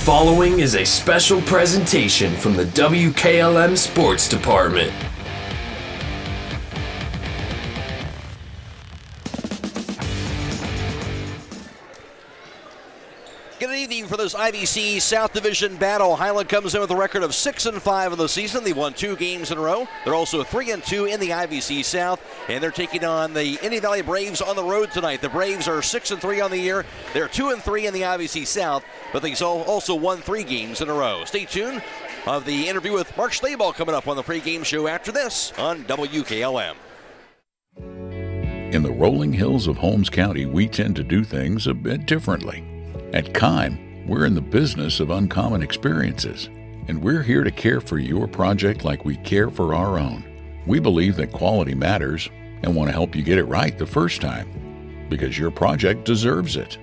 following is a special presentation from the WKLM Sports Department. Good evening for this IVC South Division battle. Hiland comes in with a record of 6-5 in the season. They won 2 games in a row. They're also 3-2 in the IVC South, and they're taking on the Indian Valley Braves on the road tonight. The Braves are 6-3 on the year. They're 2-3 in the IVC South, but they also won 3 games in a row. Stay tuned of the interview with Mark Schlabel coming up on the pregame show after this on WKLM. In the rolling hills of Holmes County, we tend to do things a bit differently. At Kime, we're in the business of uncommon experiences, and we're here to care for your project like we care for our own. We believe that quality matters and want to help you get it right the first time, because your project deserves it.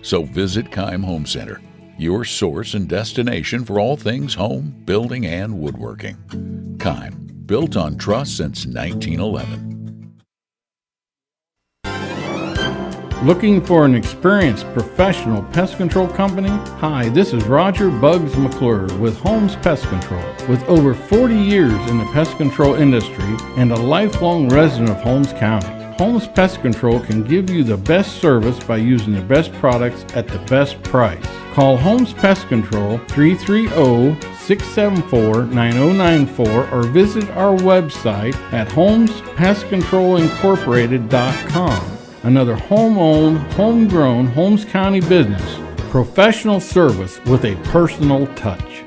So visit Kime Home Center, your source and destination for all things home, building, and woodworking. Kime, built on trust since 1911. Looking for an experienced professional pest control company? Hi, this is Roger Bugs McClure with Holmes Pest Control. With over 40 years in the pest control industry and a lifelong resident of Holmes County, Holmes Pest Control can give you the best service by using the best products at the best price. Call Holmes Pest Control 330-674-9094 or visit our website at holmespestcontrolincorporated.com. Another home-owned, homegrown Holmes County business. Professional service with a personal touch.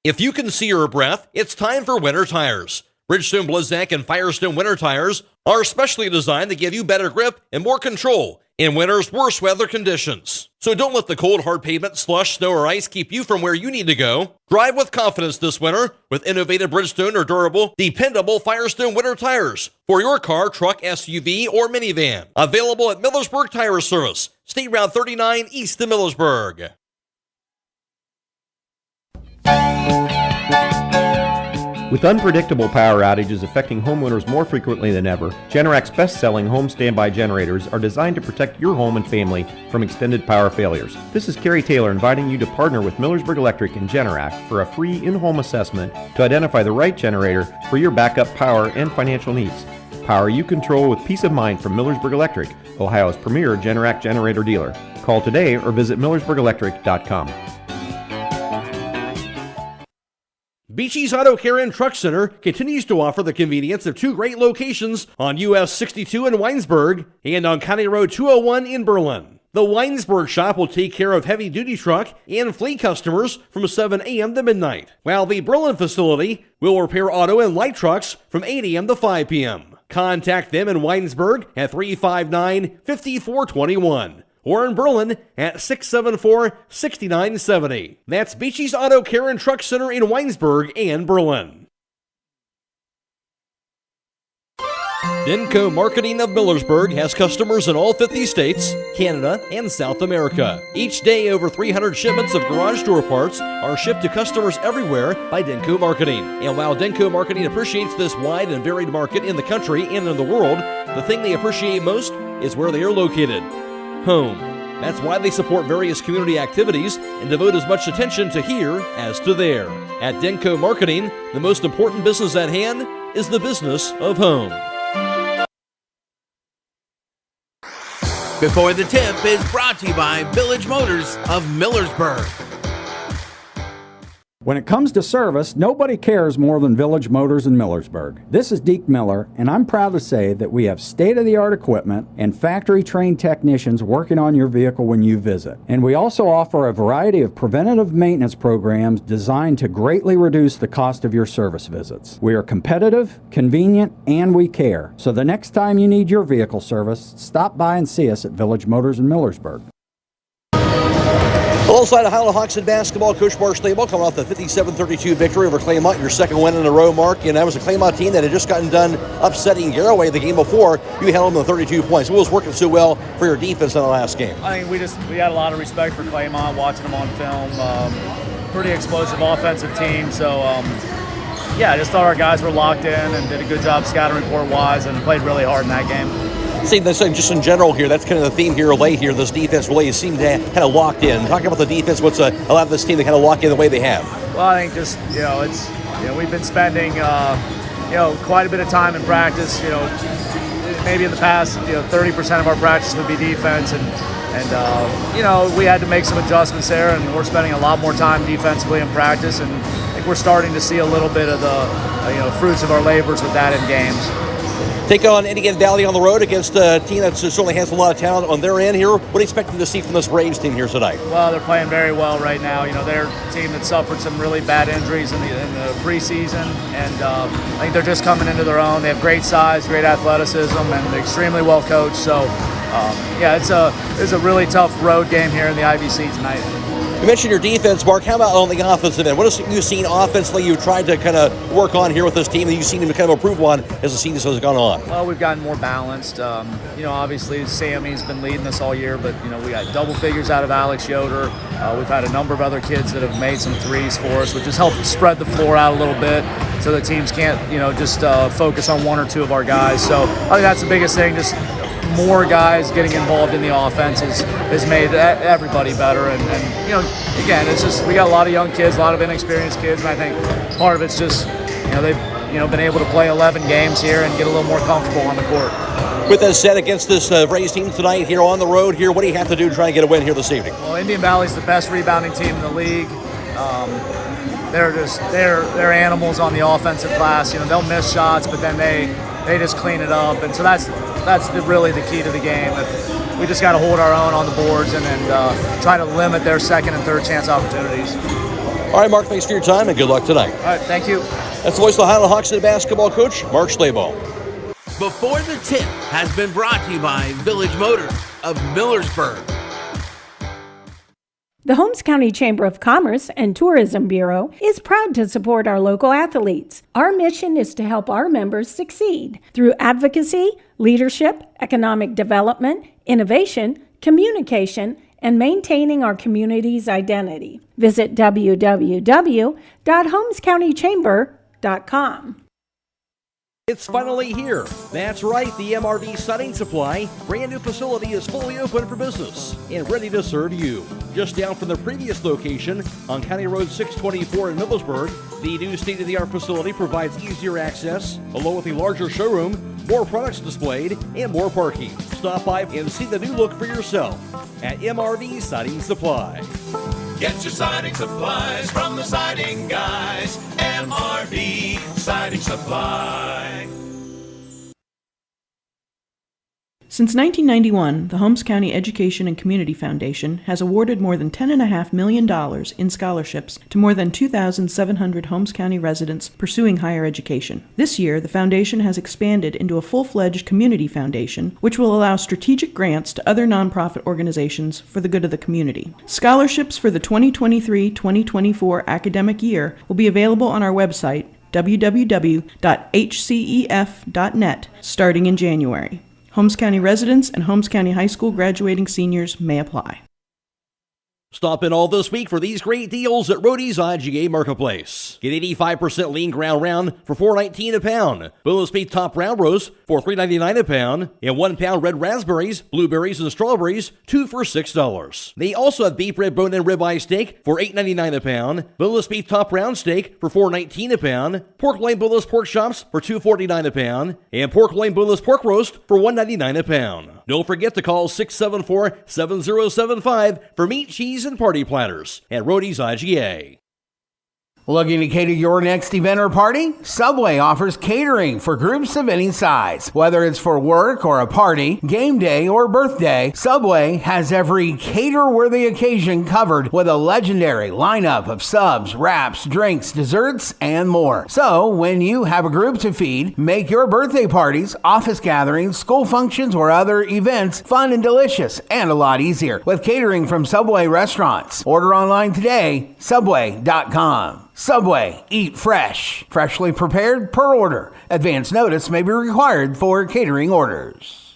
If you can see your breath, it's time for winter tires. Bridgestone, Blizzak, and Firestone winter tires are specially designed to give you better grip and more control in winter's worst weather conditions. So don't let the cold, hard pavement, slush, snow, or ice keep you from where you need to go. Drive with confidence this winter with innovative Bridgestone or durable, dependable Firestone winter tires for your car, truck, SUV, or minivan. Available at Millersburg Tire Service, State Route 39 east of Millersburg. With unpredictable power outages affecting homeowners more frequently than ever, Generac's best-selling home standby generators are designed to protect your home and family from extended power failures. This is Kerry Taylor inviting you to partner with Millersburg Electric and Generac for a free in-home assessment to identify the right generator for your backup power and financial needs. Power you control with peace of mind from Millersburg Electric, Ohio's premier Generac generator dealer. Call today or visit millersburgelectric.com. Beachy's Auto Care and Truck Center continues to offer the convenience of 2 great locations on US 62 in Weinsberg and on County Road 201 in Berlin. The Weinsberg shop will take care of heavy-duty truck and fleet customers from 7 a.m. to midnight, while the Berlin facility will repair auto and light trucks from 8 a.m. to 5 p.m. Contact them in Weinsberg at 359-5421. Or in Berlin at 674-6970. That's Beachy's Auto Care and Truck Center in Weinsberg and Berlin. Denko Marketing of Millersburg has customers in all 50 states, Canada, and South America. Each day, over 300 shipments of garage door parts are shipped to customers everywhere by Denko Marketing. And while Denko Marketing appreciates this wide and varied market in the country and in the world, the thing they appreciate most is where they are located. Home. That's why they support various community activities and devote as much attention to here as to there. At Denko Marketing, the most important business at hand is the business of home. Before the Tip is brought to you by Village Motors of Millersburg. When it comes to service, nobody cares more than Village Motors in Millersburg. This is Deke Miller, and I'm proud to say that we have state-of-the-art equipment and factory-trained technicians working on your vehicle when you visit. And we also offer a variety of preventative maintenance programs designed to greatly reduce the cost of your service visits. We are competitive, convenient, and we care. So the next time you need your vehicle service, stop by and see us at Village Motors in Millersburg. Alongside the Hiland Hawks in basketball, Coach Mark Schlabel coming off the 57-32 victory over Claymont, your second win in a row, Mark. And that was a Claymont team that had just gotten done upsetting Garaway the game before. You held them to 32 points. What was working so well for your defense in the last game? I think we had a lot of respect for Claymont, watching them on film. Pretty explosive offensive team. So, I just thought our guys were locked in and did a good job scouting report-wise and played really hard in that game. See, that's just in general here, that's kind of the theme here late here. This defense really seems to kind of locked in. Talking about the defense, what's allowed this team to kind of lock in the way they have? Well, I think just, we've been spending, quite a bit of time in practice. Maybe in the past, 30% of our practice would be defense, and we had to make some adjustments there, and we're spending a lot more time defensively in practice, and I think we're starting to see a little bit of the, fruits of our labors with that in games. Take on Indian Valley on the road against a team that certainly has a lot of talent on their end here. What are you expecting to see from this Braves team here tonight? Well, they're playing very well right now. They're a team that suffered some really bad injuries in the preseason, and I think they're just coming into their own. They have great size, great athleticism, and they're extremely well coached. So, it's a really tough road game here in the IVC tonight. You mentioned your defense, Mark. How about on the offensive end? What have you seen offensively you've tried to kind of work on here with this team that you've seen them kind of improve on as the season has gone on? Well, we've gotten more balanced. Obviously Sammy's been leading us all year, but, we got double figures out of Alex Yoder. We've had a number of other kids that have made some threes for us, which has helped spread the floor out a little bit so the teams can't, just focus on one or two of our guys. So I think that's the biggest thing, just more guys getting involved in the offense has made everybody better. And again, it's just we got a lot of young kids, a lot of inexperienced kids, and I think part of it's just they've been able to play 11 games here and get a little more comfortable on the court. With that said, against this Braves team tonight here on the road here, what do you have to do to try and get a win here this evening? Well, Indian Valley's the best rebounding team in the league. They're animals on the offensive glass. They'll miss shots, but then they just clean it up, and so that's really the key to the game. We just got to hold our own on the boards and then try to limit their second and third chance opportunities. All right, Mark, thanks for your time and good luck tonight. All right, thank you. That's the voice of the Hiland Hawks head basketball coach, Mark Schlabo. Before the Tip has been brought to you by Village Motors of Millersburg. The Holmes County Chamber of Commerce and Tourism Bureau is proud to support our local athletes. Our mission is to help our members succeed through advocacy, leadership, economic development, innovation, communication, and maintaining our community's identity. Visit www.holmescountychamber.com. It's finally here. That's right, the MRV Siding Supply brand new facility is fully open for business and ready to serve you. Just down from the previous location on County Road 624 in Millersburg, the new state-of-the-art facility provides easier access, along with a larger showroom, more products displayed, and more parking. Stop by and see the new look for yourself at MRV Siding Supply. Get your siding supplies from the siding guys. MRV Siding Supply. Since 1991, the Holmes County Education and Community Foundation has awarded more than $10.5 million in scholarships to more than 2,700 Holmes County residents pursuing higher education. This year, the foundation has expanded into a full-fledged community foundation, which will allow strategic grants to other nonprofit organizations for the good of the community. Scholarships for the 2023-2024 academic year will be available on our website, www.hcef.net, starting in January. Holmes County residents and Holmes County High School graduating seniors may apply. Stop in all this week for these great deals at Rody's IGA Marketplace. Get 85% lean ground round for $4.19 a pound. Boneless beef top round roast for $3.99 a pound. And 1 pound red raspberries, blueberries, and strawberries, 2 for $6. They also have beef rib bone and ribeye steak for $8.99 a pound. Boneless beef top round steak for $4.19 a pound. Pork loin boneless pork chops for $2.49 a pound. And pork loin boneless pork roast for $1.99 a pound. Don't forget to call 674-7075 for meat, cheese, and party platters at Rody's IGA. Looking to cater your next event or party? Subway offers catering for groups of any size. Whether it's for work or a party, game day or birthday, Subway has every cater-worthy occasion covered with a legendary lineup of subs, wraps, drinks, desserts, and more. So, when you have a group to feed, make your birthday parties, office gatherings, school functions, or other events fun and delicious and a lot easier with catering from Subway restaurants. Order online today, subway.com. Subway, eat fresh. Freshly prepared per order. Advance notice may be required for catering orders.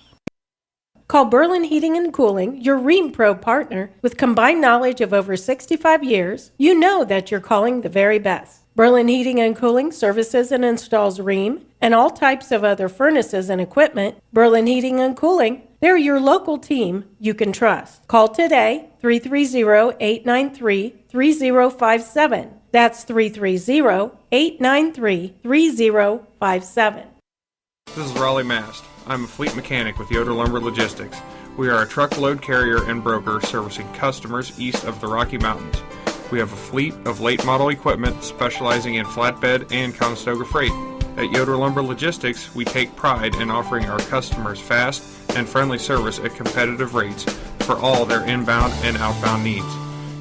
Call Berlin Heating and Cooling, your Rheem Pro partner. With combined knowledge of over 65 years, you know that you're calling the very best. Berlin Heating and Cooling services and installs Rheem, and all types of other furnaces and equipment, Berlin Heating and Cooling, they're your local team you can trust. Call today, 330-893-3057. That's 330-893-3057. This is Raleigh Mast. I'm a fleet mechanic with Yoder Lumber Logistics. We are a truckload carrier and broker servicing customers east of the Rocky Mountains. We have a fleet of late model equipment specializing in flatbed and Conestoga freight. At Yoder Lumber Logistics, we take pride in offering our customers fast and friendly service at competitive rates for all their inbound and outbound needs.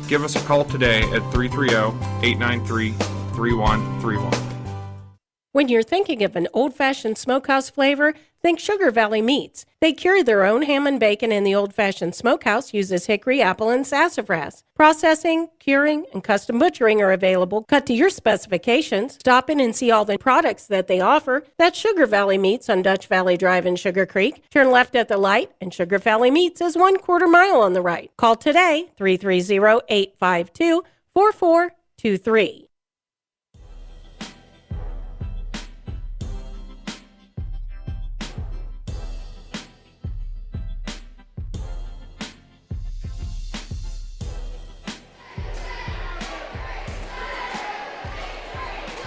Give us a call today at 330-893-3131. When you're thinking of an old-fashioned smokehouse flavor, think Sugar Valley Meats. They carry their own ham and bacon, and the old-fashioned smokehouse uses hickory, apple, and sassafras. Processing, curing, and custom butchering are available, cut to your specifications. Stop in and see all the products that they offer. That's Sugar Valley Meats on Dutch Valley Drive in Sugar Creek. Turn left at the light, and Sugar Valley Meats is 1/4 mile on the right. Call today, 330-852-4423.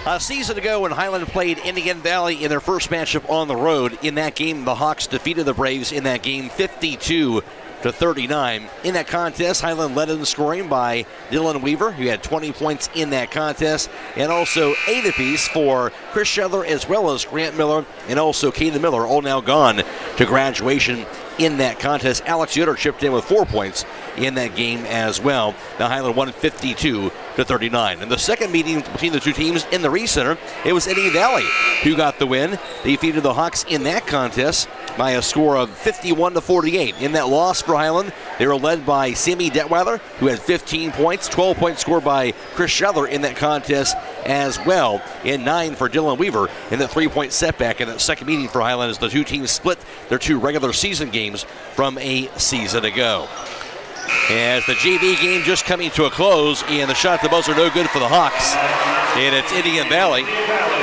A season ago when Hiland played Indian Valley in their first matchup on the road, in that game the Hawks defeated the Braves in that game 52-39. In that contest, Hiland led in scoring by Dylan Weaver, who had 20 points in that contest, and also 8 apiece for Chris Shedler as well as Grant Miller and also Caden Miller, all now gone to graduation in that contest. Alex Yoder chipped in with 4 points in that game as well. Now Hiland won 52-39. In the second meeting between the two teams in the Reese Center, it was Indian Valley who got the win. They defeated the Hawks in that contest by a score of 51-48. In that loss for Hiland, they were led by Sammy Detweiler, who had 15 points, 12 points scored by Chris Shedler in that contest as well, and 9 for Dylan Weaver in the 3-point setback in that second meeting for Hiland as the two teams split their 2 regular season games from a season ago. As the JV game just coming to a close, and the shot at the buzzer no good for the Hawks. And it's Indian Valley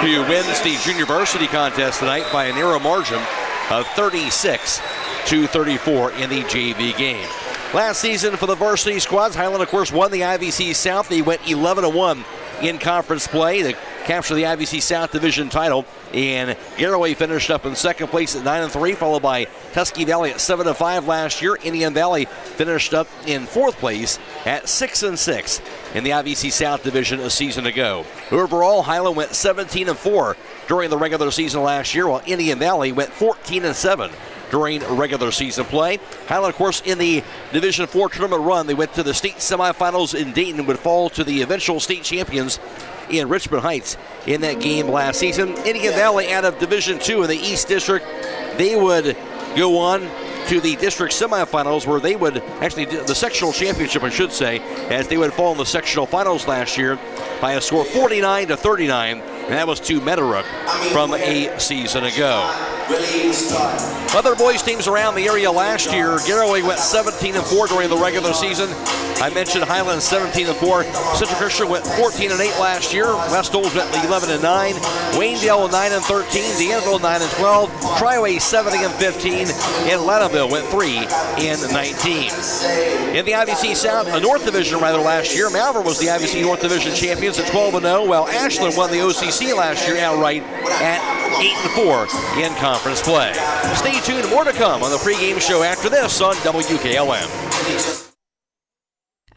who wins the junior varsity contest tonight by a narrow margin of 36-34 in the JV game. Last season for the varsity squads, Hiland, of course, won the IVC South. They went 11-1 in conference play to capture the IVC South Division title. And Garaway finished up in second place at 9-3, followed by Tusky Valley at 7-5 last year. Indian Valley finished up in fourth place at 6-6 in the IVC South Division a season ago. Overall, Hiland went 17-4 during the regular season last year, while Indian Valley went 14-7 during regular season play. Hiland, of course, in the Division 4 tournament run, they went to the state semifinals in Dayton and would fall to the eventual state champions in Richmond Heights in that game last season. Indian Valley out of Division 2 in the East District, they would go on to the district semifinals where they would actually, the sectional championship I should say, as they would fall in the sectional finals last year by a score 49-39, and that was to Meadowbrook from a season ago. Other boys teams around the area last year, Garaway went 17-4 during the regular season. I mentioned Hiland 17-4. Central Christian went 14-8 last year. West Olds went 11-9. Waynedale 9-13. Danville 9-12. Tryway 7-15. And Lattaville went 3-19. In the IVC South, North Division last year, Malvern was the IVC North Division champions at 12-0, while Ashland won the OCC last year outright at 8-4 in conference play. Stay tuned, more to come on the pregame show after this on WKLM.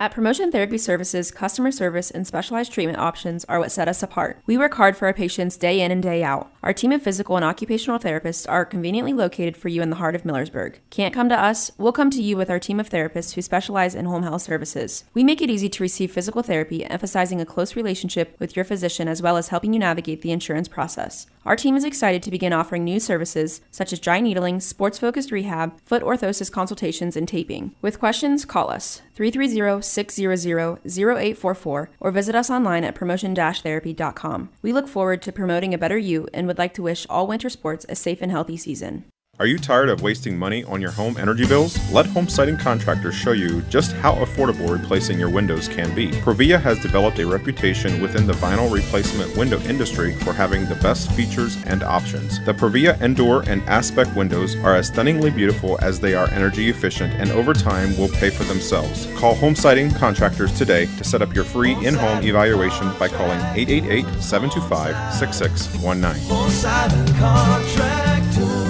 At Promotion Therapy Services, customer service and specialized treatment options are what set us apart. We work hard for our patients day in and day out. Our team of physical and occupational therapists are conveniently located for you in the heart of Millersburg. Can't come to us? We'll come to you with our team of therapists who specialize in home health services. We make it easy to receive physical therapy, emphasizing a close relationship with your physician as well as helping you navigate the insurance process. Our team is excited to begin offering new services such as dry needling, sports-focused rehab, foot orthosis consultations, and taping. With questions, call us 330-600-0844 or visit us online at promotion-therapy.com. We look forward to promoting a better you and would like to wish all winter sports a safe and healthy season. Are you tired of wasting money on your home energy bills? Let Home Siding Contractors show you just how affordable replacing your windows can be. Provia has developed a reputation within the vinyl replacement window industry for having the best features and options. The Provia Endure and Aspect windows are as stunningly beautiful as they are energy efficient, and over time will pay for themselves. Call Home Siding Contractors today to set up your free in-home evaluation by calling 888-725-6619. Home Siding Contractors.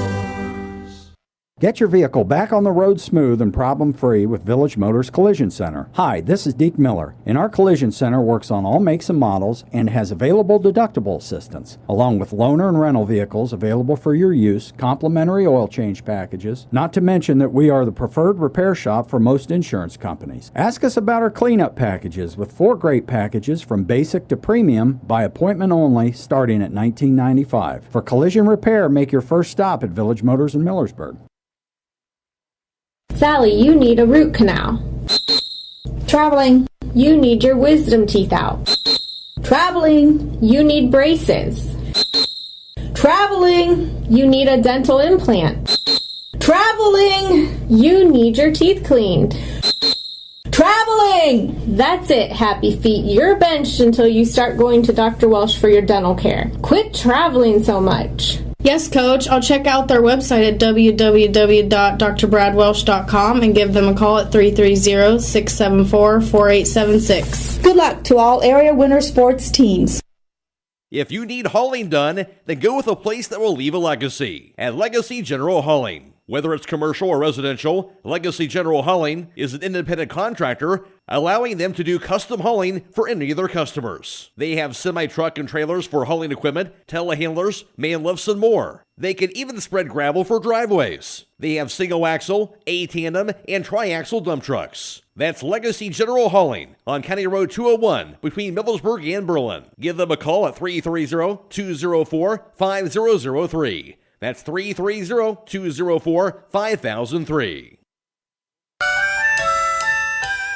Get your vehicle back on the road smooth and problem-free with Village Motors Collision Center. Hi, this is Deke Miller, and our Collision Center works on all makes and models and has available deductible assistance, along with loaner and rental vehicles available for your use, complimentary oil change packages, not to mention that we are the preferred repair shop for most insurance companies. Ask us about our cleanup packages with 4 great packages from basic to premium by appointment only starting at $19.95. For collision repair, make your first stop at Village Motors in Millersburg. Sally, you need a root canal. Traveling, you need your wisdom teeth out. Traveling, you need braces. Traveling, you need a dental implant. Traveling, you need your teeth cleaned. Traveling! That's it, happy feet. You're benched until you start going to Dr. Welsh for your dental care. Quit traveling so much. Yes, Coach. I'll check out their website at www.drbradwelsh.com and give them a call at 330-674-4876. Good luck to all area winter sports teams. If you need hauling done, then go with a place that will leave a legacy. At Legacy General Hauling. Whether it's commercial or residential, Legacy General Hauling is an independent contractor, allowing them to do custom hauling for any of their customers. They have semi-truck and trailers for hauling equipment, telehandlers, man lifts, and more. They can even spread gravel for driveways. They have single-axle, A-tandem, and tri-axle dump trucks. That's Legacy General Hauling on County Road 201 between Millersburg and Berlin. Give them a call at 330-204-5003. That's 330-204-5003.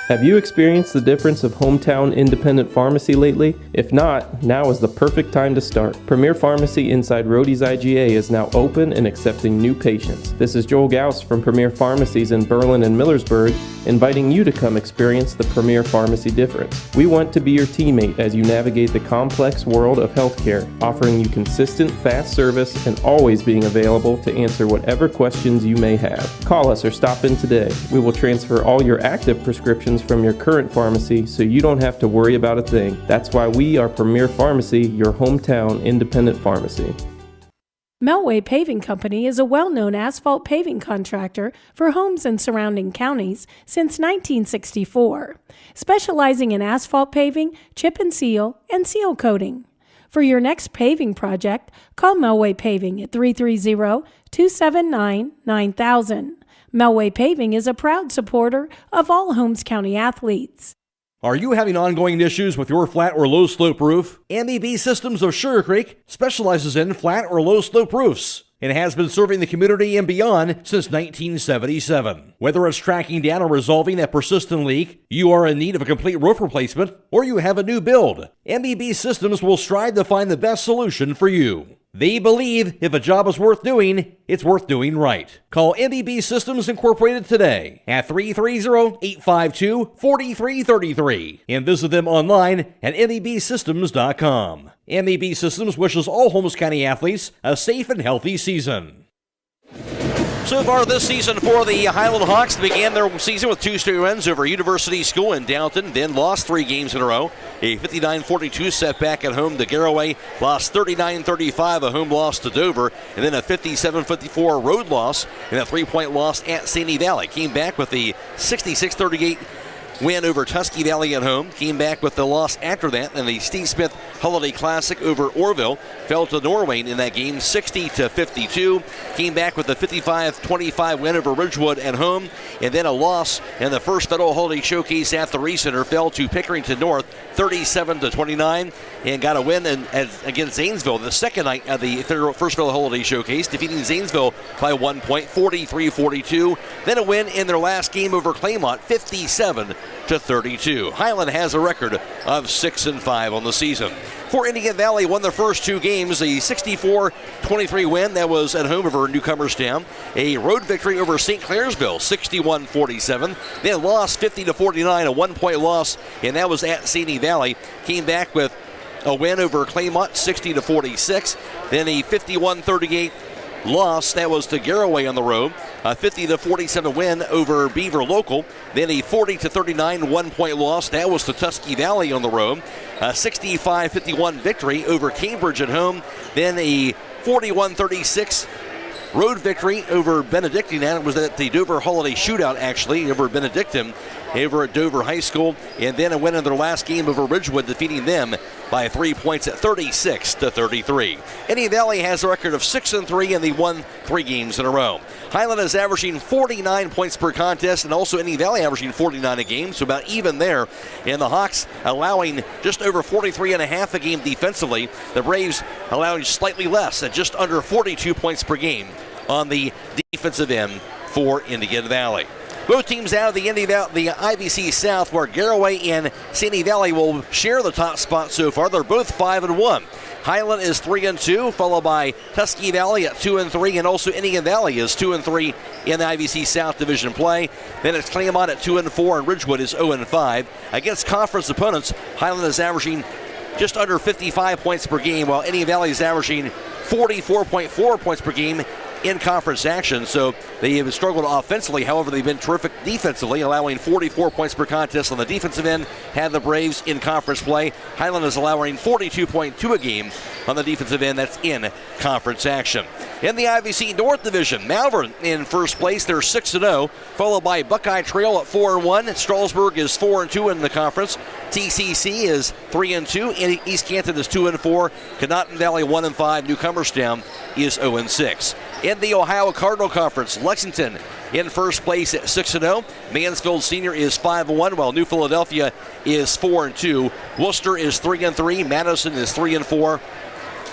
Have you experienced the difference of hometown independent pharmacy lately? If not, now is the perfect time to start. Premier Pharmacy inside Rhodey's IGA is now open and accepting new patients. This is Joel Gauss from Premier Pharmacies in Berlin and Millersburg, inviting you to come experience the Premier Pharmacy difference. We want to be your teammate as you navigate the complex world of healthcare, offering you consistent, fast service and always being available to answer whatever questions you may have. Call us or stop in today. We will transfer all your active prescriptions from your current pharmacy so you don't have to worry about a thing. That's why we are Premier Pharmacy, your hometown independent pharmacy. Melway Paving Company is a well-known asphalt paving contractor for homes in surrounding counties since 1964, specializing in asphalt paving, chip and seal coating. For your next paving project, call Melway Paving at 330-279-9000. Melway Paving is a proud supporter of all Holmes County athletes. Are you having ongoing issues with your flat or low slope roof? MEB Systems of Sugar Creek specializes in flat or low slope roofs and has been serving the community and beyond since 1977. Whether it's tracking down or resolving that persistent leak, you are in need of a complete roof replacement, or you have a new build, MEB Systems will strive to find the best solution for you. They believe if a job is worth doing, it's worth doing right. Call MEB Systems Incorporated today at 330-852-4333 and visit them online at mebsystems.com. MEB Systems wishes all Holmes County athletes a safe and healthy season. So far this season for the Hiland Hawks, they began their season with 2 straight wins over University School in Downton, then lost 3 games in a row. A 59-42 setback at home to Garraway, lost 39-35, a home loss to Dover, and then a 57-54 road loss and a 3-point loss at Sandy Valley. Came back with the 66-38 win over Tusky Valley at home. Came back with the loss after that in the Steve Smith Holiday Classic over Orville. Fell to Norwayne in that game 60-52. Came back with a 55-25 win over Ridgewood at home. And then a loss in the first Federal Holiday Showcase at the Recenter. Fell to Pickerington North 37-29. And got a win against Zanesville the second night of the first Federal Holiday Showcase. Defeating Zanesville by 1 point, 43-42. Then a win in their last game over Claymont, 57-32. Hiland has a record of 6-5 on the season. For Indian Valley, won their first two games, a 64-23 win that was at home over Newcomerstown, a road victory over St. Clairsville, 61-47. Then lost 50-49, a 1-point loss, and that was at Sandy Valley. Came back with a win over Claymont, 60-46. Then a 51-38 loss, that was to Garraway on the road. A 50-47 win over Beaver Local. Then a 40-39 1-point loss, that was to Tuskegee Valley on the road. A 65-51 victory over Cambridge at home. Then a 41-36 road victory over Benedictine. That was at the Dover Holiday Shootout, actually, over Benedictine over at Dover High School. And then a win in their last game over Ridgewood, defeating them by 3 points at 36-33. Indian Valley has a record of 6-3, and they won 3 games in a row. Hiland is averaging 49 points per contest, and also Indian Valley averaging 49 a game, so about even there. And the Hawks allowing just over 43.5 a game defensively. The Braves allowing slightly less at just under 42 points per game on the defensive end for Indian Valley. Both teams out of the IVC South, where Garraway and Sandy Valley will share the top spot so far. They're both 5-1. Hiland is 3-2, followed by Tuskegee Valley at 2-3, and also Indian Valley is 2-3 in the IVC South Division play. Then it's Claymont at 2-4, and Ridgewood is 0-5. Against conference opponents, Hiland is averaging just under 55 points per game, while Indian Valley is averaging 44.4 points per game in conference action. So they have struggled offensively. However, they've been terrific defensively, allowing 44 points per contest on the defensive end. Had the Braves in conference play. Hiland is allowing 42.2 a game on the defensive end. That's in conference action. In the IVC North Division, Malvern in first place. They're 6-0, followed by Buckeye Trail at 4-1. Strasburg is 4-2 in the conference. TCC is 3-2. East Canton is 2-4. Conotton Valley 1-5. Newcomerstown is 0-6. In the Ohio Cardinal Conference, Lexington in first place at 6-0. Mansfield Senior is 5-1, while New Philadelphia is 4-2. Worcester is 3-3. Madison is 3-4.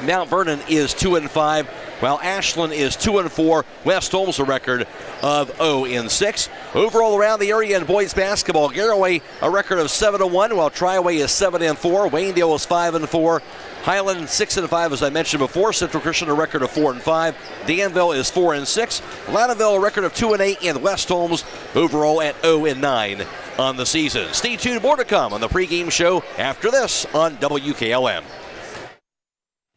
Mount Vernon is 2-5, while Ashland is 2-4. West Holmes a record of 0-6. Overall around the area in boys basketball, Garraway a record of 7-1, while Triway is 7-4. Waynedale is 5-4. Hiland 6-5, as I mentioned before. Central Christian a record of 4-5. Danville is 4-6. Loudonville a record of 2-8, and West Holmes overall at 0-9 on the season. Stay tuned, more to come on the pregame show after this on WKLM.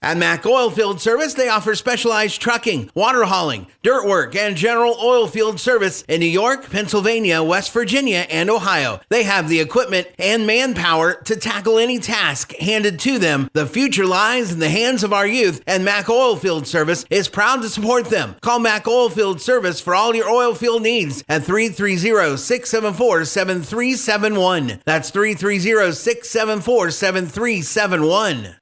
At Mack Oilfield Service, they offer specialized trucking, water hauling, dirt work, and general oil field service in New York, Pennsylvania, West Virginia, and Ohio. They have the equipment and manpower to tackle any task handed to them. The future lies in the hands of our youth, and Mack Oilfield Service is proud to support them. Call Mack Oilfield Service for all your oil field needs at 330-674-7371. That's 330-674-7371.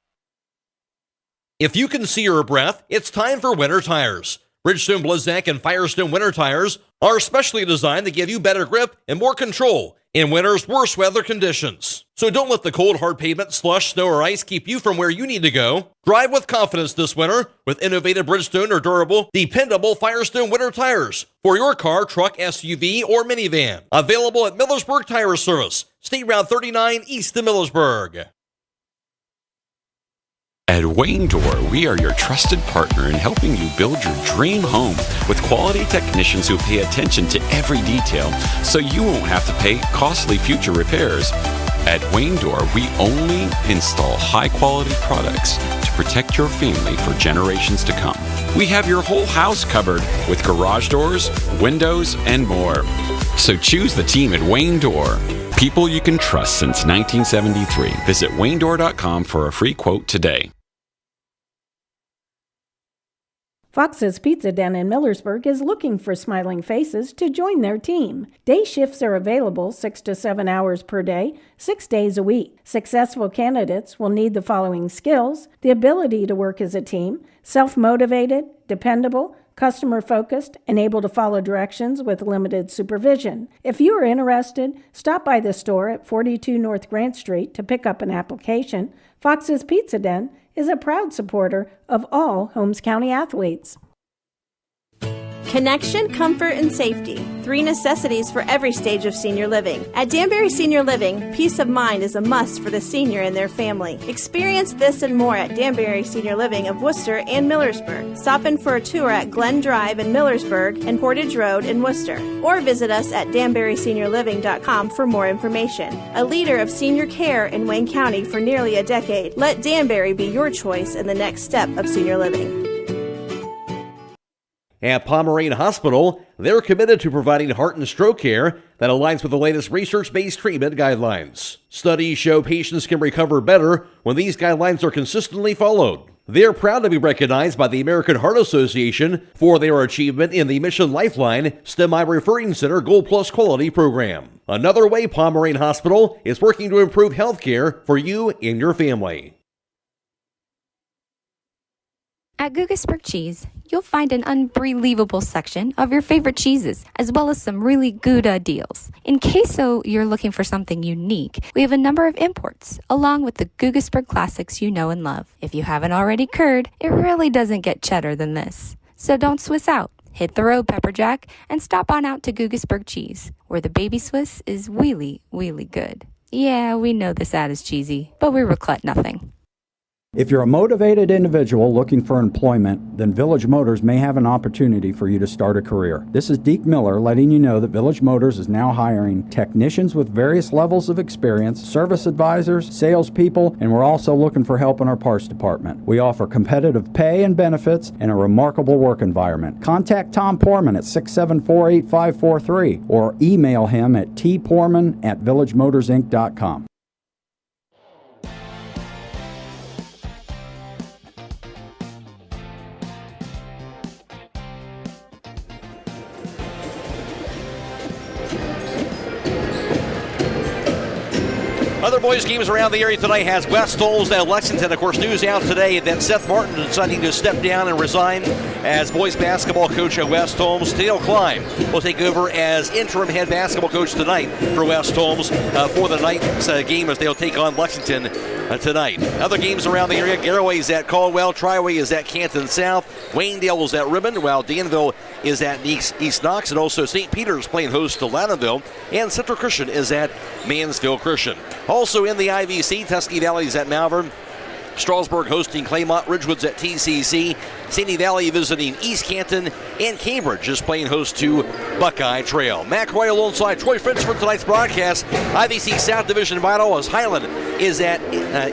If you can see your breath, it's time for winter tires. Bridgestone, Blizzak, and Firestone winter tires are specially designed to give you better grip and more control in winter's worst weather conditions. So don't let the cold, hard pavement, slush, snow, or ice keep you from where you need to go. Drive with confidence this winter with innovative Bridgestone or durable, dependable Firestone winter tires for your car, truck, SUV, or minivan. Available at Millersburg Tire Service, State Route 39 east of Millersburg. At Wayne Door, we are your trusted partner in helping you build your dream home with quality technicians who pay attention to every detail so you won't have to pay costly future repairs. At Wayne Door, we only install high-quality products to protect your family for generations to come. We have your whole house covered with garage doors, windows, and more. So choose the team at Wayne Door. People you can trust since 1973. Visit waynedoor.com for a free quote today. Fox's Pizza Den in Millersburg is looking for smiling faces to join their team. Day shifts are available 6 to 7 hours per day, 6 days a week. Successful candidates will need the following skills: the ability to work as a team, self-motivated, dependable, customer-focused, and able to follow directions with limited supervision. If you are interested, stop by the store at 42 North Grant Street to pick up an application. Fox's Pizza Den is a proud supporter of all Holmes County athletes. Connection, comfort, and safety. 3 necessities for every stage of senior living. At Danbury Senior Living, peace of mind is a must for the senior and their family. Experience this and more at Danbury Senior Living of Worcester and Millersburg. Stop in for a tour at Glen Drive in Millersburg and Portage Road in Worcester. Or visit us at danburyseniorliving.com for more information. A leader of senior care in Wayne County for nearly a decade, let Danbury be your choice in the next step of senior living. At Pomerane Hospital, they're committed to providing heart and stroke care that aligns with the latest research-based treatment guidelines. Studies show patients can recover better when these guidelines are consistently followed. They're proud to be recognized by the American Heart Association for their achievement in the Mission Lifeline STEMI Referring Center Gold Plus Quality Program. Another way Pomerane Hospital is working to improve health care for you and your family. At Guggisberg Cheese, you'll find an unbelievable section of your favorite cheeses, as well as some really good deals. In case you're looking for something unique, we have a number of imports, along with the Guggisberg classics you know and love. If you haven't already curd, it really doesn't get cheddar than this. So don't Swiss out. Hit the road, Pepperjack, and stop on out to Guggisberg Cheese, where the baby Swiss is really, really good. Yeah, we know this ad is cheesy, but we regret nothing. If you're a motivated individual looking for employment, then Village Motors may have an opportunity for you to start a career. This is Deke Miller letting you know that Village Motors is now hiring technicians with various levels of experience, service advisors, salespeople, and we're also looking for help in our parts department. We offer competitive pay and benefits and a remarkable work environment. Contact Tom Porman at 674-8543 or email him at tporman@villagemotorsinc.com. Other boys' games around the area tonight has West Holmes and Lexington. Of course, news out today that Seth Martin is deciding to step down and resign as boys basketball coach at West Holmes. Dale Klein will take over as interim head basketball coach tonight for West Holmes for the night's game as they'll take on Lexington tonight. Other games around the area, Garraway is at Caldwell, Triway is at Canton South, Waynedale is at Ribbon, while Danville is at East Knox, and also St. Peter's playing host to Loudonville, and Central Christian is at Mansfield Christian. Also in the IVC, Tuskegee Valley is at Malvern, Strasburg hosting Claymont, Ridgewood's at TCC, Sandy Valley visiting East Canton, and Cambridge is playing host to Buckeye Trail. Matt Croy alongside Troy Fritz for tonight's broadcast. IVC South Division final as Hiland is at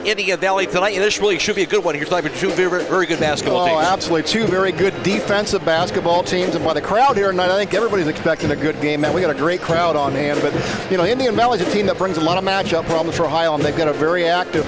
Indian Valley tonight, and this really should be a good one here tonight with two very, very good basketball teams. Oh, absolutely. Two very good defensive basketball teams, and by the crowd here tonight, I think everybody's expecting a good game, man. We got a great crowd on hand, but, you know, Indian Valley's a team that brings a lot of matchup problems for Hiland. They've got a very active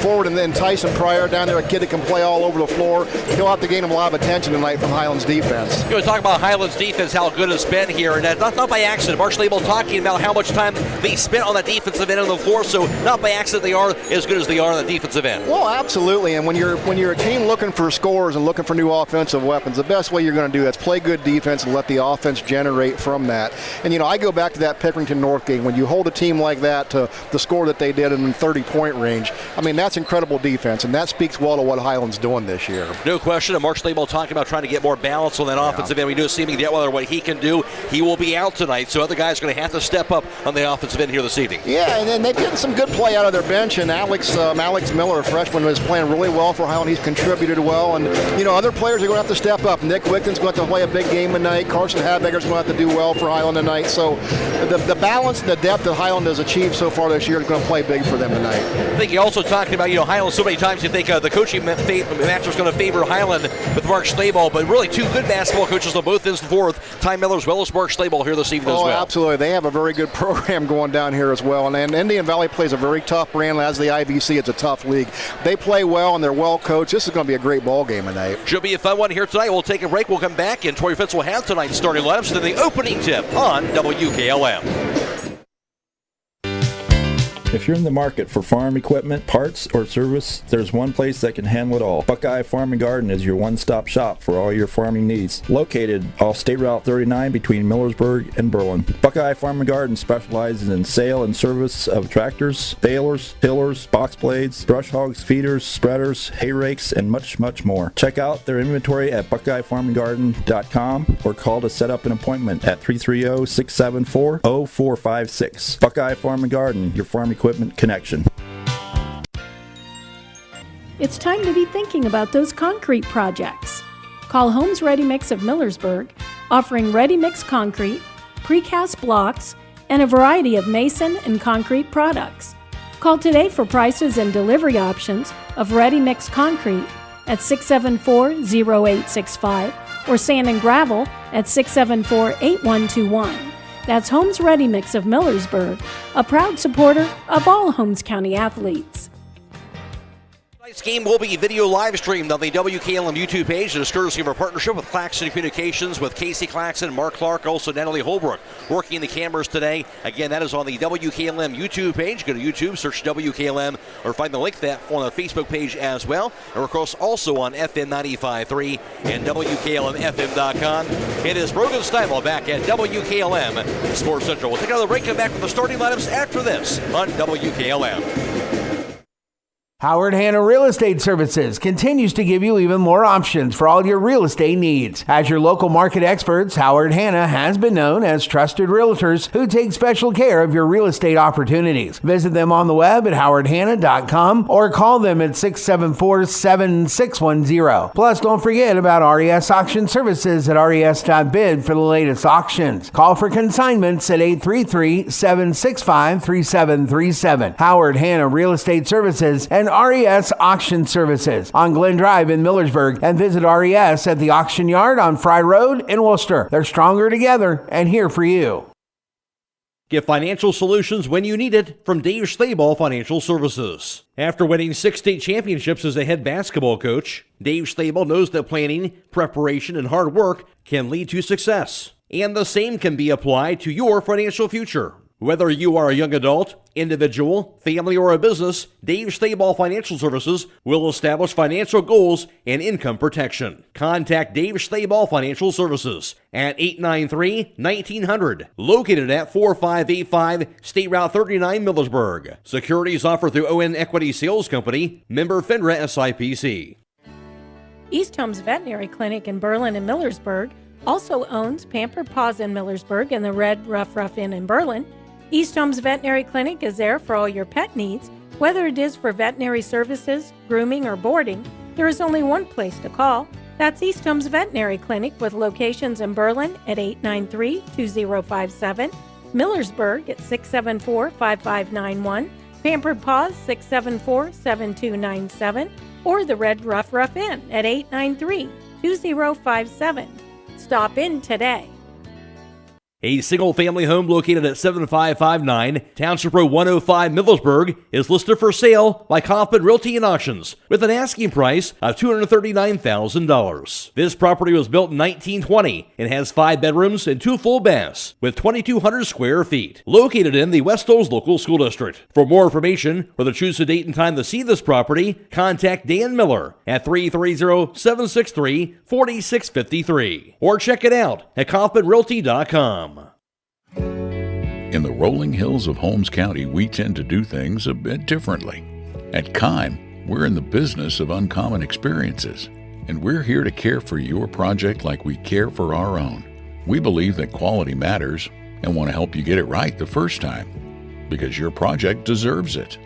forward, and then Tyson Pryor down there, a kid that can play all over the floor. He'll have to gain a lot of attention tonight from Hiland's defense. You know, talk about Hiland's defense, how good it's been here, and that's not by accident. Marsh Label talking about how much time they spent on the defensive end of the floor, so not by accident they are as good as they are on the defensive end. Well, absolutely, and when you're a team looking for scores and looking for new offensive weapons, the best way you're going to do that's play good defense and let the offense generate from that. And, you know, I go back to that Pickerington North game. When you hold a team like that to the score that they did in the 30-point range, I mean, that's incredible defense, and that speaks well to what Hiland's doing this year. No question, and Marsh Label talking about trying to get more balance on that offensive end. We do see him get what he can do. He will be out tonight, so other guys are going to have to step up on the offensive end here this evening. Yeah, and then they're getting some good play out of their bench, and Alex Miller, a freshman, is playing really well for Hiland. He's contributed well, and, you know, other players are going to have to step up. Nick Wickton's going to have to play a big game tonight. Carson Habegger's going to have to do well for Hiland tonight. So the balance and the depth that Hiland has achieved so far this year is going to play big for them tonight. I think you also talking about, you know, Hiland so many times you think the coaching match is going to favor Hiland with Mark Schlabel, but really two good basketball coaches on both ends and forth. Ty Miller as well as Mark Schlabel here this evening as well. Oh, absolutely. They have a very good program going down here as well. And Indian Valley plays a very tough brand. As the IVC, it's a tough league. They play well and they're well coached. This is going to be a great ball game tonight. Should be a fun one here tonight. We'll take a break. We'll come back, and Troy Fitz will have tonight's starting lineups to the opening tip on WKLM. If you're in the market for farm equipment, parts, or service, there's one place that can handle it all. Buckeye Farm and Garden is your one-stop shop for all your farming needs. Located off State Route 39 between Millersburg and Berlin. Buckeye Farm and Garden specializes in sale and service of tractors, balers, tillers, box blades, brush hogs, feeders, spreaders, hay rakes, and much, much more. Check out their inventory at BuckeyeFarmandGarden.com or call to set up an appointment at 330-674-0456. Buckeye Farm and Garden, your farm equipment connection. It's time to be thinking about those concrete projects. Call Homes Ready Mix of Millersburg, offering ready mix concrete, precast blocks, and a variety of mason and concrete products. Call today for prices and delivery options of ready mix concrete at 674-0865 or sand and gravel at 674-8121. That's Homes Ready Mix of Millersburg, a proud supporter of all Holmes County athletes. Tonight's game will be video live streamed on the WKLM YouTube page. It is courtesy of our partnership with Claxon Communications with Casey Claxon, Mark Clark, also Natalie Holbrook working the cameras today. Again, that is on the WKLM YouTube page. Go to YouTube, search WKLM, or find the link to that on the Facebook page as well. And we're of course also on FM 95.3 and WKLM-FM.com. It is Brogan Steinwell back at WKLM Sports Central. We'll take another break and back with the starting lineups after this on WKLM. Howard Hanna Real Estate Services continues to give you even more options for all your real estate needs. As your local market experts, Howard Hanna has been known as trusted realtors who take special care of your real estate opportunities. Visit them on the web at howardhanna.com or call them at 674-7610. Plus, don't forget about RES Auction Services at res.bid for the latest auctions. Call for consignments at 833-765-3737. Howard Hanna Real Estate Services and RES Auction Services on Glen Drive in Millersburg, and visit RES at the Auction Yard on Fry Road in Worcester. They're stronger together and here for you. Get financial solutions when you need it from Dave Stayball Financial Services. After winning 6 state championships as a head basketball coach, Dave Stayball knows that planning, preparation, and hard work can lead to success. And the same can be applied to your financial future. Whether you are a young adult, individual, family, or a business, Dave Stayball Financial Services will establish financial goals and income protection. Contact Dave Stayball Financial Services at 893-1900, located at 4585 State Route 39, Millersburg. Securities offered through ON Equity Sales Company, member FINRA SIPC. East Holmes Veterinary Clinic in Berlin and Millersburg also owns Pampered Paws in Millersburg and the Red Rough Inn in Berlin. East Holmes Veterinary Clinic is there for all your pet needs. Whether it is for veterinary services, grooming, or boarding, there is only one place to call. That's East Holmes Veterinary Clinic with locations in Berlin at 893-2057, Millersburg at 674-5591, Pampered Paws 674-7297, or the Red Rough Inn at 893-2057. Stop in today. A single-family home located at 7559 Township Road 105, Millersburg, is listed for sale by Kaufman Realty and Auctions with an asking price of $239,000. This property was built in 1920 and has 5 bedrooms and 2 full baths with 2,200 square feet. Located in the West Hills Local School District. For more information or to choose a date and time to see this property, contact Dan Miller at 330-763-4653 or check it out at KaufmanRealty.com. In the rolling hills of Holmes County, we tend to do things a bit differently. At Kime, we're in the business of uncommon experiences, and we're here to care for your project like we care for our own. We believe that quality matters and want to help you get it right the first time, because your project deserves it.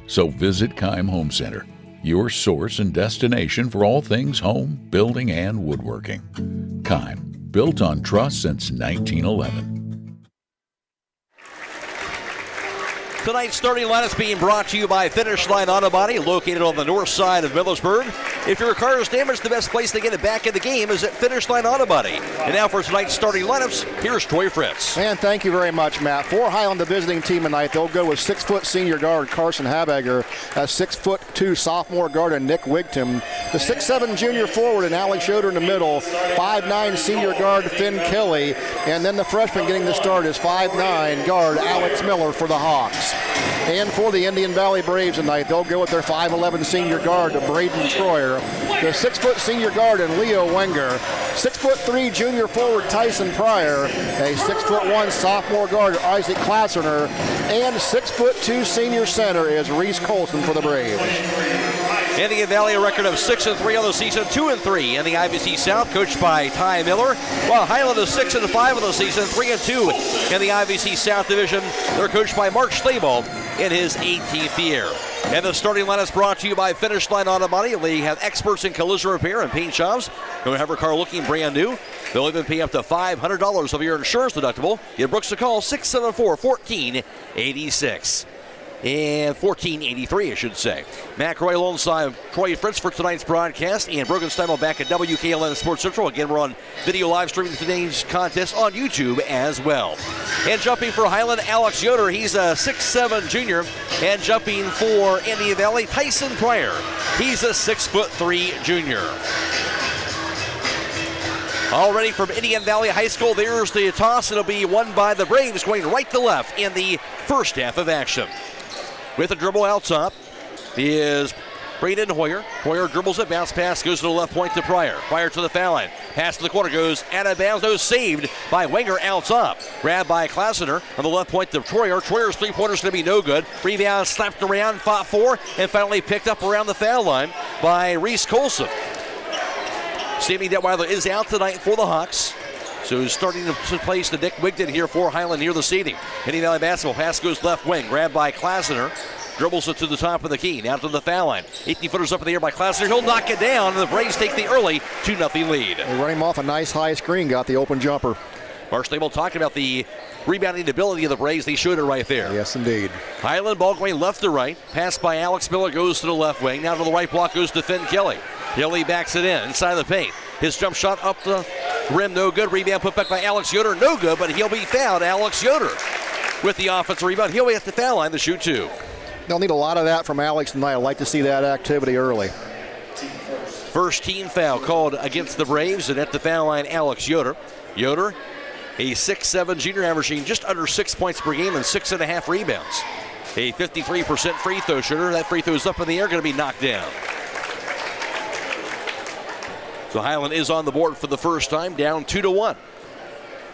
So visit Kime Home Center, your source and destination for all things home, building, and woodworking. Kime, built on trust since 1911. Tonight's starting line is being brought to you by Finish Line Auto Body, located on the north side of Millersburg. If your car is damaged, the best place to get it back in the game is at Finish Line Auto Body. And now for tonight's starting lineups, here's Troy Fritz. And thank you very much, Matt. For Hiland, the visiting team tonight, they'll go with 6-foot senior guard Carson Habegger, a 6'2" sophomore guard and Nick Wigton, the 6'7" junior forward and Alex Schroeder in the middle, 5'9" senior guard Finn Kelly, and then the freshman getting the start is 5'9" guard Alex Miller for the Hawks. And for the Indian Valley Braves tonight, they'll go with their 5'11 senior guard, Braden Troyer, the 6' senior guard in Leo Wenger, 6'3 junior forward Tyson Pryor, a 6'1 sophomore guard Isaac Klassener, and 6'2 senior center is Reese Colson for the Braves. Indian Valley a record of 6-3 on the season, 2-3 in the IVC South, coached by Ty Miller. While Hiland is 6-5 on the season, 3-2 in the IVC South Division. They're coached by Mark Schlabel in his 18th year. And the starting line is brought to you by Finish Line Automotive. They have experts in collision repair and paint jobs. Don't have your car looking brand new. They'll even pay up to $500 of your insurance deductible. Give Brooks a call, 674-1486. And 1483, I should say. Matt Croy alongside Troy Fritz for tonight's broadcast. And Brokenstein will back at WKLM Sports Central. Again, we're on video live streaming today's contest on YouTube as well. And jumping for Hiland, Alex Yoder. He's a 6'7 junior. And jumping for Indian Valley, Tyson Pryor. He's a 6'3 junior. Already from Indian Valley High School, there's the toss. It'll be won by the Braves going right to left in the first half of action. With a dribble out top is Braden Hoyer. Hoyer dribbles it, bounce pass, goes to the left point to Pryor. Pryor to the foul line. Pass to the corner, goes out of bounds, though saved by Wenger out top. Grabbed by Klassener on the left point to Troyer. Troyer's three-pointer's going to be no good. Rebound slapped around, fought for, and finally picked up around the foul line by Reese Colson. Sammy Detweiler is out tonight for the Hawks. So he's starting to place the Nick Wigton here for Hiland near the seating. Indian Valley basketball. Pass goes left wing. Grabbed by Klassener. Dribbles it to the top of the key. Now to the foul line. 18-footers up in the air by Klassener. He'll knock it down, and the Braves take the early 2-0 lead. They run him off a nice high screen. Got the open jumper. Mark Stable talking about the rebounding ability of the Braves. They showed it right there. Yes, indeed. Hiland ball going left to right. Pass by Alex Miller goes to the left wing. Now to the right block goes to Finn Kelly. Kelly backs it inside the paint. His jump shot up the rim, no good. Rebound put back by Alex Yoder, no good, but he'll be fouled. Alex Yoder with the offensive rebound. He'll be at the foul line to shoot two. They'll need a lot of that from Alex tonight. I'd like to see that activity early. First team foul called against the Braves, and at the foul line, Alex Yoder. Yoder, a 6'7 junior, averaging just under 6 points per game and 6.5 rebounds. A 53% free throw shooter. That free throw is up in the air, going to be knocked down. So Hiland is on the board for the first time, down 2-1.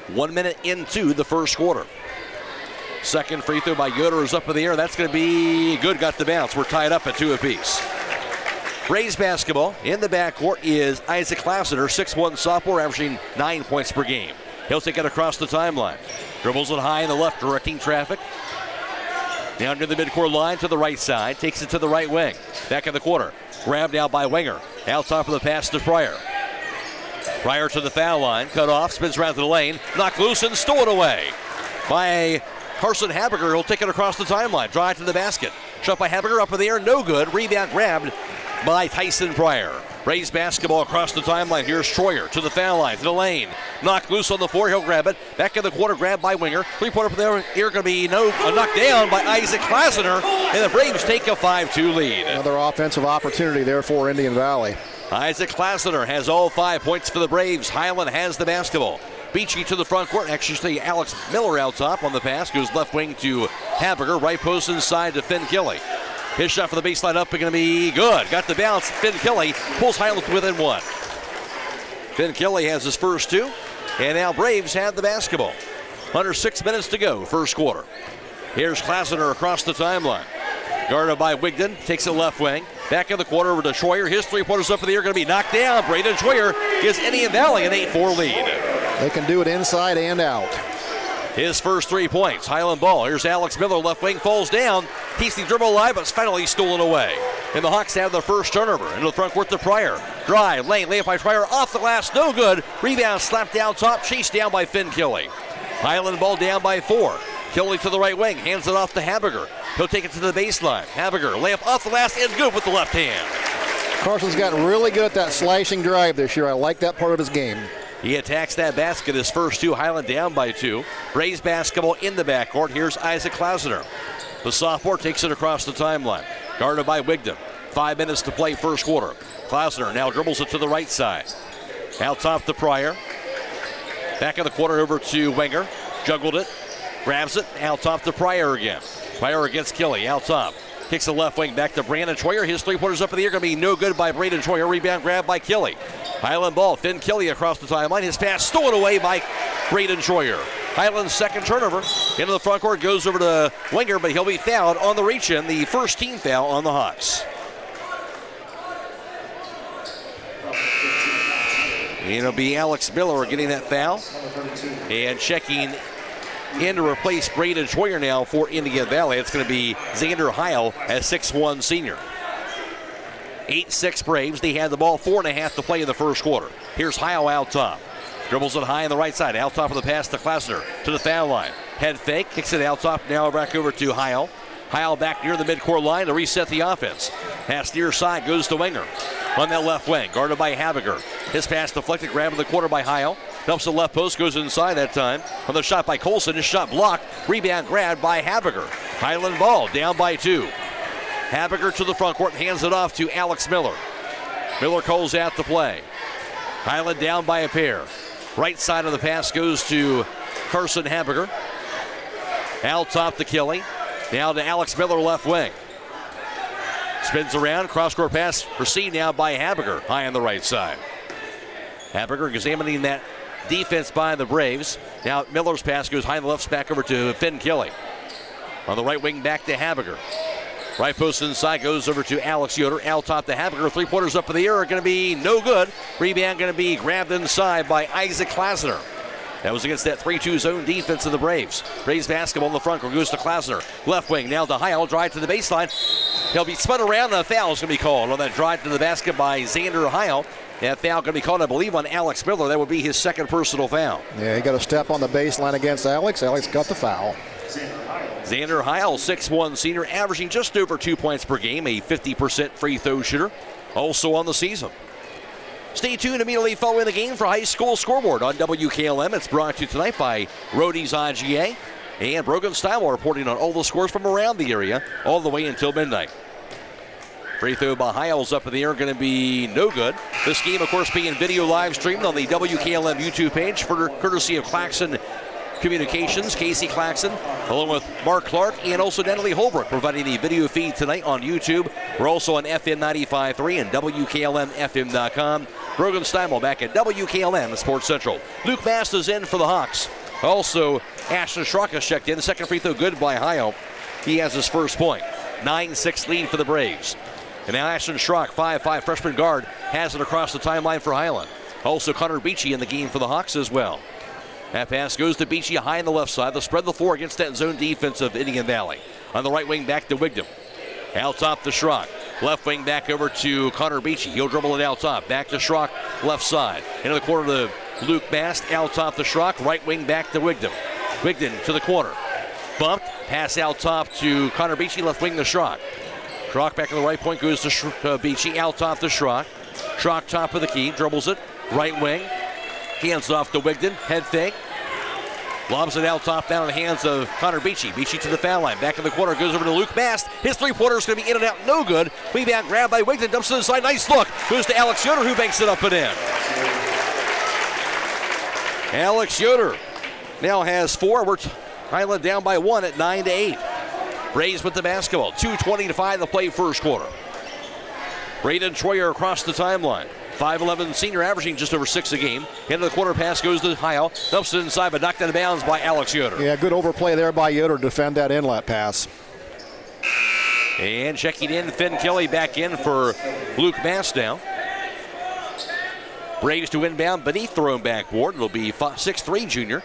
1 minute into the first quarter. Second free throw by Yoder is up in the air. That's going to be good. Got the bounce. We're tied up at 2 apiece. Braves basketball in the backcourt is Isaac Klassener, 6'1 sophomore, averaging 9 points per game. He'll take it across the timeline. Dribbles it high in the left, directing traffic. Down to the midcourt line to the right side. Takes it to the right wing. Back in the corner. Grabbed out by Wenger. Out top of the pass to Pryor. Pryor to the foul line. Cut off. Spins around to the lane. Knocked loose and stolen away by Carson Habiger. He'll take it across the timeline. Drive to the basket. Shot by Habiger up in the air. No good. Rebound grabbed by Tyson Pryor. Braves basketball across the timeline. Here's Troyer to the foul line, to the lane. Knocked loose on the floor. He'll grab it. Back in the corner, grabbed by Wenger. Three-pointer up there. Here going to be knocked down by Isaac Klassener. And the Braves take a 5-2 lead. Another offensive opportunity there for Indian Valley. Isaac Klassener has all 5 points for the Braves. Hiland has the basketball. Beachy to the front court. Actually, Alex Miller out top on the pass. Goes left wing to Habiger. Right post inside to Finn Kelly. His shot for the baseline up is going to be good. Got the bounce. Finn Kelly pulls Hiland within one. Finn Kelly has his first two. And now Braves have the basketball. Under 6 minutes to go, first quarter. Here's Klassener across the timeline. Guarded by Wigton. Takes it left wing. Back in the corner over to Troyer. His three-pointers up in the air going to be knocked down. Braden Troyer gives Indian Valley an 8-4 lead. They can do it inside and out. His first 3 points. Hiland ball. Here's Alex Miller. Left wing falls down. Keeps the dribble alive, but it's finally stolen away. And the Hawks have their first turnover. Into the front court to Pryor. Drive, lane, layup by Pryor. Off the glass. No good. Rebound slapped down top. Chased down by Finn Kelly. Hiland ball down by 4. Kelly to the right wing. Hands it off to Habiger. He'll take it to the baseline. Habiger. Layup off the glass and good with the left hand. Carson's gotten really good at that slashing drive this year. I like that part of his game. He attacks that basket, his first two. Hiland down by 2. Braves basketball in the backcourt. Here's Isaac Klassener. The sophomore takes it across the timeline. Guarded by Wigton. 5 minutes to play first quarter. Klassener now dribbles it to the right side. Out top to Pryor. Back in the corner over to Wenger. Juggled it. Grabs it. Out top to Pryor again. Pryor against Kelly, out top. Kicks the left wing back to Brandon Troyer. His three-pointers up in the air, going to be no good by Brandon Troyer. Rebound grab by Kelly. Hiland ball, Finn Kelly across the timeline. His pass stolen away by Brandon Troyer. Hiland's second turnover. Into the front court, goes over to Winger, but he'll be fouled on the reach-in. The first team foul on the Hawks. It'll be Alex Miller getting that foul. And checking in to replace Brandon Troyer now for Indian Valley. It's going to be Xander Heil as 6'1 senior. 8-6 Braves. They had the ball 4.5 to play in the first quarter. Here's Heil out top. Dribbles it high on the right side. Out top of the pass to Klausner to the foul line. Head fake. Kicks it out top. Now back over to Heil. Heil back near the midcourt line to reset the offense. Pass near side goes to Winger. On that left wing. Guarded by Habiger. His pass deflected. Grab in the corner by Heil. Dumps the left post. Goes inside that time. On the shot by Colson. His shot blocked. Rebound grabbed by Habiger. Hiland ball down by 2. Habiger to the front court. Hands it off to Alex Miller. Miller calls out the play. Hiland down by a pair. Right side of the pass goes to Carson Habiger. Out top to Kelly. Now to Alex Miller, left wing. Spins around, cross-court pass received now by Habiger, high on the right side. Habiger examining that defense by the Braves. Now Miller's pass goes high on the left, back over to Finn Kelly. On the right wing, back to Habiger. Right post inside goes over to Alex Yoder. Out top to Habiger. Three-pointers up in the air are going to be no good. Rebound going to be grabbed inside by Isaac Klausner. That was against that 3-2 zone defense of the Braves. Braves basketball in the front court goes to Klausner. Left wing now to Heil. Drive to the baseline. He'll be spun around and a foul is going to be called on that drive to the basket by Xander Heil. That foul going to be called, I believe, on Alex Miller. That would be his second personal foul. Yeah, he got a step on the baseline against Alex. Alex got the foul. Xander Heil, 6'1 senior, averaging just over 2 points per game, a 50% free throw shooter, also on the season. Stay tuned immediately following the game for High School Scoreboard on WKLM. It's brought to you tonight by Rody's IGA and Brogan Style, reporting on all the scores from around the area all the way until midnight. Free throw by Heil's up in the air, going to be no good. This game, of course, being video live streamed on the WKLM YouTube page for courtesy of Claxon Communications, Casey Claxon, along with Mark Clark and also Natalie Holbrook, providing the video feed tonight on YouTube. We're also on FM 95.3 and WKLM-FM.com. Brogan Steinwell back at WKLM Sports Central. Luke Mast is in for the Hawks. Also, Ashton Schrock has checked in. The second free throw good by Heil. He has his first point. 9-6 lead for the Braves. And now Ashton Schrock, 5'5 freshman guard, has it across the timeline for Hiland. Also Connor Beachy in the game for the Hawks as well. That pass goes to Beachy high on the left side. They'll spread the floor against that zone defense of Indian Valley. On the right wing, back to Wigdam. Out top to Schrock. Left wing back over to Connor Beachy. He'll dribble it out top. Back to Schrock, left side. Into the corner to Luke Mast. Out top to Schrock. Right wing back to Wigdam. Wigdam to the corner. Bumped. Pass out top to Connor Beachy. Left wing to Schrock. Schrock back in the right point goes to Beachy. Out top to Schrock. Schrock top of the key. Dribbles it. Right wing. Hands off to Wigdam. Head fake. Lobs it out top down in the hands of Connor Beachy. Beachy to the foul line. Back in the corner. Goes over to Luke Mast. His three-pointer is going to be in and out. No good. Rebound grab by Wigdam. Dumps to the side. Nice look. Goes to Alex Yoder, who banks it up and in. Alex Yoder now has 4. We're Hiland down by 1 at 9-8. Braves with the basketball. 2:20 to play first quarter. Braden Troyer across the timeline. 5'11 senior, averaging just over 6 a game. Into the corner pass goes to Heil. Dumps it inside, but knocked out of bounds by Alex Yoder. Yeah, good overplay there by Yoder to defend that inlet pass. And checking in, Finn Kelly back in for Luke Mast now. Braves to inbound beneath their own backboard. It'll be 6'3 junior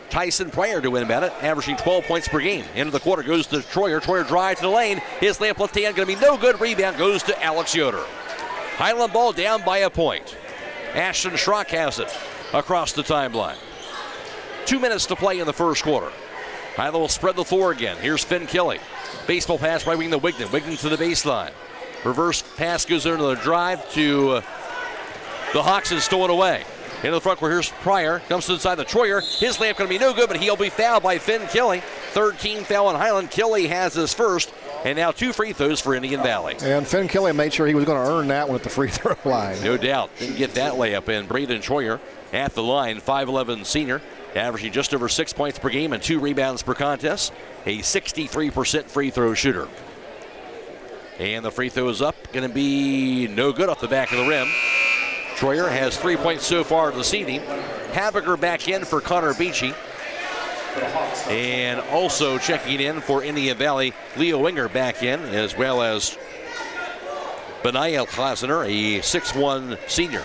Tyson Pryor to inbound it, averaging 12 points per game. Into the quarter goes to Troyer. Troyer drive to the lane. His layup left hand going to be no good. Rebound goes to Alex Yoder. Hiland ball down by a point. Ashton Schrock has it across the timeline. 2 minutes to play in the first quarter. Hiland will spread the floor again. Here's Finn Kelly. Baseball pass right wing to Wigdam. Wigdam to the baseline. Reverse pass goes into the drive to the Hawks and stolen away. Into the front court, here's Pryor. Comes inside the Troyer. His layup going to be no good, but he'll be fouled by Finn Kelly. Third team foul on Hiland. Kelly has his first. And now 2 free throws for Indian Valley. And Finn Kelly made sure he was going to earn that one at the free throw line. No doubt. Didn't get that layup in. Braden Troyer at the line, 5'11 senior. averaging just over 6 points per game and 2 rebounds per contest. A 63% free throw shooter. And the free throw is up, going to be no good off the back of the rim. Troyer has 3 points so far this evening. Habiger back in for Connor Beachy. And also checking in for Indian Valley, Leo Winger back in, as well as Benaya Klasner, a 6'1 senior.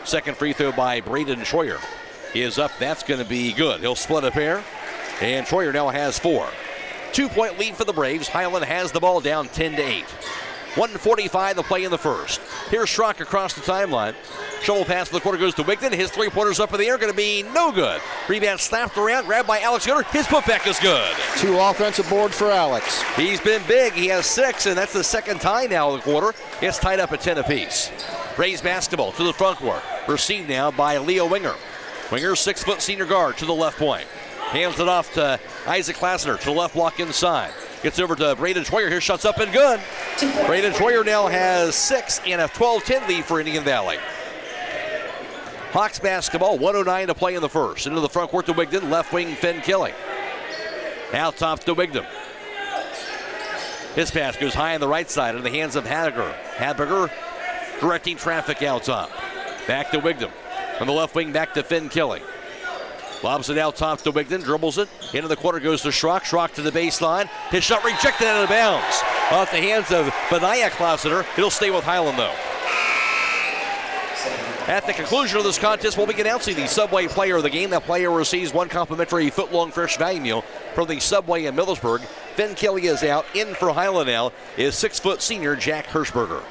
Second free throw by Braden Troyer is up. That's going to be good. He'll split a pair, and Troyer now has 4. 2-point lead for the Braves. Hiland has the ball down 10-8. 1:45 to play in the first. Here's Schrock across the timeline. Shovel pass to the corner goes to Wigton. His three-pointers up in the air, going to be no good. Rebound slapped around, grabbed by Alex Yoder. His putback is good. 2 offensive boards for Alex. He's been big. He has 6, and that's the second tie now in the quarter. It's tied up at 10 apiece. Braves basketball to the front court. Received now by Leo Winger. Winger, 6-foot senior guard to the left point. Hands it off to Isaac Klasner to the left block inside. Gets over to Braden Troyer. Here, shots up and good. Braden Troyer now has 6 and a 12-10 lead for Indian Valley. Hawks basketball, 1:09 to play in the first. Into the front court to Wigton, left wing Finn Kelly. Out top to Wigton. His pass goes high on the right side in the hands of Habiger. Habiger directing traffic out top. Back to Wigton. On the left wing, back to Finn Kelly. Lobs it out top to Wigton, dribbles it. Into the corner goes to Schrock. Schrock to the baseline. His shot rejected out of bounds. Off the hands of Benaya Klasner. It'll stay with Hiland though. At the conclusion of this contest, we'll be announcing the Subway player of the game. That player receives 1 complimentary foot-long fresh value meal from the Subway in Millersburg. Finn Kelly is out. In for Hiland now is 6-foot senior Jack Hirschberger.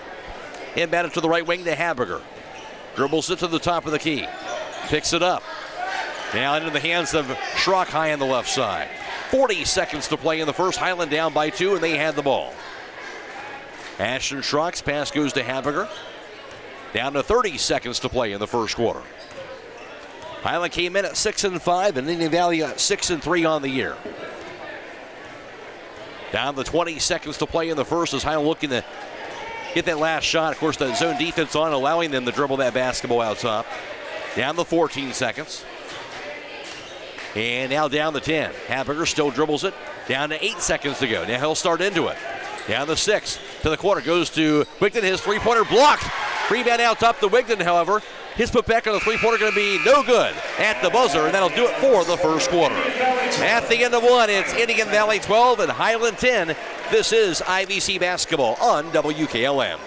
Inbounded to the right wing to Habiger. Dribbles it to the top of the key. Picks it up. Now into the hands of Schrock high on the left side. 40 seconds to play in the first. Hiland down by 2, and they had the ball. Ashton Schrock's pass goes to Habiger. Down to 30 seconds to play in the first quarter. Hiland came in at 6-5, and Indian Valley at 6-3 on the year. Down to 20 seconds to play in the first as Hiland looking to get that last shot. Of course, the zone defense on, allowing them to dribble that basketball out top. Down to 14 seconds. And now down to 10. Habiger still dribbles it. Down to 8 seconds to go. Now he'll start into it. Down to 6. To the corner. Goes to Wigton. His three-pointer blocked. Rebound out top to Wigton, however. His putback on the three-pointer going to be no good at the buzzer, and that'll do it for the first quarter. At the end of 1, it's Indian Valley 12 and Hiland 10. This is IVC basketball on WKLM.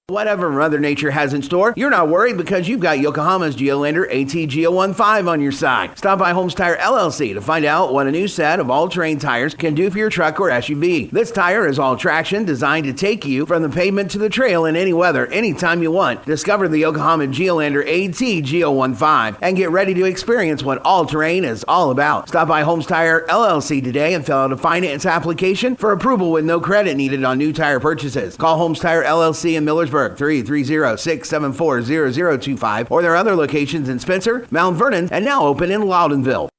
Whatever Mother Nature has in store, you're not worried because you've got Yokohama's Geolander ATGO15 on your side. Stop by Holmes Tire LLC to find out what a new set of all-terrain tires can do for your truck or SUV. This tire is all-traction, designed to take you from the pavement to the trail in any weather, anytime you want. Discover the Yokohama Geolander ATGO15 and get ready to experience what all-terrain is all about. Stop by Holmes Tire LLC today and fill out a finance application for approval with no credit needed on new tire purchases. Call Holmes Tire LLC in Millersburg, 330-674-0025, or their other locations in Spencer, Mount Vernon, and now open in Loudonville.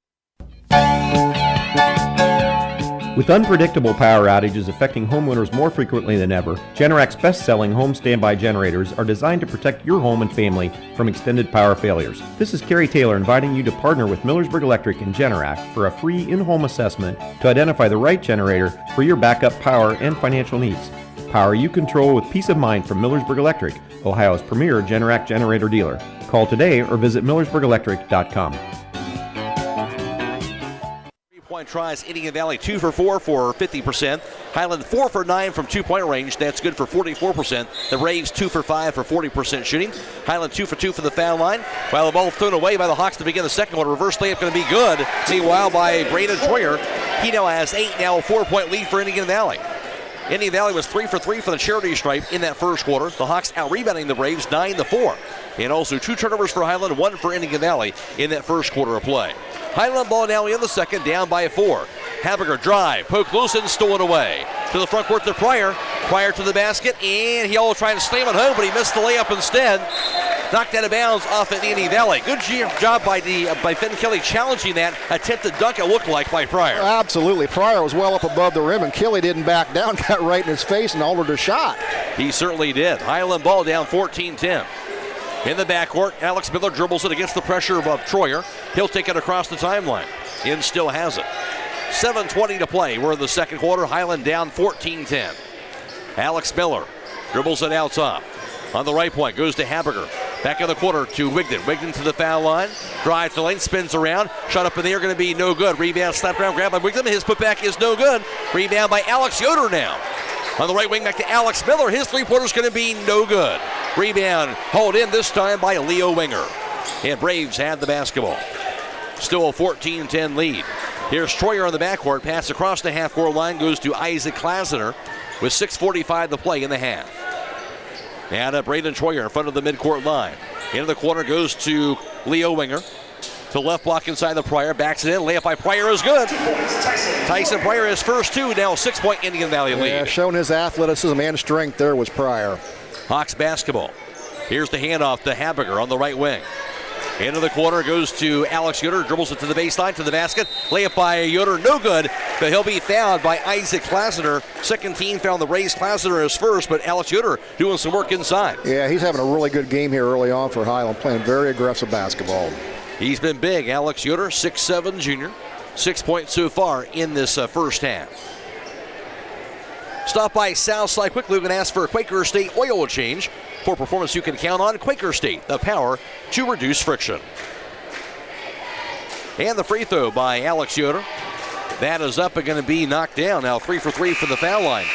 With unpredictable power outages affecting homeowners more frequently than ever, Generac's best-selling home standby generators are designed to protect your home and family from extended power failures. This is Kerry Taylor inviting you to partner with Millersburg Electric and Generac for a free in-home assessment to identify the right generator for your backup power and financial needs. Power you control with peace of mind from Millersburg Electric, Ohio's premier Generac generator dealer. Call today or visit millersburgelectric.com. 3-point tries, Indian Valley 2 for 4 for 50%. Hiland 4 for 9 from 2-point range. That's good for 44%. The Braves 2 for 5 for 40% shooting. Hiland 2 for 2 from the foul line. While the ball thrown away by the Hawks to begin the second quarter. Reverse layup going to be good. Meanwhile, by Braden Troyer, he now has 8. Now a 4-point lead for Indian Valley. Indian Valley was 3 for 3 for the charity stripe in that first quarter. The Hawks out-rebounding the Braves 9-4. And also 2 turnovers for Hiland, 1 for Indian Valley in that first quarter of play. Hiland ball now in the second, down by 4. Habiger drive, poke loose and stolen away. To the front court to Pryor. Pryor to the basket, and he'll try to slam it home, but he missed the layup instead. Knocked out of bounds off at Indian Valley. Good job by Finn Kelly challenging that attempted dunk, it looked like, by Pryor. Absolutely. Pryor was well up above the rim, and Kelly didn't back down, got right in his face and altered a shot. He certainly did. Hiland ball down 14-10. In the backcourt, Alex Miller dribbles it against the pressure of Troyer. He'll take it across the timeline. In still has it. 7:20 to play. We're in the second quarter. Hiland down 14-10. Alex Miller dribbles it out top. On the right point, goes to Haberger. Back in the quarter to Wigden. Wigden to the foul line. Drive to the lane, spins around. Shot up in the air, going to be no good. Rebound, slapped around, grabbed by Wigden. His putback is no good. Rebound by Alex Yoder now. On the right wing, back to Alex Miller. His three-pointer is going to be no good. Rebound hauled in this time by Leo Winger. And Braves had the basketball. Still a 14-10 lead. Here's Troyer on the backcourt. Pass across the half-court line goes to Isaac Klasener with 6:45 to play in the half. And Braden Troyer in front of the midcourt line. Into the corner goes to Leo Winger. To left block inside the Pryor. Backs it in. Layup by Pryor is good. Tyson Pryor his first two. Now a 6-point Indian Valley lead. Yeah, showing his athleticism and strength there was Pryor. Hawks basketball. Here's the handoff to Haberger on the right wing. Into the corner goes to Alex Yoder. Dribbles it to the baseline, to the basket. Layup by Yoder, no good. But he'll be fouled by Isaac Klasener. Second team found the Rays. Klasener is first, but Alex Yoder doing some work inside. Yeah, he's having a really good game here early on for Hiland, playing very aggressive basketball. He's been big. Alex Yoder, 6'7" junior. 6 points so far in this first half. Stop by Southside quickly. We're going to ask for a Quaker State oil change. For performance you can count on, Quaker State, the power to reduce friction. And the free throw by Alex Yoder. That is up and going to be knocked down. Now 3 for 3 for the foul line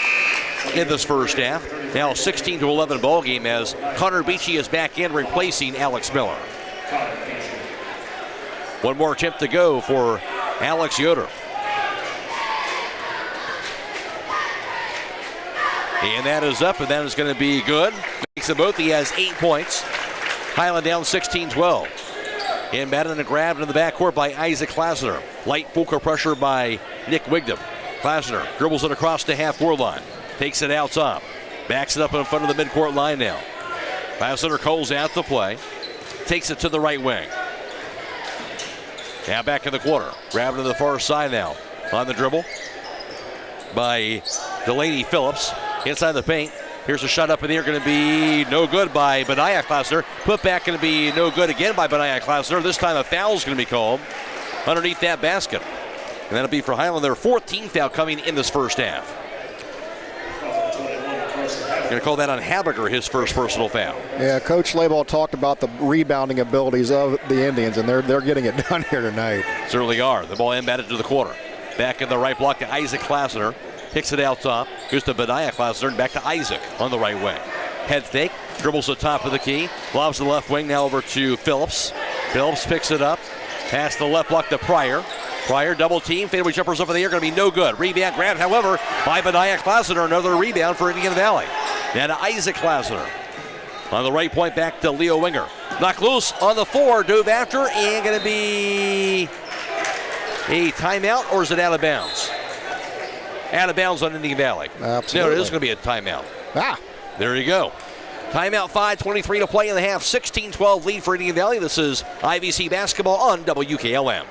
in this first half. Now 16-11 ball game as Connor Beachy is back in replacing Alex Miller. One more attempt to go for Alex Yoder. And that is up, and that is going to be good. Makes them both. He has 8 points. Hiland down 16-12. And batted and grabbed in the backcourt by Isaac Klasener. Light full court pressure by Nick Wigdam. Klasener dribbles it across the half-court line. Takes it out top. Backs it up in front of the midcourt line now. Klasener calls out the play. Takes it to the right wing. Now back in the corner. Grabbed to the far side now. On the dribble by Delaney Phillips. Inside the paint. Here's a shot up in the air, going to be no good by Benaya Klasener. Put back going to be no good again by Benaya Klasener. This time a foul is going to be called underneath that basket. And that'll be for Hiland, their 14th foul coming in this first half. Going to call that on Haberger, his first personal foul. Yeah, Coach Slayball talked about the rebounding abilities of the Indians, and they're getting it done here tonight. Certainly are. The ball inbatted to the corner. Back in the right block to Isaac Klasener. Kicks it out top. Goes to Benaya Klasener and back to Isaac on the right wing. Head fake. Dribbles the top of the key. Lobs the left wing now over to Phillips. Phillips picks it up. Pass the left block to Pryor. Pryor double team. Fadeaway jumpers over the air. Going to be no good. Rebound grabbed, however, by Benaya Klasener. Another rebound for Indian Valley. Now to Isaac Klasener. On the right point back to Leo Winger. Knocked loose on the 4. Dove after and going to be a timeout, or is it out of bounds? Out of bounds on Indian Valley. Absolutely. No, it is going to be a timeout. Ah. There you go. Timeout 5:23 to play in the half. 16-12 lead for Indian Valley. This is IVC basketball on WKLM.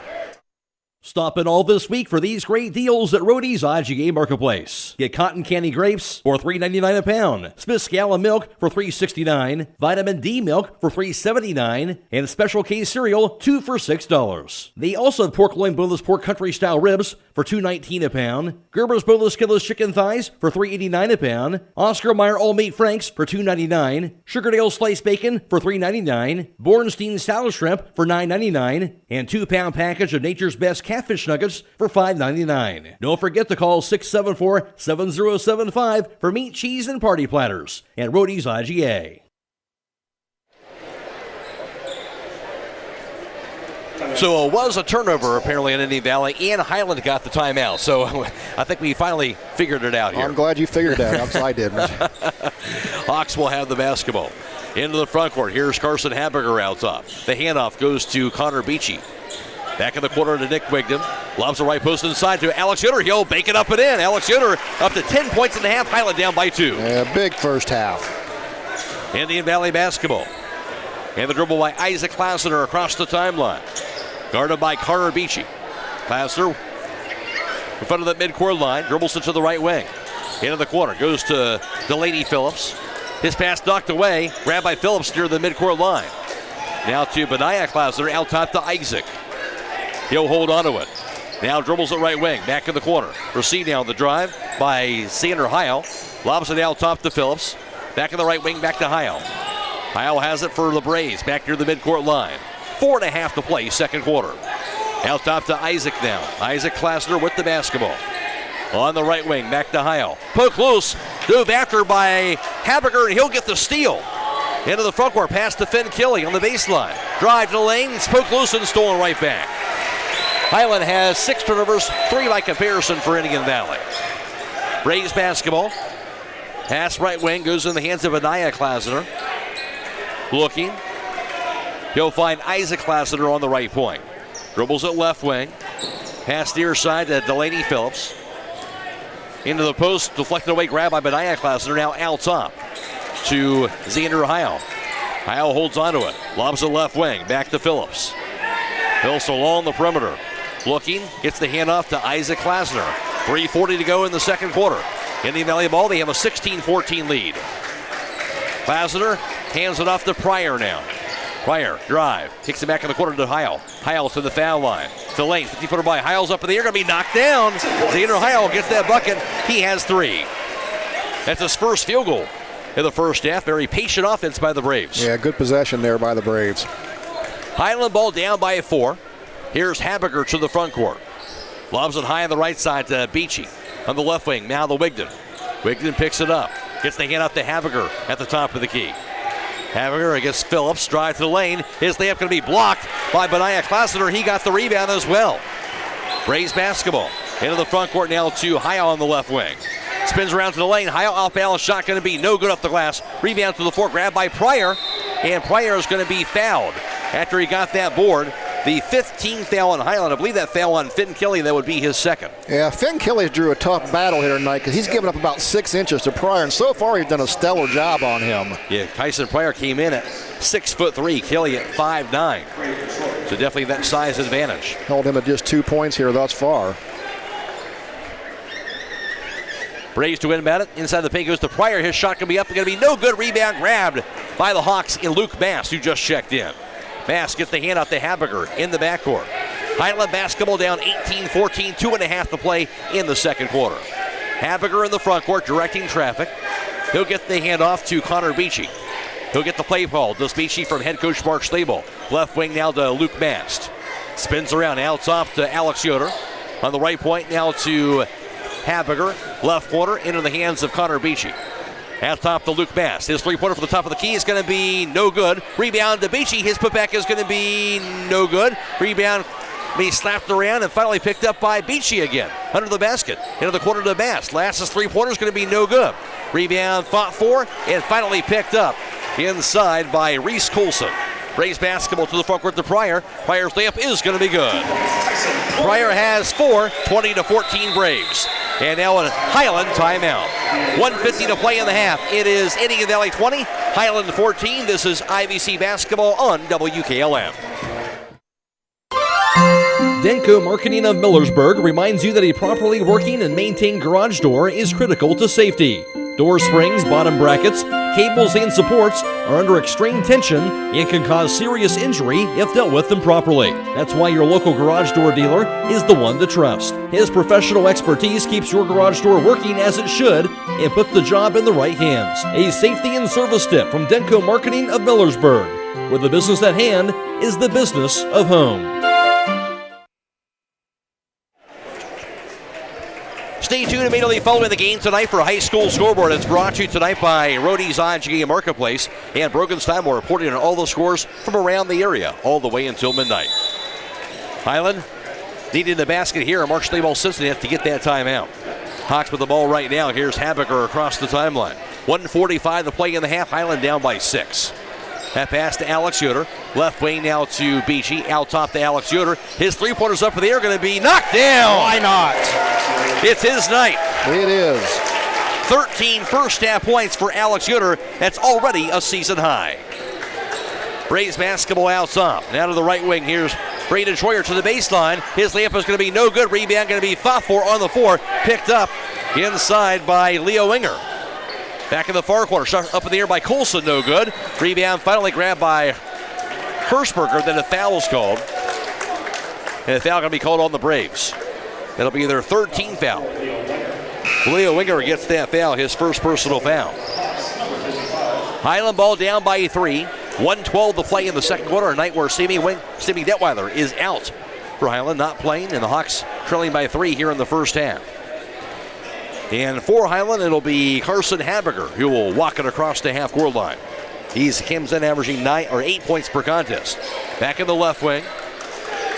Stop in all this week for these great deals at Rody's IGA Marketplace. Get cotton candy grapes for $3.99 a pound, Smith's gallon milk for $3.69, vitamin D milk for $3.79, and special K cereal 2 for $6. They also have pork loin boneless pork country style ribs for $2.19 a pound, Gerber's boneless skinless chicken thighs for $3.89 a pound, Oscar Mayer all meat franks for $2.99, Sugardale sliced bacon for $3.99, Bornstein salad shrimp for $9.99, and 2-pound package of Nature's Best catfish nuggets for $5.99. Don't forget to call 674-7075 for meat, cheese, and party platters at Rody's IGA. So it was a turnover apparently in Indian Valley, and Hiland got the timeout. So I think we finally figured it out here. I'm glad you figured that out, because I didn't. Hawks will have the basketball. Into the front court. Here's Carson Haberger out top. The handoff goes to Connor Beachy. Back in the corner to Nick Wigdam. Lobs the right post inside to Alex Yoder. He'll bake it up and in. Alex Yoder up to 10 points in the half. Hiland down by 2. Yeah, big first half. Indian Valley basketball. And the dribble by Isaac Klasener across the timeline. Guarded by Connor Beachy. Klasener in front of the midcourt line. Dribbles it to the right wing. Into the corner. Goes to Delaney Phillips. His pass knocked away. Grabbed by Phillips near the midcourt line. Now to Benaiah Klausner, out top to Isaac. He'll hold on to it. Now dribbles it right wing, back in the corner. Receive now the drive by Xander Heil. Lobs it out top to Phillips. Back in the right wing, back to Heil. Heil has it for the Braves, back near the midcourt line. 4.5 to play, second quarter. Out top to Isaac now. Isaac Klausner with the basketball. On the right wing, back to Heil. Poke loose, dove after by Habiger, and he'll get the steal. Into the front court, pass to Finn Kelly on the baseline. Drive to the lane, poke loose and stolen right back. Hiland has 6 turnovers, 3 by comparison for Indian Valley. Braves basketball. Pass right wing goes in the hands of Benaiah Klausner. Looking. He'll find Isaac Klausner on the right point. Dribbles at left wing. Pass near side to Delaney Phillips. Into the post, deflected away, grab by Benaiah Klausner. Now out top to Xander Heil. Heil holds onto it. Lobs it left wing. Back to Phillips. Phillips along the perimeter. Looking, gets the handoff to Isaac Klausner. 3:40 to go in the second quarter. Indian Valley ball, they have a 16-14 lead. Klausner hands it off to Pryor now. Pryor, drive, takes it back in the corner to Heil. Heil to the foul line. To lane, 50-footer by Heil's up in the air, gonna be knocked down. Xander Heil gets that bucket. He has 3. That's his first field goal in the first half. Very patient offense by the Braves. Yeah, good possession there by the Braves. Hiland ball down by 4. Here's Habiger to the front court. Lobs it high on the right side to Beachy. On the left wing, now the Wigton. Wigton picks it up. Gets the hand up to Habiger at the top of the key. Habiger against Phillips, drive to the lane. His layup going to be blocked by Benaiah Klausner. He got the rebound as well. Braves basketball. Into the front court now to Heil on the left wing. Spins around to the lane. Heil off balance shot going to be no good off the glass. Rebound to the floor, grabbed by Pryor. And Pryor is going to be fouled after he got that board. The 15th foul on Hiland. I believe that foul on Finn Kelly, that would be his second. Yeah, Finn Kelly drew a tough battle here tonight because he's given up about 6 inches to Pryor, and so far he's done a stellar job on him. Yeah, Tyson Pryor came in at 6'3", Kelly at 5'9". So definitely that size advantage. Held him at just 2 points here thus far. Braves to win about it. Inside the paint goes to Pryor. His shot can be up. Going to be no good. Rebound grabbed by the Hawks in Luke Bass, who just checked in. Bass gets the hand off to Habiger in the backcourt. Hiland basketball down 18-14, 2.5 to play in the second quarter. Habiger in the front court directing traffic. He'll get the hand off to Connor Beachy. He'll get the play call. Does Beachy from head coach Mark Stable. Left wing now to Luke Mast. Spins around out top to Alex Yoder. On the right point now to Habiger. Left corner into the hands of Connor Beachy. Out top to Luke Bass. His three-pointer from the top of the key is going to be no good. Rebound to Beachy. His putback is going to be no good. Rebound be slapped around and finally picked up by Beachy again. Under the basket. Into the corner to Bass. Last's three-pointer is going to be no good. Rebound fought for and finally picked up inside by Reese Coulson. Braves basketball to the front court to Pryor. Pryor's layup is going to be good. Pryor has 4, 20-14 Braves. And now a Hiland timeout. 1:50 to play in the half. It is Indian Valley 20, Hiland 14. This is IVC basketball on WKLM. Denko Marketing of Millersburg reminds you that a properly working and maintained garage door is critical to safety. Door springs, bottom brackets, cables, and supports are under extreme tension and can cause serious injury if dealt with improperly. That's why your local garage door dealer is the one to trust. His professional expertise keeps your garage door working as it should and puts the job in the right hands. A safety and service tip from Denko Marketing of Millersburg, where the business at hand is the business of home. Stay tuned immediately following the game tonight for a high school scoreboard. It's brought to you tonight by Rody's IGA Marketplace and Brokenstein. We're reporting on all the scores from around the area all the way until midnight. Hiland needing the basket here. Mark Stayball Cincinnati to get that timeout. Hawks with the ball right now. Here's Habiger across the timeline. 1:45 to play in the half. Hiland down by 6. That pass to Alex Yoder. Left wing now to Beachy. Out top to Alex Yoder. His three-pointers up in the air going to be knocked down. Why not? It's his night. It is. 13 first-half points for Alex Yoder. That's already a season high. Braves basketball out top. Now to the right wing. Here's Brady Troyer to the baseline. His layup is going to be no good. Rebound going to be fought for on the floor. Picked up inside by Leo Inger. Back in the far corner, shot up in the air by Colson, no good. Rebound finally grabbed by Hirschberger, then a foul is called. And a foul going to be called on the Braves. That'll be their 13th foul. Leo Winger gets that foul, his first personal foul. Hiland ball down by 3. 1:12 to play in the second quarter, a night where Stevie Detweiler is out for Hiland, not playing, and the Hawks trailing by 3 here in the first half. And for Hiland, it'll be Carson Habiger who will walk it across the half-court line. He comes in averaging 8 points per contest. Back in the left wing.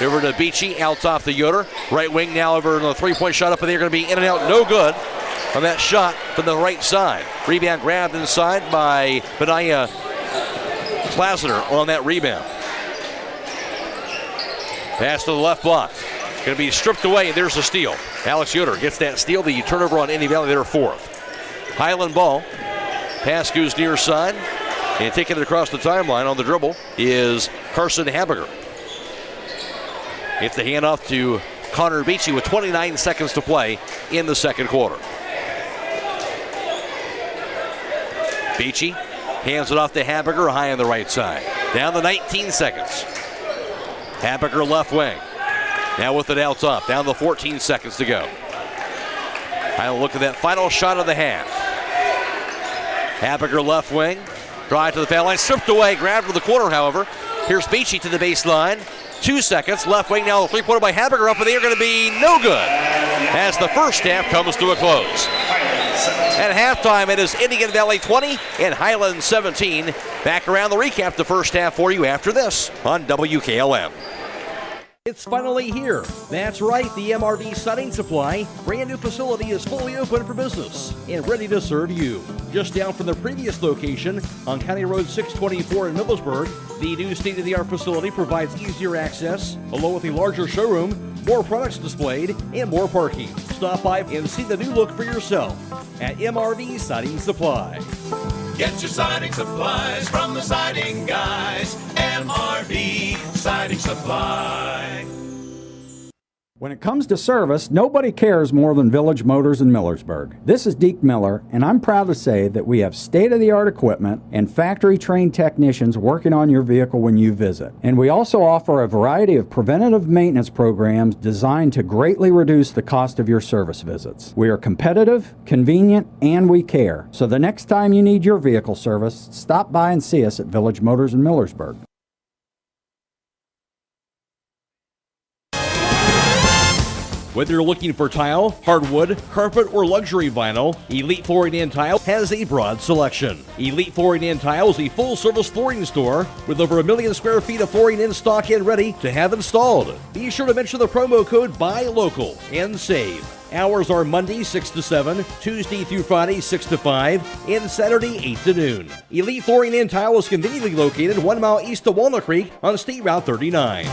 Over to Beachy, out top to Yoder. Right wing now over the three-point shot up in there. Going to be in and out, no good on that shot from the right side. Rebound grabbed inside by Benaya Klasner on that rebound. Pass to the left block. Going to be stripped away, and there's a steal. Alex Yoder gets that steal. The turnover on Indy Valley, their 4th. Hiland ball. Pass goes near side. And taking it across the timeline on the dribble is Carson Habiger. It's the handoff to Connor Beachy with 29 seconds to play in the second quarter. Beachy hands it off to Habiger, high on the right side. Down to 19 seconds. Habiger left wing. Now with it out top. Down to 14 seconds to go. I'll look at that final shot of the half. Habiger left wing. Drive to the foul line. Stripped away. Grabbed to the corner, however. Here's Beachy to the baseline. 2 seconds. Left wing now. The three-pointer by Habiger up in the air. Going to be no good as the first half comes to a close. At halftime, it is Indian Valley 20 and Hiland 17. Back around the recap the first half for you after this on WKLM. It's finally here. That's right, the MRV Siding Supply brand new facility is fully open for business and ready to serve you. Just down from the previous location on County Road 624 in Millersburg, the new state-of-the-art facility provides easier access, along with a larger showroom, more products displayed, and more parking. Stop by and see the new look for yourself at MRV Siding Supply. Get your siding supplies from the siding guys. MRV Siding Supply. When it comes to service, nobody cares more than Village Motors in Millersburg. This is Deke Miller, and I'm proud to say that we have state-of-the-art equipment and factory-trained technicians working on your vehicle when you visit. And we also offer a variety of preventative maintenance programs designed to greatly reduce the cost of your service visits. We are competitive, convenient, and we care. So the next time you need your vehicle service, stop by and see us at Village Motors in Millersburg. Whether you're looking for tile, hardwood, carpet, or luxury vinyl, Elite Flooring and Tile has a broad selection. Elite Flooring and Tile is a full-service flooring store with over 1 million square feet of flooring in stock and ready to have installed. Be sure to mention the promo code BUYLOCAL and save. Hours are Monday 6 to 7, Tuesday through Friday 6 to 5, and Saturday 8 to noon. Elite Flooring and Tile is conveniently located 1 mile east of Walnut Creek on State Route 39.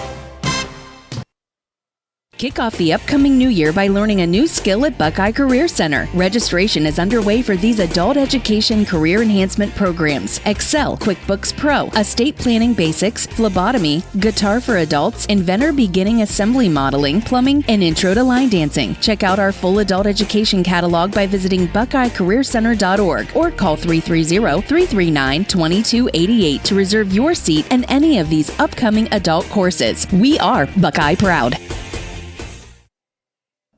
Kick off the upcoming new year by learning a new skill at Buckeye Career Center. Registration is underway for these adult education career enhancement programs: Excel, QuickBooks Pro, Estate Planning Basics, Phlebotomy, Guitar for Adults, Inventor Beginning Assembly Modeling, Plumbing, and Intro to Line Dancing. Check out our full adult education catalog by visiting BuckeyeCareerCenter.org or call 330-339-2288 to reserve your seat in any of these upcoming adult courses. We are Buckeye Proud.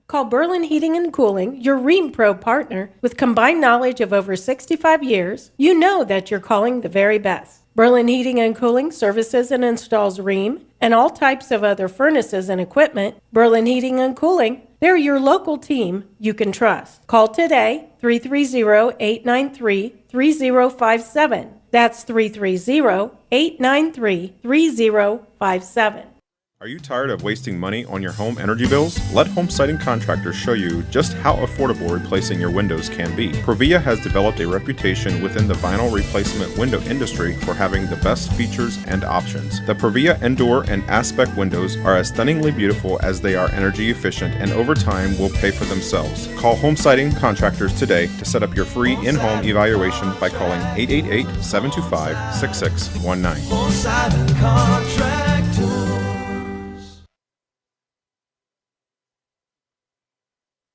Call Berlin Heating and Cooling, your Rheem Pro partner. With combined knowledge of over 65 years, you know that you're calling the very best. Berlin Heating and Cooling services and installs Rheem and all types of other furnaces and equipment. Berlin Heating and Cooling, they're your local team you can trust. Call today, 330-893-3057. That's 330-893-3057. Are you tired of wasting money on your home energy bills? Let Home Siding Contractors show you just how affordable replacing your windows can be. Provia has developed a reputation within the vinyl replacement window industry for having the best features and options. The Provia Endure and Aspect windows are as stunningly beautiful as they are energy efficient, and over time will pay for themselves. Call Home Siding Contractors today to set up your free in-home evaluation by calling 888-725-6619. Home Siding Contractors.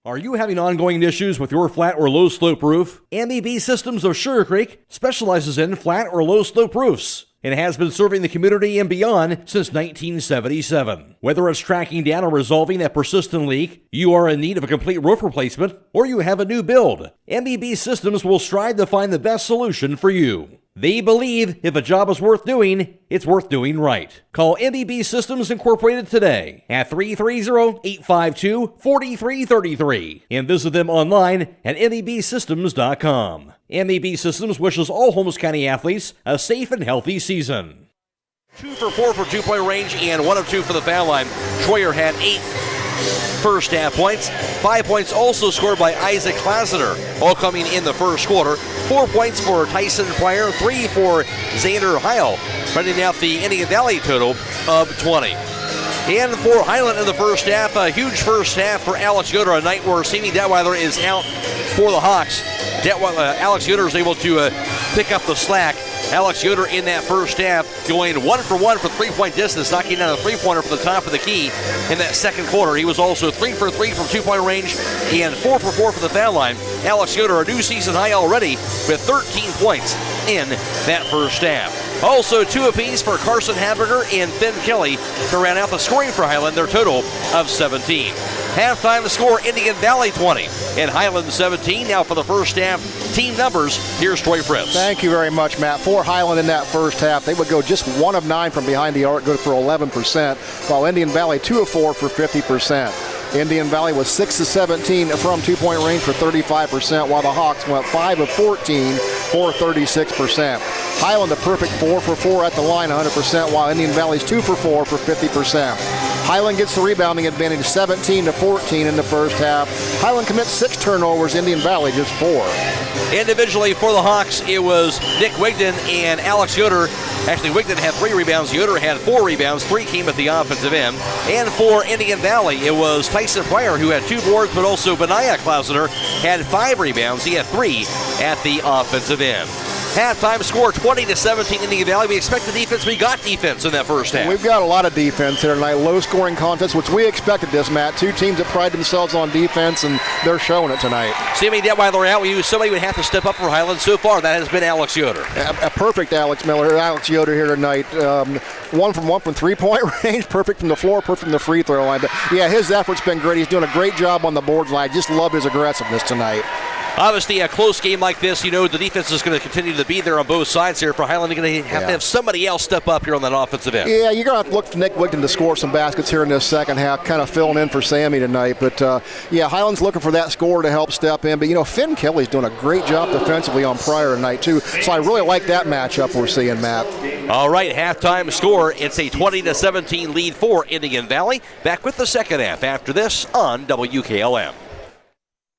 Are you having ongoing issues with your flat or low slope roof? MEB Systems of Sugar Creek specializes in flat or low slope roofs and has been serving the community and beyond since 1977. Whether it's tracking down or resolving that persistent leak, you are in need of a complete roof replacement, or you have a new build, MEB Systems will strive to find the best solution for you. They believe if a job is worth doing, it's worth doing right. Call MEB Systems Incorporated today at 330-852-4333 and visit them online at mebsystems.com. MEB Systems wishes all Holmes County athletes a safe and healthy season. 2 for 4 for two-point range and 1 of 2 for the foul line. Troyer had 8 first half points. 5 points also scored by Isaac Klasener, all coming in the first quarter. 4 points for Tyson Pryor, 3 for Xander Heil, running out the Indian Valley total of 20. And for Hiland in the first half, a huge first half for Alex Yoder, a night where Sammy Detweiler is out for the Hawks. Alex Yoder is able to pick up the slack. Alex Yoder in that first half going 1 for 1 for three-point distance, knocking down a three-pointer from the top of the key in that second quarter. He was also 3 for 3 from two-point range and 4 for 4 from the foul line. Alex Yoder, a new season high already with 13 points in that first half. Also 2 apiece for Carson Haberger and Finn Kelly to round out the scoring for Hiland, their total of 17. Halftime score, Indian Valley 20 and Hiland 17. Now for the first half, team numbers, here's Troy Fritz. Thank you very much, Matt. For Hiland in that first half, they would go just 1 of 9 from behind the arc, good for 11%, while Indian Valley 2 of 4 for 50%. Indian Valley was 6 of 17 from two-point range for 35%, while the Hawks went 5 of 14 for 36%. Hiland a perfect 4 for 4 at the line, 100%, while Indian Valley's 2 for 4 for 50%. Hiland gets the rebounding advantage, 17 to 14 in the first half. Hiland commits 6 turnovers, Indian Valley just 4. Individually for the Hawks, it was Nick Wigden and Alex Yoder. Actually, Wigden had 3 rebounds. Yoder had 4 rebounds. 3 came at the offensive end. And for Indian Valley, it was Tyson Pryor who had 2 boards, but also Benaiah Klausner had 5 rebounds. He had 3 at the offensive end. Halftime score 20 to 17 Indian Valley. We expect the defense. We got defense in that first half. We've got a lot of defense here tonight. Low scoring contest, which we expected this, Matt. 2 teams that pride themselves on defense, and they're showing it tonight. Sammy Detweiler out. We knew somebody would have to step up for Hiland. So far, that has been Alex Yoder. A perfect Alex Yoder here tonight. 1 from three-point range, perfect from the floor, perfect from the free throw line. But yeah, his effort's been great. He's doing a great job on the boards, and I just love his aggressiveness tonight. Obviously, a close game like this, you know, the defense is going to continue to be there on both sides here. For Hiland, you're going to have somebody else step up here on that offensive end. Yeah, you're going to have to look for Nick Wigden to score some baskets here in this second half, kind of filling in for Sammy tonight. But, Hiland's looking for that score to help step in. But, you know, Finn Kelly's doing a great job defensively on Pryor tonight, too. So I really like that matchup we're seeing, Matt. All right, halftime score. It's a 20 to 17 lead for Indian Valley. Back with the second half after this on WKLM.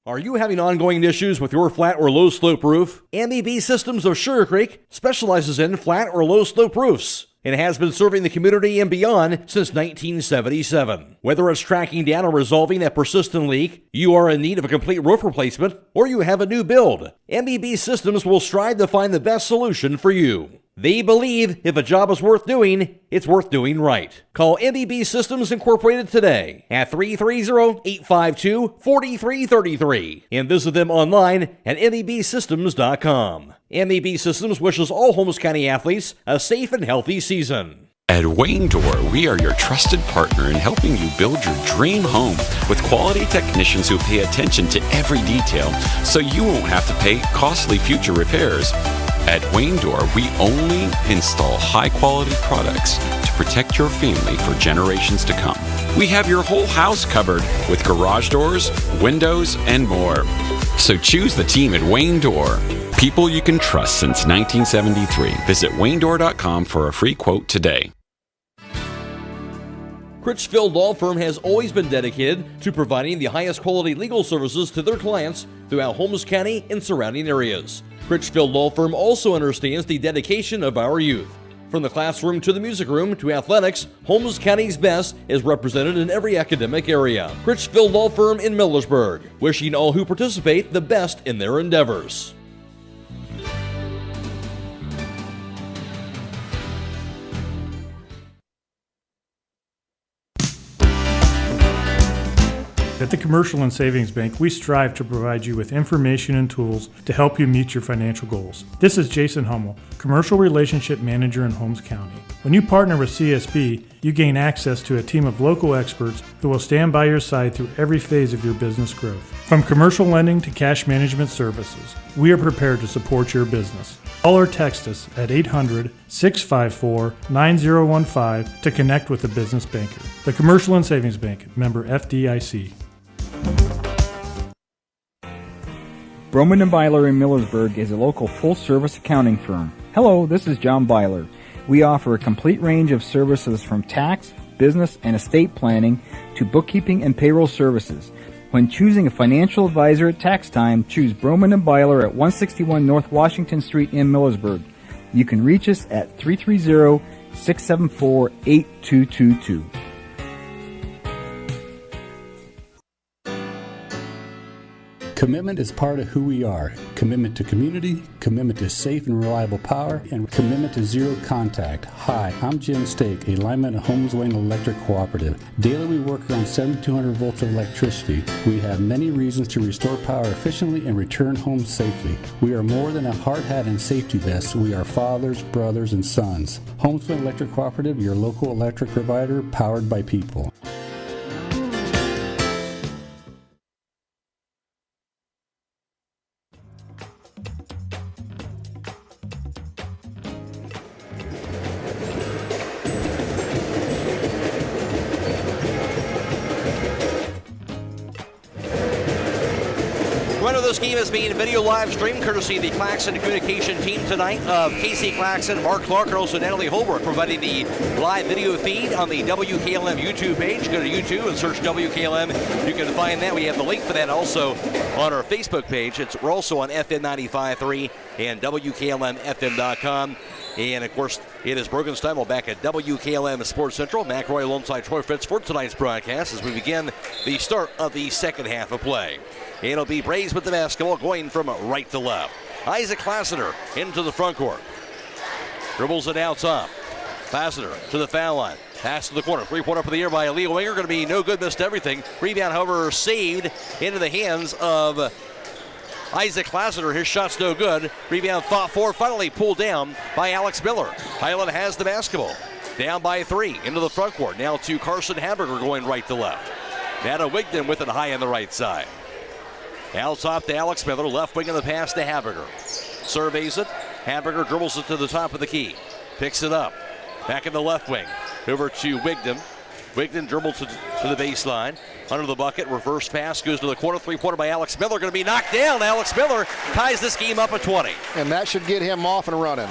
Are you having ongoing issues with your flat or low slope roof? MEB Systems of Sugar Creek specializes in flat or low slope roofs and has been serving the community and beyond since 1977. Whether it's tracking down or resolving that persistent leak, you are in need of a complete roof replacement, or you have a new build, MEB Systems will strive to find the best solution for you. They believe if a job is worth doing, it's worth doing right. Call MEB Systems Incorporated today at 330-852-4333 and visit them online at mebsystems.com. MEB Systems wishes all Holmes County athletes a safe and healthy season. At Wayne Door, we are your trusted partner in helping you build your dream home with quality technicians who pay attention to every detail so you won't have to pay costly future repairs. At Wayne Door, we only install high-quality products to protect your family for generations to come. We have your whole house covered with garage doors, windows, and more. So choose the team at Wayne Door. People you can trust since 1973. Visit waynedoor.com for a free quote today. Critchfield Law Firm has always been dedicated to providing the highest quality legal services to their clients throughout Holmes County and surrounding areas. Critchfield Law Firm also understands the dedication of our youth. From the classroom to the music room to athletics, Holmes County's best is represented in every academic area. Critchfield Law Firm in Millersburg, wishing all who participate the best in their endeavors. At the Commercial and Savings Bank, we strive to provide you with information and tools to help you meet your financial goals. This is Jason Hummel, Commercial Relationship Manager in Holmes County. When you partner with CSB, you gain access to a team of local experts who will stand by your side through every phase of your business growth. From commercial lending to cash management services, we are prepared to support your business. Call or text us at 800-654-9015 to connect with a business banker. The Commercial and Savings Bank, member FDIC. Broman & Byler in Millersburg is a local full-service accounting firm. Hello, this is John Byler. We offer a complete range of services from tax, business, and estate planning to bookkeeping and payroll services. When choosing a financial advisor at tax time, choose Broman & Byler at 161 North Washington Street in Millersburg. You can reach us at 330-674-8222. Commitment is part of who we are. Commitment to community, commitment to safe and reliable power, and commitment to zero contact. Hi, I'm Jim Stake, a lineman at Holmes Wayne Electric Cooperative. Daily we work around 7,200 volts of electricity. We have many reasons to restore power efficiently and return home safely. We are more than a hard hat and safety vest. We are fathers, brothers, and sons. Holmes Wayne Electric Cooperative, your local electric provider, powered by people. This game is being video live streamed courtesy of the Claxon Communications team tonight of Casey Claxon, Mark Clark, and also Natalie Holbrook, providing the live video feed on the WKLM YouTube page. Go to YouTube and search WKLM. You can find that. We have the link for that also on our Facebook page. We're also on FM 95.3 and WKLM-FM.com. And, of course, it is Brogan's time. We're back at WKLM Sports Central. Matt Croy alongside Troy Fritz for tonight's broadcast as we begin the start of the second half of play. It'll be Braves with the basketball going from right to left. Isaac Classiter into the front court. Dribbles it out top. Classiter to the foul line. Pass to the corner. Three-pointer up in the air by Leo Winger. Going to be no good, missed everything. Rebound, however, saved into the hands of Isaac Classiter. His shot's no good. Rebound fought for, finally pulled down by Alex Miller. Hiland has the basketball. Down by 3 into the front court. Now to Carson Hamburger going right to left. Nata Wigton with it high on the right side. Out top to Alex Miller. Left wing of the pass to Hamburger. Surveys it. Hamburger dribbles it to the top of the key. Picks it up. Back in the left wing. Over to Wigton. Wigton dribbles to the baseline. Under the bucket. Reverse pass goes to the corner. Three-pointer by Alex Miller. Going to be knocked down. Alex Miller ties this game up at 20. And that should get him off and running.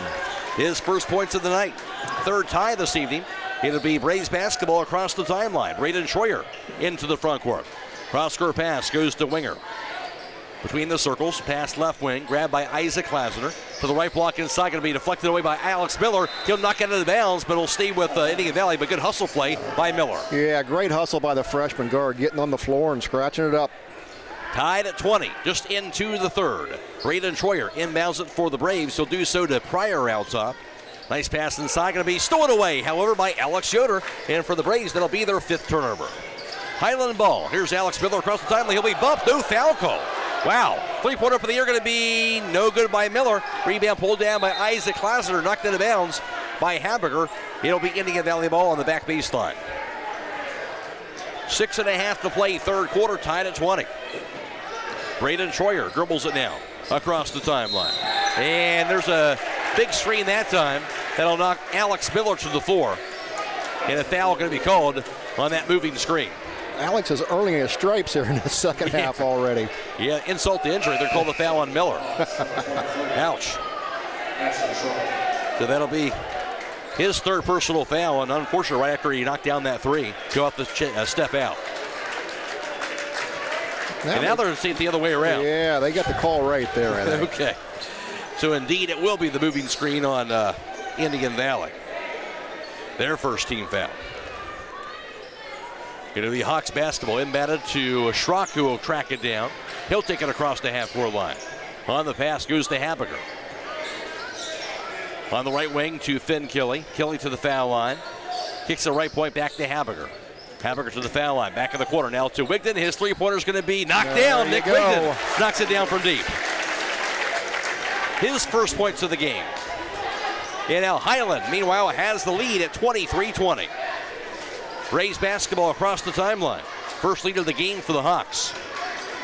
His first points of the night. Third tie this evening. It'll be Braves basketball across the timeline. Braden Schroyer into the front court. Cross-court pass goes to Winger. Between the circles, pass left wing, grabbed by Isaac Klasner. To the right block inside, going to be deflected away by Alex Miller. He'll knock it out of bounds, but he'll stay with Indian Valley, but good hustle play by Miller. Yeah, great hustle by the freshman guard, getting on the floor and scratching it up. Tied at 20, just into the third. Braden Schroyer inbounds it for the Braves. He'll do so to Pryor out top. Nice pass inside, going to be stolen away, however, by Alex Yoder. And for the Braves, that'll be their fifth turnover. Highland ball. Here's Alex Miller across the timeline. He'll be bumped. No foul call. Wow. Three-pointer up in the air going to be no good by Miller. Rebound pulled down by Isaac Klasner. Knocked out of bounds by Hamburger. It'll be Indian Valley ball on the back baseline. 6.5 to play, third quarter, tied at 20. Braden Schroyer dribbles it now across the timeline. And there's a big screen that time that'll knock Alex Miller to the floor. And a foul going to be called on that moving screen. Alex is earning his stripes here in the second half already. Yeah, insult to injury. They're called the foul on Miller. Ouch. So that'll be his third personal foul, and unfortunately, right after he knocked down that three, go off the step out. And now they're going to see it the other way around. Yeah, they got the call right there, I think. Okay. So indeed, it will be the moving screen on Indian Valley. Their first team foul. It'll be Hawks basketball inbounded to Schrock, who will track it down. He'll take it across the half-court line. On the pass goes to Hamburger. On the right wing to Finn Kelly. Kelly to the foul line. Kicks the right point back to Hamburger. Habiger to the foul line. Back in the corner now to Wigden. His three-pointer is going to be knocked down. Nick Wigden knocks it down from deep. His first points of the game. And now Hiland, meanwhile, has the lead at 23-20. Rays basketball across the timeline. First lead of the game for the Hawks.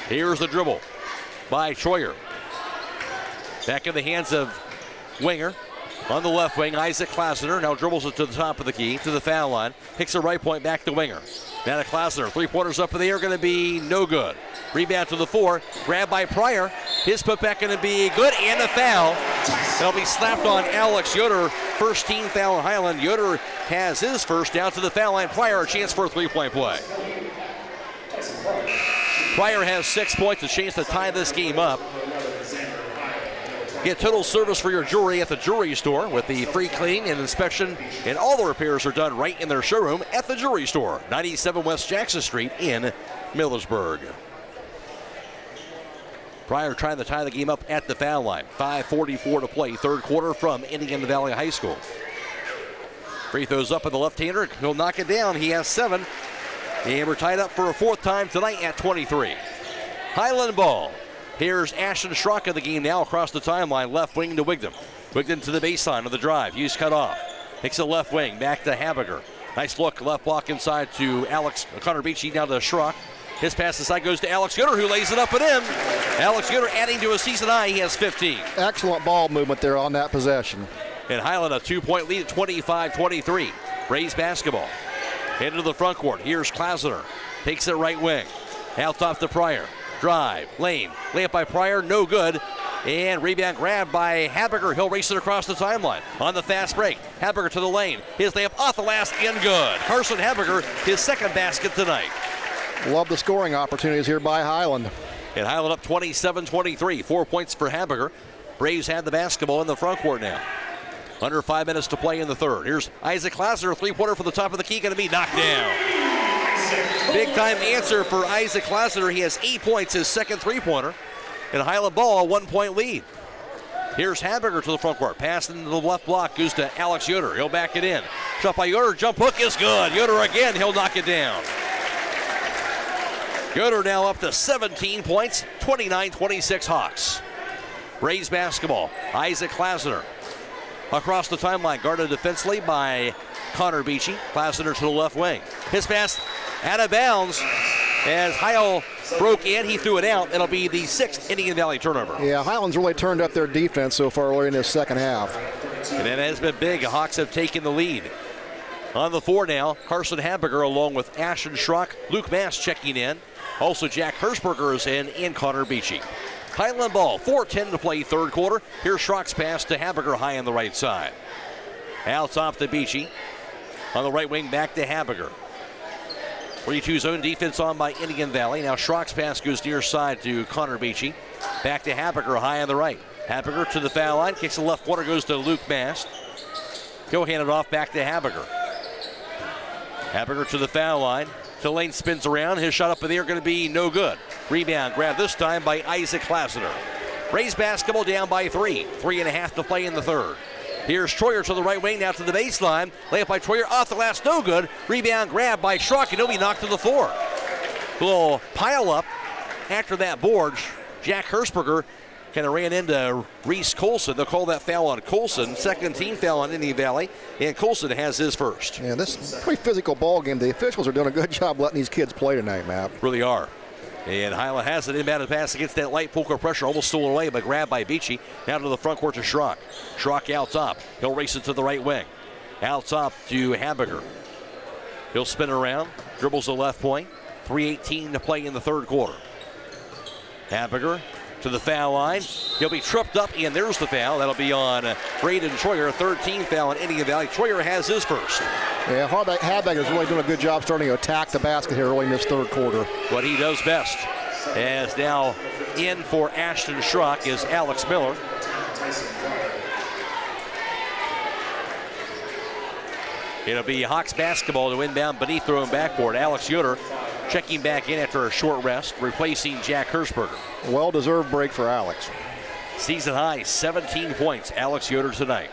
Here's the dribble by Troyer. Back in the hands of Winger. On the left wing, Isaac Klasner now dribbles it to the top of the key, to the foul line. Kicks a right point back to Winger. Now to Klasner. Three-pointers up in the air, going to be no good. Rebound to the 4. Grab by Pryor. His putback going to be good, and a foul. That'll be slapped on Alex Yoder. First team foul in Hiland. Yoder has his first. Down to the foul line. Pryor, a chance for a three-point play. Pryor has 6 points, a chance to tie this game up. Get total service for your jewelry at the jewelry store with the free cleaning and inspection, and all the repairs are done right in their showroom at the jewelry store, 97 West Jackson Street in Millersburg. Pryor trying to tie the game up at the foul line. 5:44 to play, third quarter from Indiana Valley High School. Free throws up in the left-hander. He'll knock it down. He has 7. And we're tied up for a 4th time tonight at 23. Hiland ball. Here's Ashton Schrock of the game now across the timeline, left wing to Wigden. Wigden to the baseline of the drive. Hughes cut off. Takes a left wing, back to Habiger. Nice look, left block inside to Connor Beachy, now to Schrock. His pass inside goes to Alex Yoder, who lays it up and in. Alex Yoder adding to a season high. He has 15. Excellent ball movement there on that possession. And Hiland a 2-point lead at 25-23. Rays basketball. Into the front court. Here's Klasner. Takes it right wing. Out top to Pryor. Drive, lane, layup by Pryor, no good. And rebound grab by Habiger. He'll race it across the timeline. On the fast break, Habiger to the lane. His layup off the last and good. Carson Habiger, his second basket tonight. Love the scoring opportunities here by Hiland. And Hiland up 27-23. 4 points for Habiger. Braves had the basketball in the front court now. Under 5 minutes to play in the third. Here's Isaac Klasner, a three-pointer from the top of the key, going to be knocked down. Big-time answer for Isaac Klasner. He has 8 points, his second three-pointer. And Hiland ball, a 1-point lead. Here's Habiger to the front court. Pass into the left block, goes to Alex Yoder. He'll back it in. Shot by Yoder, jump hook is good. Yoder again, he'll knock it down. Yoder now up to 17 points, 29-26 Hawks. Rays basketball, Isaac Klasner. Across the timeline, guarded defensively by Connor Beachy. Klasner to the left wing. His pass out of bounds as Heil broke in. He threw it out. It'll be the 6th Indian Valley turnover. Yeah, Highland's really turned up their defense so far early in this second half. And it has been big. The Hawks have taken the lead. On the 4 now, Carson Habiger along with Ashton Schrock. Luke Mass checking in. Also Jack Hirschberger is in and Connor Beachy. Hiland ball, 4:10 to play third quarter. Here's Schrock's pass to Habiger high on the right side. Out top to Beachy. On the right wing, back to Habiger. 42 zone defense on by Indian Valley. Now Schrock's pass goes near side to Connor Beachy. Back to Habiger high on the right. Habiger to the foul line. Kicks the left corner, goes to Luke Mast. He'll hand it off back to Habiger. Habiger to the foul line. Lane spins around. His shot up in the air going to be no good. Rebound grab this time by Isaac Klasner. Rays basketball down by 3. 3.5 to play in the third. Here's Troyer to the right wing, now to the baseline. Layup by Troyer off the glass, no good. Rebound grab by Schrock, and he'll be knocked to the floor. A little pile up after that board. Jack Hirschberger kind of ran into Reese Colson. They'll call that foul on Colson. Second team foul on Indian Valley, and Colson has his first. Yeah, this is a pretty physical ball game. The officials are doing a good job letting these kids play tonight, Matt. Really are. And Hiland has it inbounded pass against that light poker pressure, almost stolen away, but grabbed by Beachy. Now to the front court to Schrock. Schrock out top. He'll race it to the right wing. Out top to Habiger. He'll spin around, dribbles the left point. 3:18 to play in the third quarter. Habiger to the foul line. He'll be tripped up, and there's the foul. That'll be on Braden Troyer, 13th foul on Indian Valley. Troyer has his first. Yeah, Habiger's really doing a good job starting to attack the basket here early in this third quarter. What he does best. As now in for Ashton Schrock is Alex Miller. It'll be Hawks basketball to inbound beneath their own backboard. Alex Yoder checking back in after a short rest, replacing Jack Hirschberger. Well-deserved break for Alex. Season high, 17 points, Alex Yoder tonight.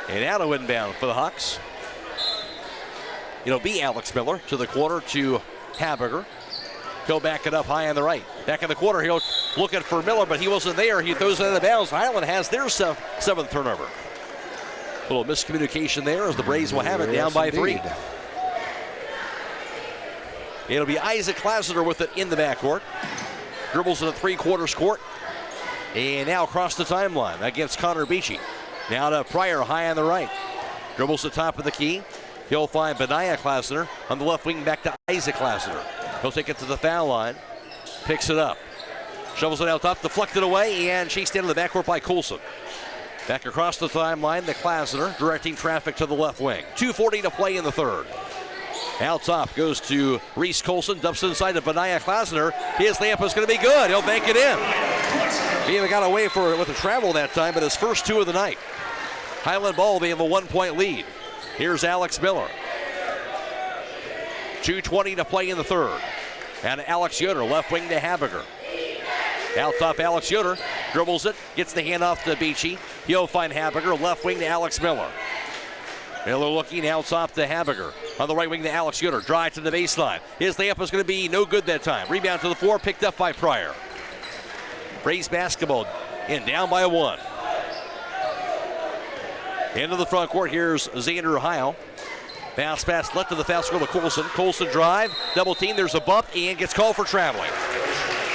And out of inbound for the Hawks. It'll be Alex Miller to the corner to Habiger. He'll back it up high on the right. Back in the corner, he'll looking for Miller, but he wasn't there. He throws it out of bounds. Hiland has their seventh turnover. A little miscommunication there as the Braves will have it down by 3. It'll be Isaac Klausner with it in the backcourt. Dribbles in the three-quarters court. And now across the timeline against Connor Beachy. Now to Pryor high on the right. Dribbles the top of the key. He'll find Benaiah Klausner on the left wing, back to Isaac Klausner. He'll take it to the foul line. Picks it up. Shovels it out top, deflected away, and chased into the backcourt by Coulson. Back across the timeline, the Klausner directing traffic to the left wing. 2:40 to play in the third. Out top goes to Reese Coulson, dumps inside to Benaiah Klausner. His layup is going to be good. He'll bank it in. He even got away for it with the travel that time, but his first 2 of the night. Hiland ball, they have a 1-point lead. Here's Alex Miller. 2:20 to play in the third. And Alex Yoder, left wing to Habiger. Out top, Alex Yoder dribbles it, gets the handoff to Beachy. He'll find Habiger, left wing to Alex Miller. Miller looking out top to Habiger. On the right wing to Alex Yoder. Drive to the baseline. His layup is going to be no good that time. Rebound to the floor, picked up by Pryor. Braves basketball and down by 1. Into the front court, here's Xander Heil. Bounce pass left to the foul score to Coulson. Coulson drive, double team, there's a bump, and gets called for traveling.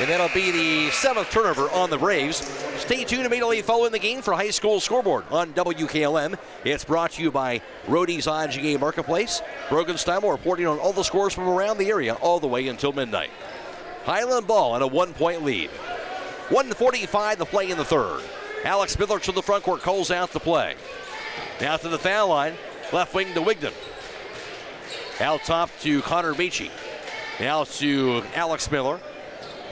And that'll be the 7th turnover on the Braves. Stay tuned immediately following the game for High School Scoreboard on WKLM. It's brought to you by Rody's IGA Marketplace. Brogan Steimel reporting on all the scores from around the area all the way until midnight. Hiland ball and a 1-point lead. 1:45 to play in the third. Alex Miller to the front court, calls out the play. Now to the foul line, left wing to Wigton. Out top to Connor Beachy. Now to Alex Miller.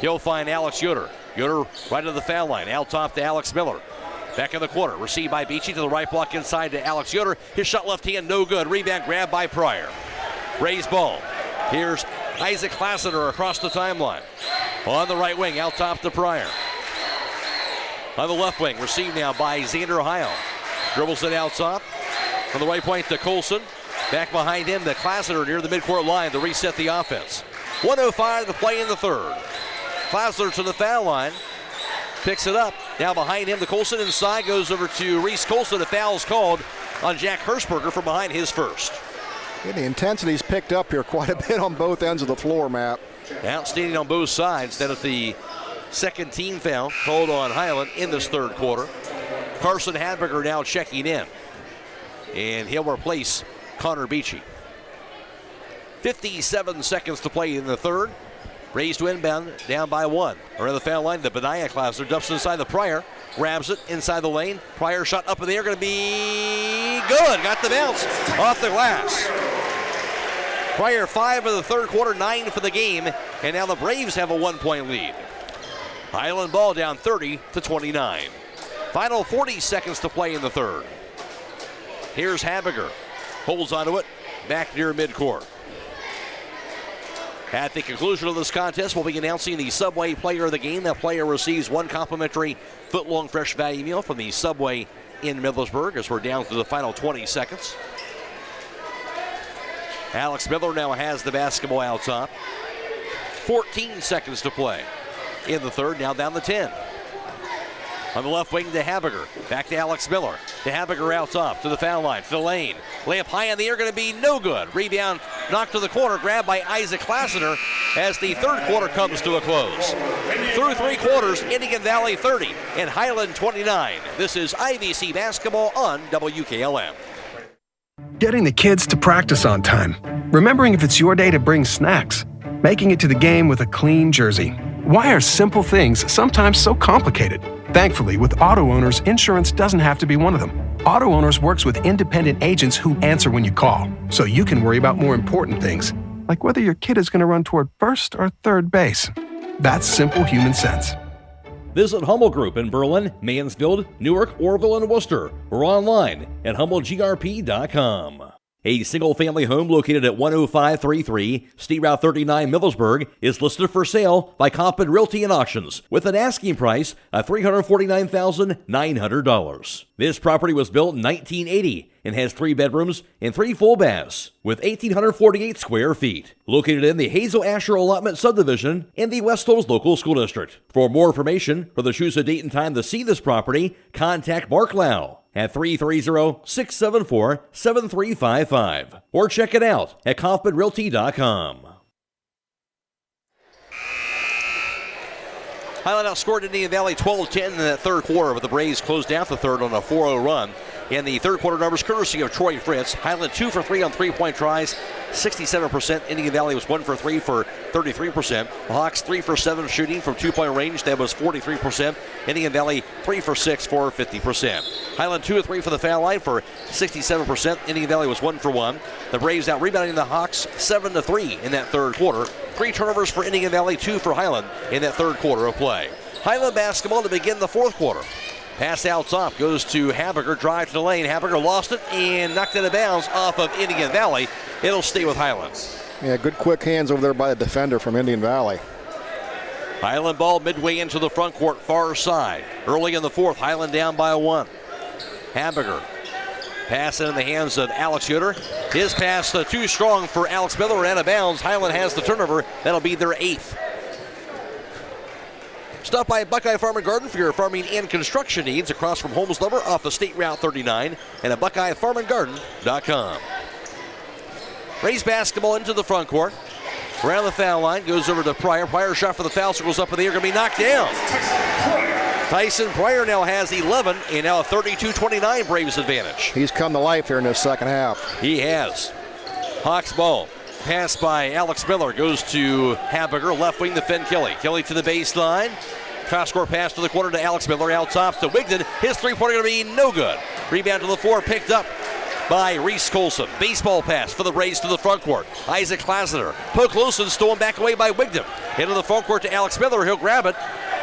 He'll find Alex Yoder. Yoder right to the foul line. Out top to Alex Miller. Back in the corner. Received by Beachy to the right block inside to Alex Yoder. His shot left hand, no good. Rebound grab by Pryor. Raised ball. Here's Isaac Klausner across the timeline. On the right wing, out top to Pryor. On the left wing, received now by Xander Heil. Dribbles it out top. On the right point to Coulson. Back behind him to Klausner near the midcourt line to reset the offense. 1:05 to play in the third. Klausner to the foul line. Picks it up. Now behind him to Coulson inside. Goes over to Reese Coulson. A foul is called on Jack Hirschberger from behind his first. Yeah, the intensity's picked up here quite a bit on both ends of the floor, Matt. Outstanding on both sides. That is the second team foul called on Hiland in this third quarter. Carson Habiger now checking in. And he'll replace Connor Beachy. 57 seconds to play in the third. Raised to inbound, down by 1. Around the foul line, the Benaiah Klausner dumps inside the Pryor. Grabs it inside the lane. Pryor shot up in the air, going to be good. Got the bounce off the glass. Pryor 5 of the third quarter, 9 for the game. And now the Braves have a 1-point lead. Hiland ball down 30-29. Final 40 seconds to play in the third. Here's Habiger. Holds onto it. Back near midcourt. At the conclusion of this contest, we'll be announcing the Subway player of the game. That player receives 1 complimentary foot-long fresh value meal from the Subway in Middlesburg as we're down to the final 20 seconds. Alex Miller now has the basketball out top. 14 seconds to play in the third, now down to 10. On the left wing to Habiger. Back to Alex Miller. To Habiger out top to the foul line. To the lane. Layup high in the air, going to be no good. Rebound knocked to the corner. Grabbed by Isaac Klausner as the third quarter comes to a close. Through 3 quarters, Indian Valley 30 and Hiland 29. This is IVC basketball on WKLM. Getting the kids to practice on time. Remembering if it's your day to bring snacks. Making it to the game with a clean jersey. Why are simple things sometimes so complicated? Thankfully, with Auto Owners, insurance doesn't have to be one of them. Auto Owners works with independent agents who answer when you call, so you can worry about more important things, like whether your kid is going to run toward first or third base. That's simple human sense. Visit Hummel Group in Berlin, Mansfield, Newark, Orville, and Worcester, or online at HummelGRP.com. A single-family home located at 10533 State Route 39 Millersburg is listed for sale by Coppin Realty and Auctions with an asking price of $349,900. This property was built in 1980 and has 3 bedrooms and 3 full baths with 1,848 square feet. Located in the Hazel Asher Allotment Subdivision in the West Hills Local School District. For more information or to choose a date and time to see this property, contact Mark Lau at 330-674-7355 or check it out at KaufmanRealty.com. Hiland outscored Indian Valley 12-10 in that third quarter, but the Braves closed out the third on a 4-0 run. And the third quarter numbers courtesy of Troy Fritz. Hiland 2 for 3 on three-point tries, 67%. Indian Valley was 1 for 3 for 33%. The Hawks 3 for 7 shooting from two-point range. That was 43%. Indian Valley 3 for 6 for 50%. Hiland 2 of 3 for the foul line for 67%. Indian Valley was 1 for 1. The Braves out rebounding the Hawks 7-3 in that third quarter. 3 turnovers for Indian Valley, 2 for Hiland in that third quarter of play. Hiland basketball to begin the fourth quarter. Pass out top goes to Habiger, drive to the lane. Habiger lost it and knocked it out of bounds off of Indian Valley. It'll stay with Hiland. Yeah, good quick hands over there by the defender from Indian Valley. Hiland ball midway into the front court, far side. Early in the fourth, Hiland down by 1. Habiger. Pass in the hands of Alex Yoder. His pass too strong for Alex Miller, out of bounds. Hiland has the turnover. That'll be their 8th. Stop by Buckeye Farm and Garden for your farming and construction needs across from Holmes Lumber off of State Route 39 and at BuckeyeFarmandGarden.com. Rays basketball into the front court. Around the foul line, goes over to Pryor. Pryor shot for the foul, circles up in the air, going to be knocked down. Tyson Pryor now has 11 and now a 32-29 Braves advantage. He's come to life here in this second half. He has. Hawks ball. Pass by Alex Miller goes to Habiger, left wing to Finn Kelly. Kelly to the baseline. Cross-court pass to the corner to Alex Miller, out top to Wigden. His three-pointer going to be no good. Rebound to the floor, picked up by Reese Colson. Baseball pass for the Rays to the front court. Isaac Klasner. Poke loose and stolen back away by Wigden. Into the front court to Alex Miller. He'll grab it.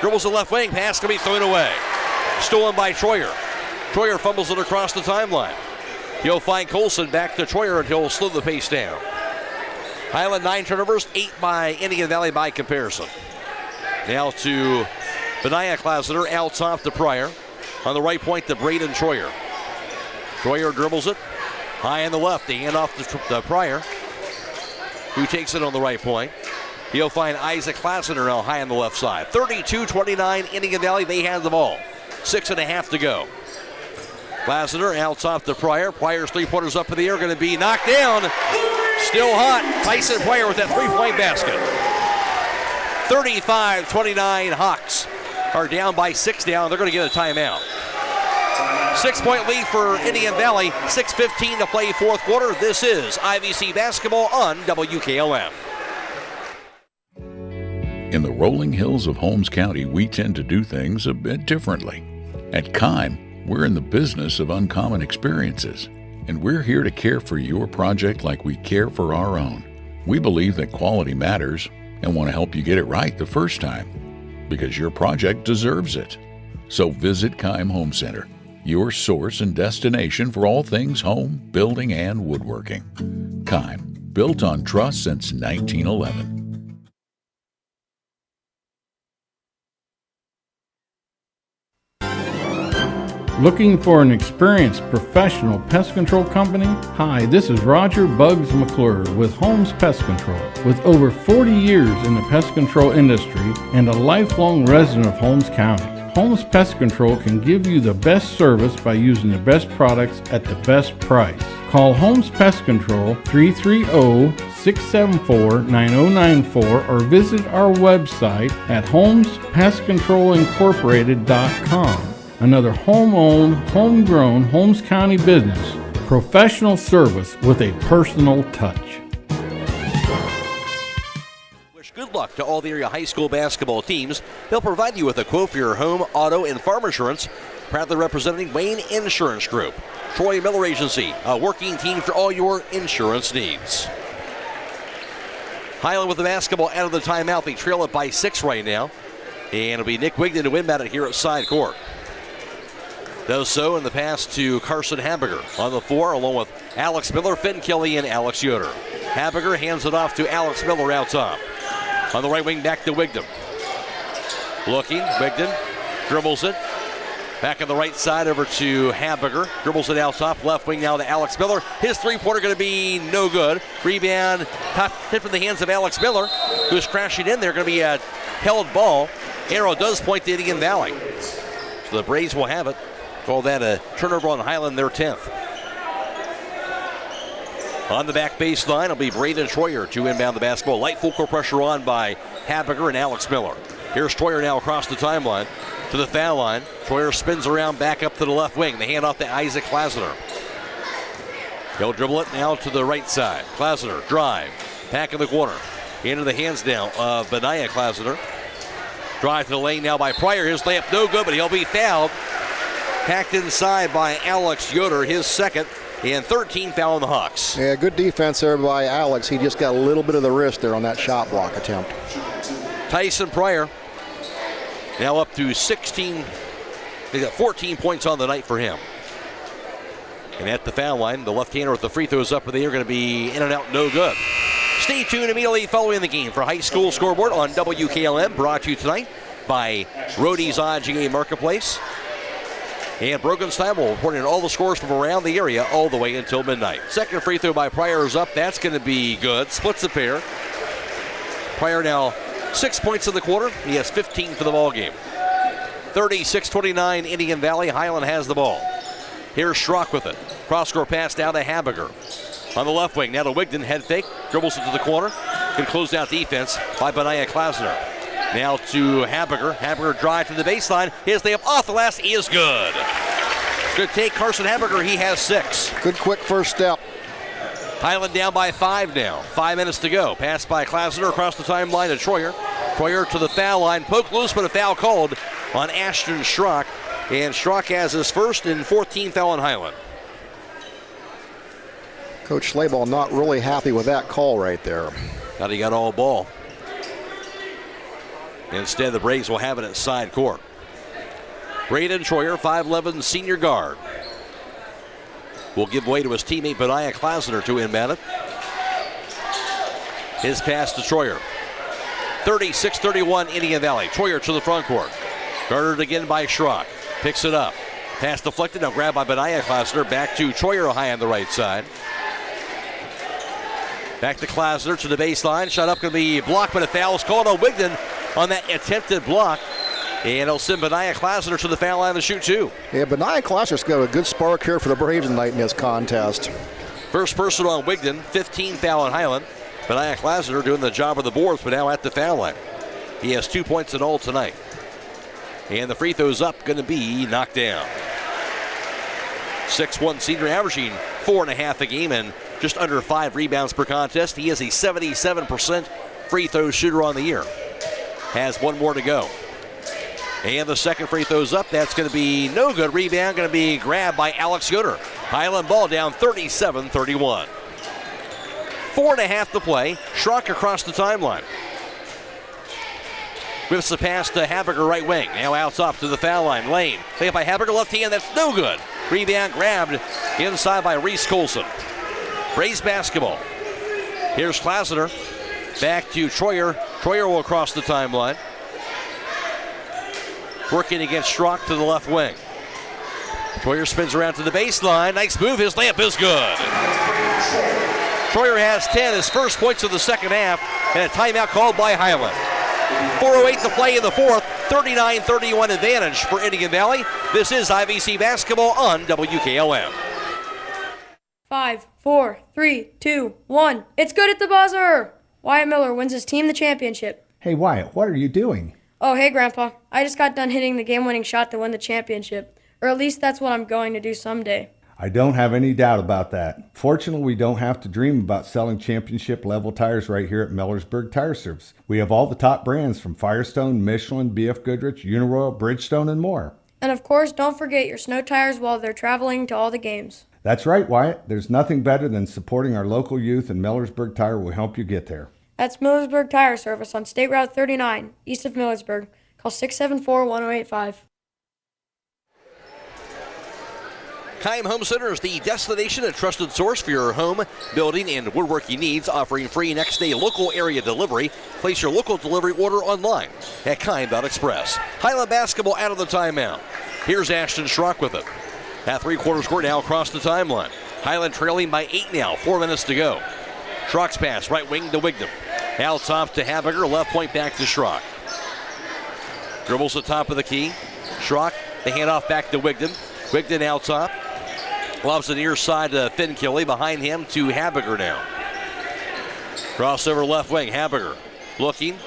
Dribbles the left wing. Pass going to be thrown away. Stolen by Troyer. Troyer fumbles it across the timeline. He'll find Colson back to Troyer and he'll slow the pace down. Hiland 9 turnovers, 8 by Indian Valley by comparison. Now to Benaiah Klasner, out top to Pryor. On the right point to Braden Troyer. Troyer dribbles it. High on the left, the handoff to Pryor, who takes it on the right point. He'll find Isaac Klasner now high on the left side. 32-29, Indian Valley, they have the ball. 6.5 to go. Klasner out top to Pryor. Pryor's three-pointers up in the air, going to be knocked down. Still hot. Tyson Pryor with that three-point basket. 35-29, Hawks are down by 6 down. They're going to get a timeout. 6-point lead for Indian Valley. 6:15 to play fourth quarter. This is IVC basketball on WKLM. In the rolling hills of Holmes County, we tend to do things a bit differently. At Kime, we're in the business of uncommon experiences, and we're here to care for your project like we care for our own. We believe that quality matters and want to help you get it right the first time, because your project deserves it. So visit Kime Home Center, your source and destination for all things home, building, and woodworking. Kime, built on trust since 1911. Looking for an experienced professional pest control company? Hi, this is Roger Bugs McClure with Holmes Pest Control. With over 40 years in the pest control industry and a lifelong resident of Holmes County, Holmes Pest Control can give you the best service by using the best products at the best price. Call Holmes Pest Control 330-674-9094 or visit our website at holmespestcontrolincorporated.com. Another home-owned, homegrown Holmes County business. Professional service with a personal touch. Wish good luck to all the area high school basketball teams. They'll provide you with a quote for your home, auto, and farm insurance. Proudly representing Wayne Insurance Group. Troy Miller Agency, a working team for all your insurance needs. Hiland with the basketball out of the timeout. They trail it by 6 right now. And it'll be Nick Wigden to win about it here at side court. Does so in the pass to Carson Habiger on the floor, along with Alex Miller, Finn Kelly, and Alex Yoder. Habiger hands it off to Alex Miller out top. On the right wing, back to Wigden. Looking, Wigden dribbles it. Back on the right side over to Hamburger. Dribbles it out top. Left wing now to Alex Miller. His three-pointer going to be no good. Rebound tipped in the hands of Alex Miller, who's crashing in there. Going to be a held ball. Arrow does point to Indian Valley. So the Braves will have it. Call that a turnover on Hiland, their 10th. On the back baseline, it'll be Brady and Troyer to inbound the basketball. Light full court pressure on by Hamburger and Alex Miller. Here's Troyer now across the timeline to the foul line. Troyer spins around back up to the left wing. The handoff to Isaac Klausner. He'll dribble it now to the right side. Klausner drive. Back in the corner. Into the hands now of Benaya Klausner. Drive to the lane now by Pryor. His layup no good, but he'll be fouled. Packed inside by Alex Yoder, his second, and 13th foul on the Hawks. Yeah, good defense there by Alex. He just got a little bit of the wrist there on that shot block attempt. Tyson Pryor now up to 16. They got 14 points on the night for him. And at the foul line, the left-hander with the free throws up, but they are going to be in and out, no good. Stay tuned immediately following the game for High School Scoreboard on WKLM, brought to you tonight by Rody's IGA Marketplace. And Brokenstein will report in all the scores from around the area all the way until midnight. Second free throw by Pryor is up. That's going to be good. Splits the pair. Pryor now 6 points in the quarter. He has 15 for the ball game. 36-29 Indian Valley. Hiland has the ball. Here's Schrock with it. Cross-court pass down to Hamburger. On the left wing, now to Wigden. Head fake. Dribbles into the corner. Can close out defense by Benaya Klausner. Now to Hamburger. Hamburger drive to the baseline. His layup off the last is good. Good take, Carson Hamburger. He has 6. Good quick first step. Hiland down by 5 now. 5 minutes to go. Pass by Klausner across the timeline to Troyer. Troyer to the foul line. Poke loose, but a foul called on Ashton Schrock. And Schrock has his first and 14th foul on Hiland. Coach Schlaball not really happy with that call right there. Thought he got all ball. Instead, the Braves will have it at side court. Braden Troyer, 5'11", senior guard, will give way to his teammate Benaya Klausner to inbound it. His pass to Troyer. 36-31 Indian Valley. Troyer to the front court. Guarded again by Schrock. Picks it up. Pass deflected. Now grabbed by Benaya Klausner. Back to Troyer high on the right side. Back to Klausner to the baseline. Shot up going to be blocked, but a foul is called on Wigden on that attempted block. And it'll send Benaya Klausner to the foul line to shoot 2. Yeah, Benaya Klausner's got a good spark here for the Braves tonight in this contest. First personal on Wigden, 15 foul on Hiland. Benaya Klausner doing the job of the boards, but now at the foul line. He has 2 points in all tonight. And the free throw's up, going to be knocked down. 6'1" senior, averaging 4.5 a game and just under 5 rebounds per contest. He is a 77% free throw shooter on the year. Has 1 more to go. And the second free throw's up. That's going to be no good. Rebound going to be grabbed by Alex Yoder. Hiland ball down 37-31. 4.5 to play. Schrock across the timeline. Whips the pass to Hamburger right wing. Now out top to the foul line. Lane. Play up by Hamburger left hand. That's no good. Rebound grabbed inside by Reese Colson. Braves basketball. Here's Klausner. Back to Troyer. Troyer will cross the timeline. Working against Schrock to the left wing. Troyer spins around to the baseline. Nice move. His layup is good. Troyer has 10, his first points of the second half, and a timeout called by Hiland. 4:08 to play in the fourth. 39-31 advantage for Indian Valley. This is IVC basketball on WKLM. 5, 4, 3, 2, 1. It's good at the buzzer. Wyatt Miller wins his team the championship. Hey, Wyatt, what are you doing? Oh, hey, Grandpa. I just got done hitting the game-winning shot to win the championship. Or at least that's what I'm going to do someday. I don't have any doubt about that. Fortunately, we don't have to dream about selling championship-level tires right here at Millersburg Tire Service. We have all the top brands from Firestone, Michelin, BF Goodrich, Uniroyal, Bridgestone, and more. And of course, don't forget your snow tires while they're traveling to all the games. That's right, Wyatt. There's nothing better than supporting our local youth, and Millersburg Tire will help you get there. That's Millersburg Tire Service on State Route 39, east of Millersburg. Call 674-1085. Keim Home Center is the destination and trusted source for your home, building, and woodworking needs, offering free next-day local area delivery. Place your local delivery order online at Keim.Express. Hiland basketball out of the timeout. Here's Ashton Schrock with it. That three-quarter score now across the timeline. Hiland trailing by 8 now, 4 minutes to go. Schrock's pass, right wing to Wigdam. Out top to Habiger, left point back to Schrock. Dribbles the top of the key. Schrock, the handoff back to Wigdam. Wigdam out top. Lobs the near side to Finkilly. Behind him to Habiger now. Crossover left wing, Habiger looking.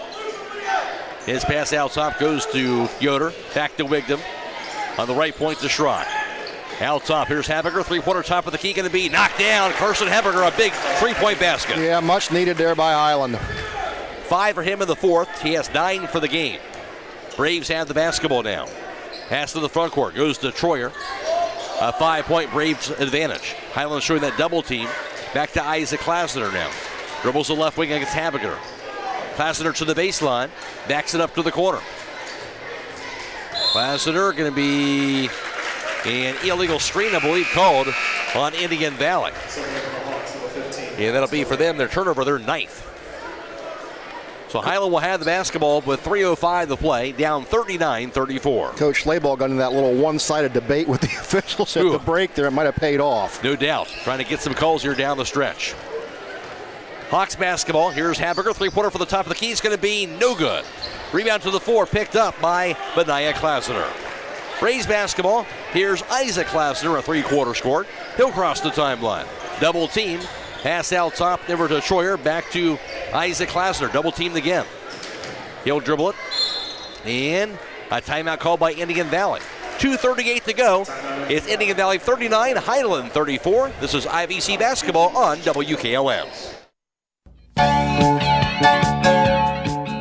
His pass out top goes to Yoder. Back to Wigdam. On the right point to Schrock. Out top, here's Habiger. Three-pointer top of the key going to be knocked down. Carson Habiger, a big three-point basket. Yeah, much needed there by Hiland. 5 for him in the fourth. He has 9 for the game. Braves have the basketball now. Pass to the front court, goes to Troyer. A 5-point Braves advantage. Hiland showing that double team. Back to Isaac Klasner now. Dribbles the left wing against Habiger. Klasner to the baseline. Backs it up to the corner. Klasner going to be an illegal screen, I believe, called on Indian Valley. And that'll be for them their turnover, their 9th. So Hiland will have the basketball with 3:05 to play, down 39-34. Coach Schlaball got in that little one-sided debate with the officials at the break there. It might have paid off. No doubt. Trying to get some calls here down the stretch. Hawks basketball. Here's Habiger. Three-pointer for the top of the key. It's going to be no good. Rebound to the floor, picked up by Benaiah Klasner. Braves basketball. Here's Isaac Klasner, a three-quarter score. He'll cross the timeline. Double team. Pass out top, over to Troyer, back to Isaac Klasner. Double teamed again. He'll dribble it. And a timeout called by Indian Valley. 2:38 to go. It's Indian Valley 39, Hiland 34. This is IVC basketball on WKLM.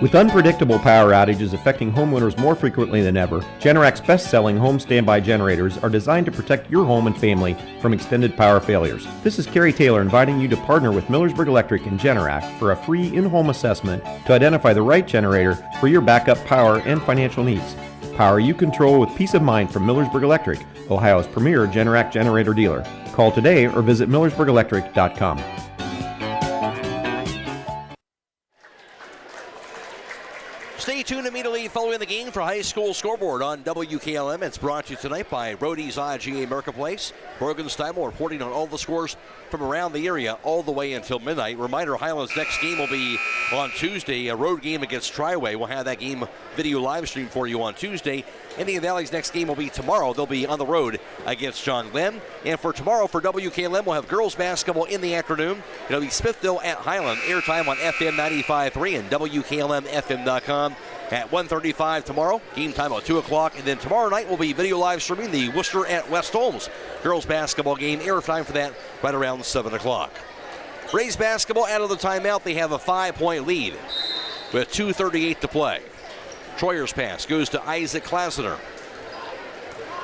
With unpredictable power outages affecting homeowners more frequently than ever, Generac's best-selling home standby generators are designed to protect your home and family from extended power failures. This is Kerry Taylor inviting you to partner with Millersburg Electric and Generac for a free in-home assessment to identify the right generator for your backup power and financial needs. Power you control with peace of mind from Millersburg Electric, Ohio's premier Generac generator dealer. Call today or visit millersburgelectric.com. Stay tuned immediately following the game for High School Scoreboard on WKLM. It's brought to you tonight by Brody's IGA Marketplace. Brogan Steimel reporting on all the scores from around the area all the way until midnight. Reminder, Highland's next game will be on Tuesday, a road game against Triway. We'll have that game video live stream for you on Tuesday. Indian Valley's next game will be tomorrow. They'll be on the road against John Glenn. And for tomorrow, for WKLM, we'll have girls basketball in the afternoon. It'll be Smithville at Hiland. Airtime on FM 95.3 and WKLM-FM.com. At 1:35 tomorrow, game time at 2 o'clock. And then tomorrow night will be video live streaming the Worcester at West Holmes girls basketball game. Airtime for that right around 7 o'clock. Braves basketball out of the timeout. They have a 5-point lead with 2:38 to play. Troyer's pass goes to Isaac Klasner.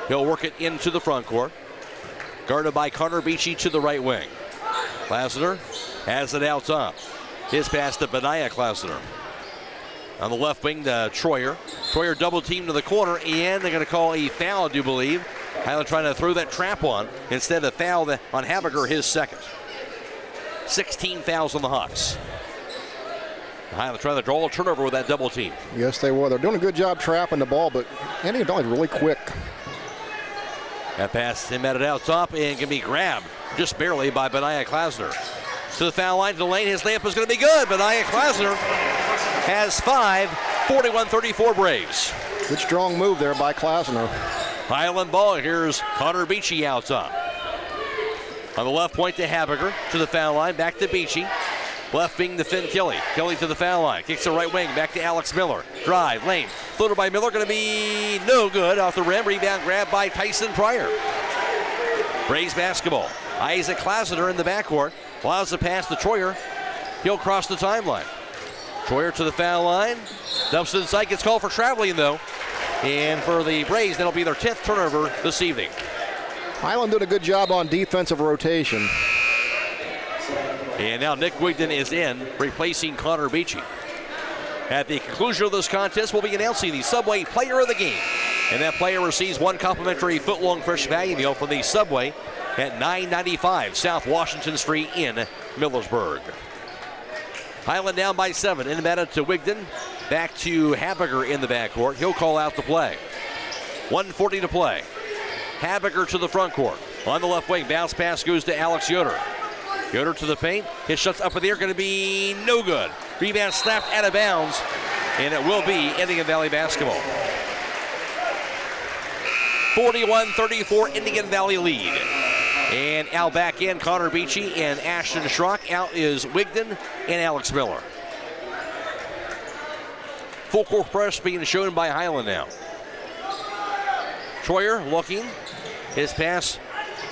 He'll work it into the front court. Guarded by Connor Beachy to the right wing. Klasner has it out top. His pass to Benaiah Klasner. On the left wing to Troyer. Troyer double team to the corner, and they're going to call a foul, I do believe. Hiland trying to throw that trap on instead of foul on Habiger, his second. 16 fouls on the Hawks. Hiland trying to draw a turnover with that double team. Yes, they were. They're doing a good job trapping the ball, but Indian Valley's really quick. That pass, him at it out top, and can be grabbed just barely by Benaiah Klasner. To the foul line, to the lane, his layup is going to be good. Benaiah Klasner has 5, 41-34 Braves. Good strong move there by Klasner. Hiland ball, here's Connor Beachy out top. On the left point to Habiger, to the foul line, back to Beachy. Left wing to Finn Kelly. Kelly to the foul line. Kicks the right wing. Back to Alex Miller. Drive. Lane. Floater by Miller. Going to be no good. Off the rim. Rebound grab by Tyson Pryor. Braves basketball. Isaac Klasner in the backcourt. Allows the pass to Troyer. He'll cross the timeline. Troyer to the foul line. Dumps it inside. Gets called for traveling though. And for the Braves, that'll be their 10th turnover this evening. Hiland did a good job on defensive rotation. And now Nick Wigdon is in, replacing Connor Beachy. At the conclusion of this contest, we'll be announcing the Subway Player of the Game. And that player receives one complimentary foot-long fresh value meal from the Subway at 995 South Washington Street in Millersburg. Hiland down by 7. Inbounded to Wigdon. Back to Habiger in the backcourt. He'll call out the play. 1:40 to play. Habiger to the front court. On the left wing, bounce pass goes to Alex Yoder. Yoder to the paint. His shot's up in the air, going to be no good. Rebound slapped out of bounds, and it will be Indian Valley basketball. 41-34, Indian Valley lead. And out back in, Connor Beachy and Ashton Schrock. Out is Wigden and Alex Miller. Full court press being shown by Hiland now. Troyer looking. His pass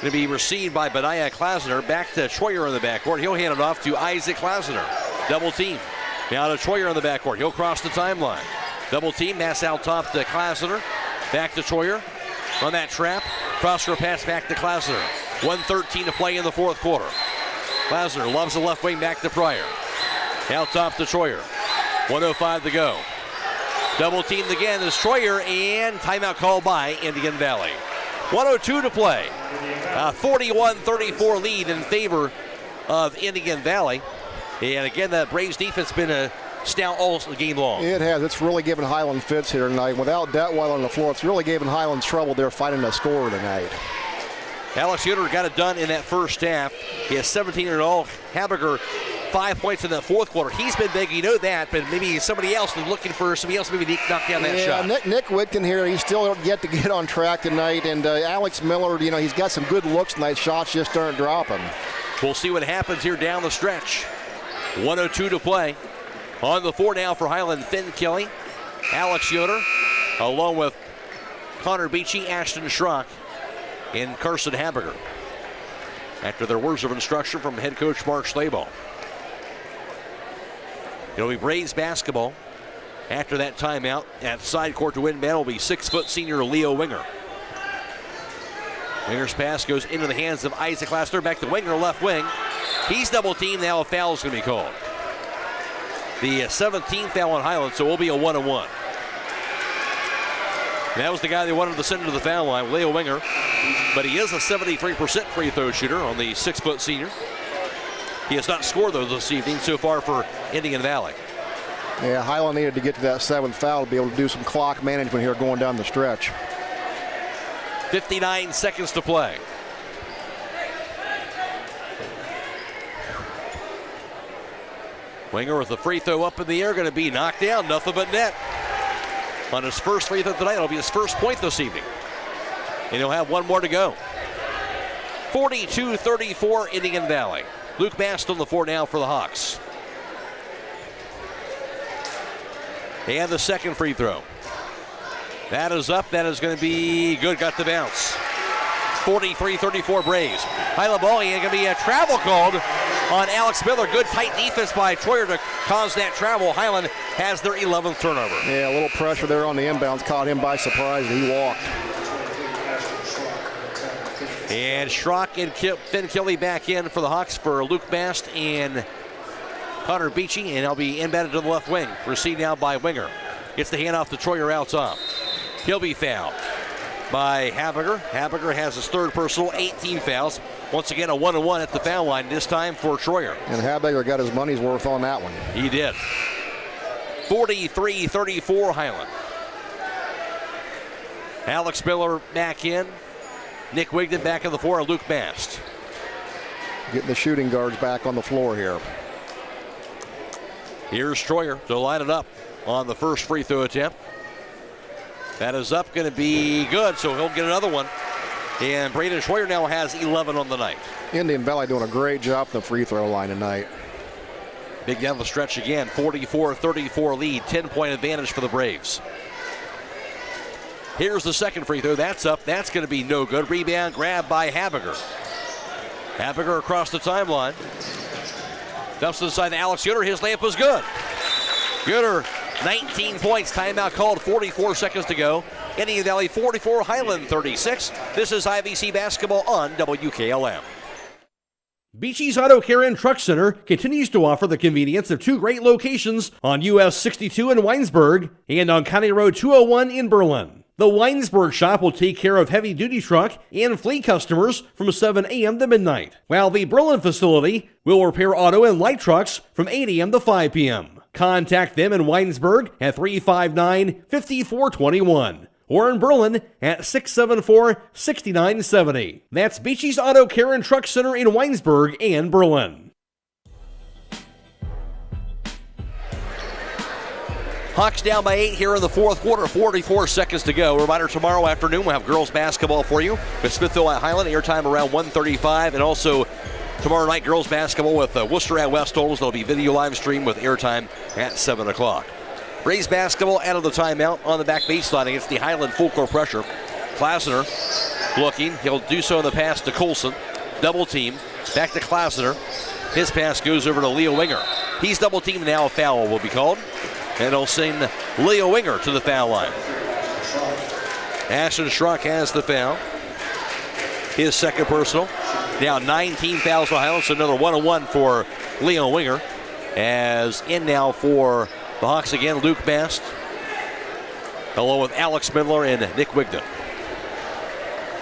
going to be received by Benaiah Klasner. Back to Troyer in the backcourt. He'll hand it off to Isaac Klasner. Double team. Now to Troyer in the backcourt. He'll cross the timeline. Double team. Pass out top to Klasner. Back to Troyer. On that trap. Cross-court pass back to Klasner. 1:13 to play in the fourth quarter. Klasner loves the left wing back to Pryor. Out top to Troyer. 1:05 to go. Double teamed again is Troyer, and timeout called by Indian Valley. 1:02 to play. A 41-34 lead in favor of Indian Valley. And again, the Braves defense has been a stout all game long. It has. It's really given Hiland fits here tonight. Without Detweiler on the floor, it's really given Hiland trouble there fighting a scorer tonight. Alex Yoder got it done in that first half. He has 17 in all. Habiger, 5 points in that fourth quarter. He's been big, you know that, but maybe somebody else is looking for somebody else maybe to knock down that shot. Nick Wigden here, he's still yet to get on track tonight, and Alex Miller, you know, he's got some good looks tonight. Shots just aren't dropping. We'll see what happens here down the stretch. 1:02 to play. On the floor now for Hiland, Finn Kelly, Alex Yoder, along with Connor Beachy, Ashton Schrock, and Carson Habiger. After their words of instruction from head coach Mark Schlabel. It'll be Braves basketball. After that timeout, at side court to win battle will be 6-foot senior Leo Winger. Winger's pass goes into the hands of Isaac Klasner. Back to Winger, left wing. He's double teamed. Now a foul is going to be called. The 17th foul on Hiland, so it will be a 1-1. That was the guy they wanted to send to the foul line, Leo Winger. But he is a 73% free throw shooter on the 6-foot senior. He has not scored those this evening so far for Indian Valley. Yeah, Hiland needed to get to that 7th foul to be able to do some clock management here going down the stretch. 59 seconds to play. Winger with the free throw up in the air, going to be knocked down, nothing but net. On his first free throw tonight, it'll be his first point this evening. And he'll have one more to go. 42-34 Indian Valley. Luke Mast on the floor now for the Hawks. And the second free throw. That is up, that is going to be good, got the bounce. 43-34 Braves. Hiland ball, and going to be a travel called on Alex Miller. Good tight defense by Troyer to cause that travel. Hiland has their 11th turnover. Yeah, a little pressure there on the inbounds. Caught him by surprise, and he walked. And Schrock and Finn Kelly back in for the Hawks for Luke Mast and Connor Beachy, and he'll be inbounded to the left wing. Received now by Winger. Gets the handoff to Troyer out top. He'll be fouled by Habiger. Habiger has his third personal, 18 fouls. Once again, a 1-1 at the foul line, this time for Troyer. And Habiger got his money's worth on that one. He did. 43-34 Hiland. Alex Miller back in. Nick Wigden back on the floor, Luke Mast. Getting the shooting guards back on the floor here. Here's Troyer to line it up on the first free throw attempt. That is up, going to be good, so he'll get another one. And Braden Troyer now has 11 on the night. Indian Valley doing a great job on the free throw line tonight. Big down the stretch again, 44-34 lead, 10-point advantage for the Braves. Here's the second free throw. That's up. That's going to be no good. Rebound grab by Habiger. Habiger across the timeline. Dumps inside to Alex Yoder. His layup was good. Yoder, 19 points. Timeout called. 44 seconds to go. Indian Valley 44, Hiland 36. This is IVC basketball on WKLM. Beachy's Auto Care and Truck Center continues to offer the convenience of two great locations on US 62 in Weinsberg and on County Road 201 in Berlin. The Weinsberg shop will take care of heavy-duty truck and fleet customers from 7 a.m. to midnight, while the Berlin facility will repair auto and light trucks from 8 a.m. to 5 p.m. Contact them in Weinsberg at 359-5421 or in Berlin at 674-6970. That's Beachy's Auto Care and Truck Center in Weinsberg and Berlin. Hawks down by 8 here in the fourth quarter, 44 seconds to go. Reminder, tomorrow afternoon we'll have girls basketball for you with Smithville at Hiland, airtime around 1:35, and also tomorrow night girls basketball with Worcester at West Olds. There'll be video live stream with airtime at 7 o'clock. Braves basketball out of the timeout on the back baseline against the Hiland full court pressure. Klasner looking, he'll do so in the pass to Colson, double team, back to Klasner. His pass goes over to Leo Winger. He's double teamed now, a foul will be called. And he'll send Leo Winger to the foul line. Ashton Schrock has the foul. His second personal. Now 19 fouls for Highland, so another 1-on-1 for Leo Winger. As in now for the Hawks again, Luke Bast, along with Alex Midler and Nick Wigden.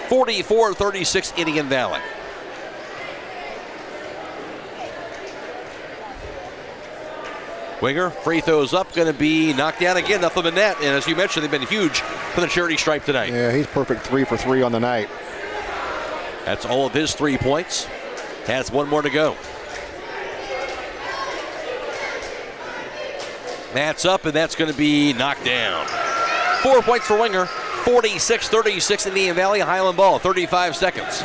44-36 Indian Valley. Winger, free throws up, going to be knocked down again, nothing but net. And as you mentioned, they've been huge for the charity stripe tonight. Yeah, he's perfect 3 for 3 on the night. That's all of his 3 points. Has one more to go. That's up, and that's going to be knocked down. 4 points for Winger. 46-36 Indian Valley. Highland ball, 35 seconds.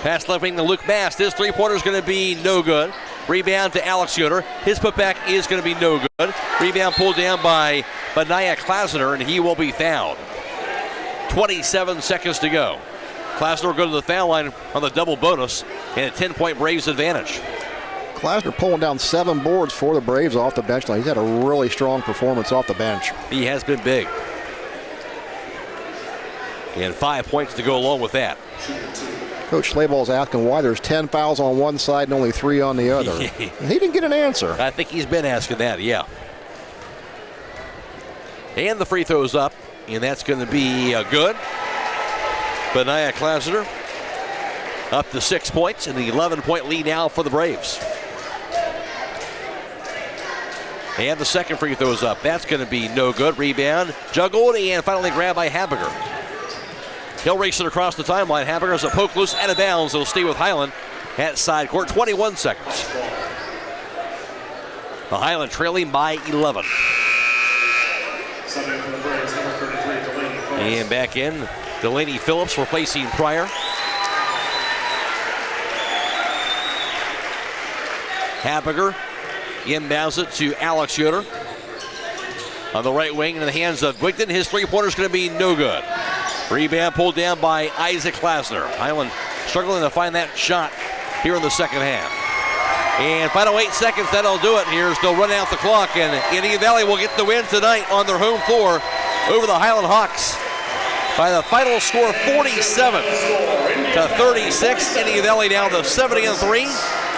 Pass left wing to Luke Bast. His three-pointer is going to be no good. Rebound to Alex Yoder. His putback is going to be no good. Rebound pulled down by Benaya Klasner, and he will be fouled. 27 seconds to go. Klasner will go to the foul line on the double bonus, and a 10-point Braves advantage. Klasner pulling down 7 boards for the Braves off the bench line. He's had a really strong performance off the bench. He has been big. And 5 points to go along with that. Coach Slayball's asking why there's 10 fouls on one side and only 3 on the other. He didn't get an answer. I think he's been asking that, yeah. And the free throw's up, and that's going to be good. Benaya Klasner up to 6 points, and the 11-point lead now for the Braves. And the second free throw's up. That's going to be no good. Rebound, juggled, and finally grabbed by Habiger. He'll race it across the timeline. Habiger's a poke loose out of bounds. He'll stay with Highland at side court. 21 seconds. The Highland trailing by 11. And back in, Delaney Phillips replacing Pryor. Habiger inbounds it to Alex Yoder. On the right wing in the hands of Wigden. His three-pointer is going to be no good. Rebound pulled down by Isaac Klasner. Highland struggling to find that shot here in the second half. And final 8 seconds, that'll do it. Here's they'll run out the clock, and Indian Valley will get the win tonight on their home floor over the Highland Hawks by the final score 47-36. Indian Valley down to 70-3.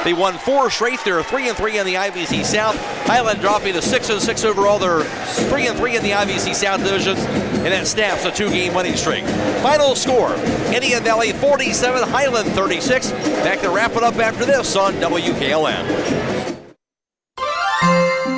They won 4 straight. They're 3-3 in the IVC South. Highland dropping to 6-6 overall. They're 3-3 in the IVC South division, and that snaps a 2-game winning streak. Final score: Indian Valley 47, Highland 36. Back to wrap it up after this on WKLM.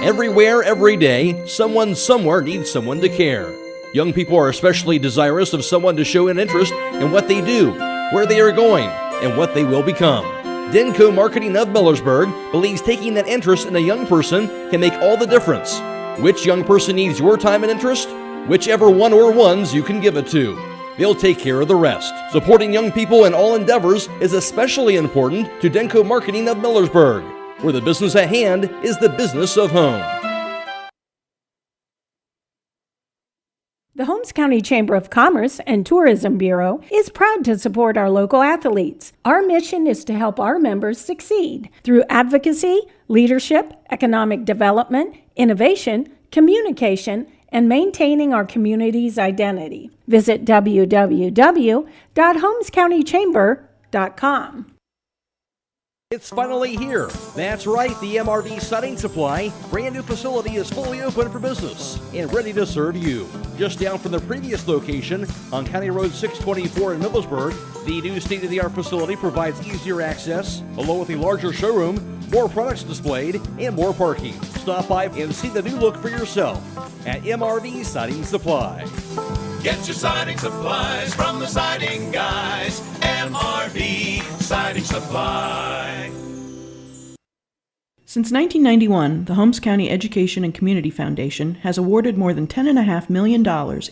Everywhere, every day, someone somewhere needs someone to care. Young people are especially desirous of someone to show an interest in what they do, where they are going, and what they will become. Denko Marketing of Millersburg believes taking that interest in a young person can make all the difference. Which young person needs your time and interest? Whichever one or ones you can give it to. They'll take care of the rest. Supporting young people in all endeavors is especially important to Denko Marketing of Millersburg, where the business at hand is the business of home. The Holmes County Chamber of Commerce and Tourism Bureau is proud to support our local athletes. Our mission is to help our members succeed through advocacy, leadership, economic development, innovation, communication, and maintaining our community's identity. Visit www.holmescountychamber.com. It's finally here. That's right, the MRV Siding Supply brand new facility is fully open for business and ready to serve you. Just down from the previous location on County Road 624 in Millersburg, the new state-of-the-art facility provides easier access, along with a larger showroom, more products displayed, and more parking. Stop by and see the new look for yourself at MRV Siding Supply. Get your siding supplies from the siding guys. MRV Siding Supply. Since 1991, the Holmes County Education and Community Foundation has awarded more than $10.5 million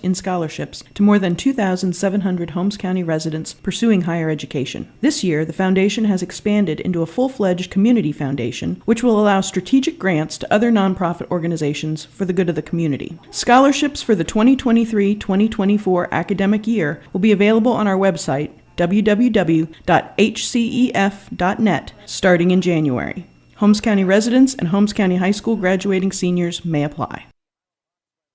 in scholarships to more than 2,700 Holmes County residents pursuing higher education. This year, the foundation has expanded into a full-fledged community foundation, which will allow strategic grants to other nonprofit organizations for the good of the community. Scholarships for the 2023-2024 academic year will be available on our website, www.hcef.net, starting in January. Holmes County residents and Holmes County High School graduating seniors may apply.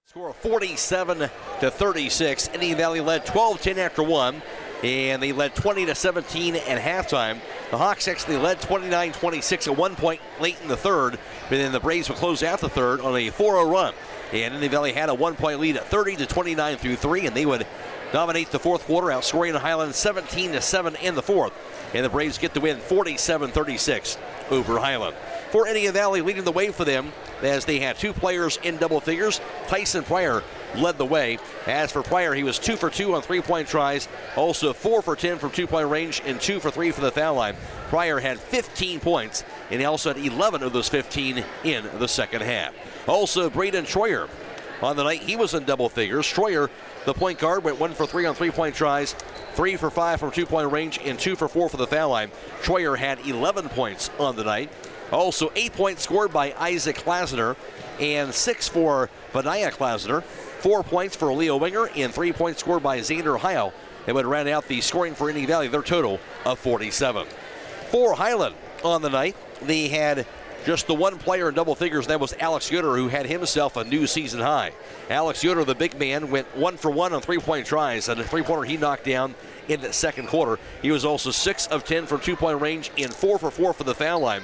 Score of 47-36. Indian Valley led 12-10 after one, and they led 20-17 at halftime. The Hawks actually led 29-26 at one point late in the third, but then the Braves would close out the third on a 4-0 run. And Indian Valley had a 1-point lead at 30-29 through three, and they would dominate the fourth quarter, outscoring Hiland 17-7 in the fourth. And the Braves get the win 47-36 over Hiland. For Indian Valley, leading the way for them as they had two players in double figures. Tyson Pryor led the way. As for Pryor, he was 2 for 2 on three-point tries, also 4 for 10 from two-point range and 2 for 3 from the foul line. Pryor had 15 points, and he also had 11 of those 15 in the second half. Also, Braden Troyer on the night, he was in double figures. Troyer, the point guard, went 1 for 3 on three-point tries, 3 for 5 from two-point range, and 2 for 4 for the foul line. Troyer had 11 points on the night. Also, 8 points scored by Isaac Klasner, and 6 for Benaiah Klasner. 4 points for Leo Winger, and 3 points scored by Xander Heil. That would round out the scoring for Indian Valley, their total of 47. For Hiland on the night, they had just the one player in double figures, and that was Alex Yoder, who had himself a new season high. Alex Yoder, the big man, went 1 for 1 on three-point tries, and a three-pointer he knocked down in the second quarter. He was also 6 of 10 from two-point range and 4 for 4 for the foul line.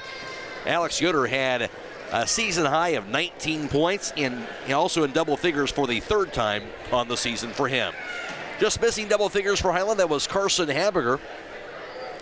Alex Yoder had a season high of 19 points, and also in double figures for the third time on the season for him. Just missing double figures for Hiland, that was Carson Habiger.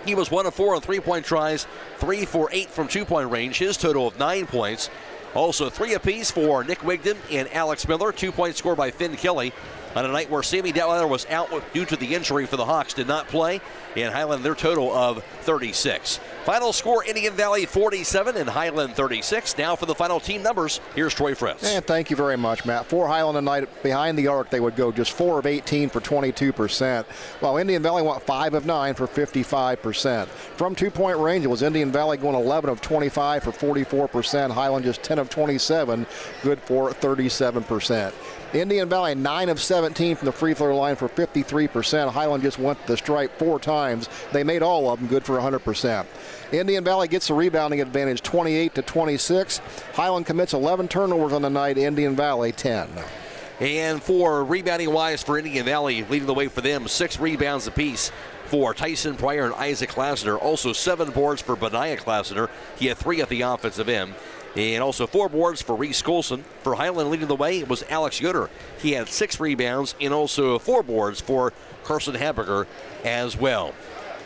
He was 1 of 4 on three-point tries, 3 for 8 from two-point range, his total of 9 points. Also 3 apiece for Nick Wigden and Alex Miller, 2 points scored by Finn Kelly. On a night where Sammy Detweiler was out due to the injury for the Hawks, did not play, and Hiland their total of 36. Final score, Indian Valley 47 and Hiland 36. Now for the final team numbers, here's Troy Fritz. And thank you very much, Matt. For Hiland tonight, behind the arc, they would go just 4 of 18 for 22%, while Indian Valley went 5 of 9 for 55%. From two-point range, it was Indian Valley going 11 of 25 for 44%, Hiland just 10 of 27, good for 37%. Indian Valley 9 of 17 from the free throw line for 53%. Hiland just went to the stripe 4 times. They made all of them, good for 100%. Indian Valley gets the rebounding advantage 28-26. Hiland commits 11 turnovers on the night, Indian Valley 10. And for rebounding-wise for Indian Valley, leading the way for them, 6 rebounds apiece for Tyson Pryor and Isaac Klasner. Also 7 boards for Benaiah Klasner. He had 3 at the offensive end. And also 4 boards for Reese Colson. For Hiland, leading the way was Alex Yoder. He had 6 rebounds and also 4 boards for Carson Habiger as well.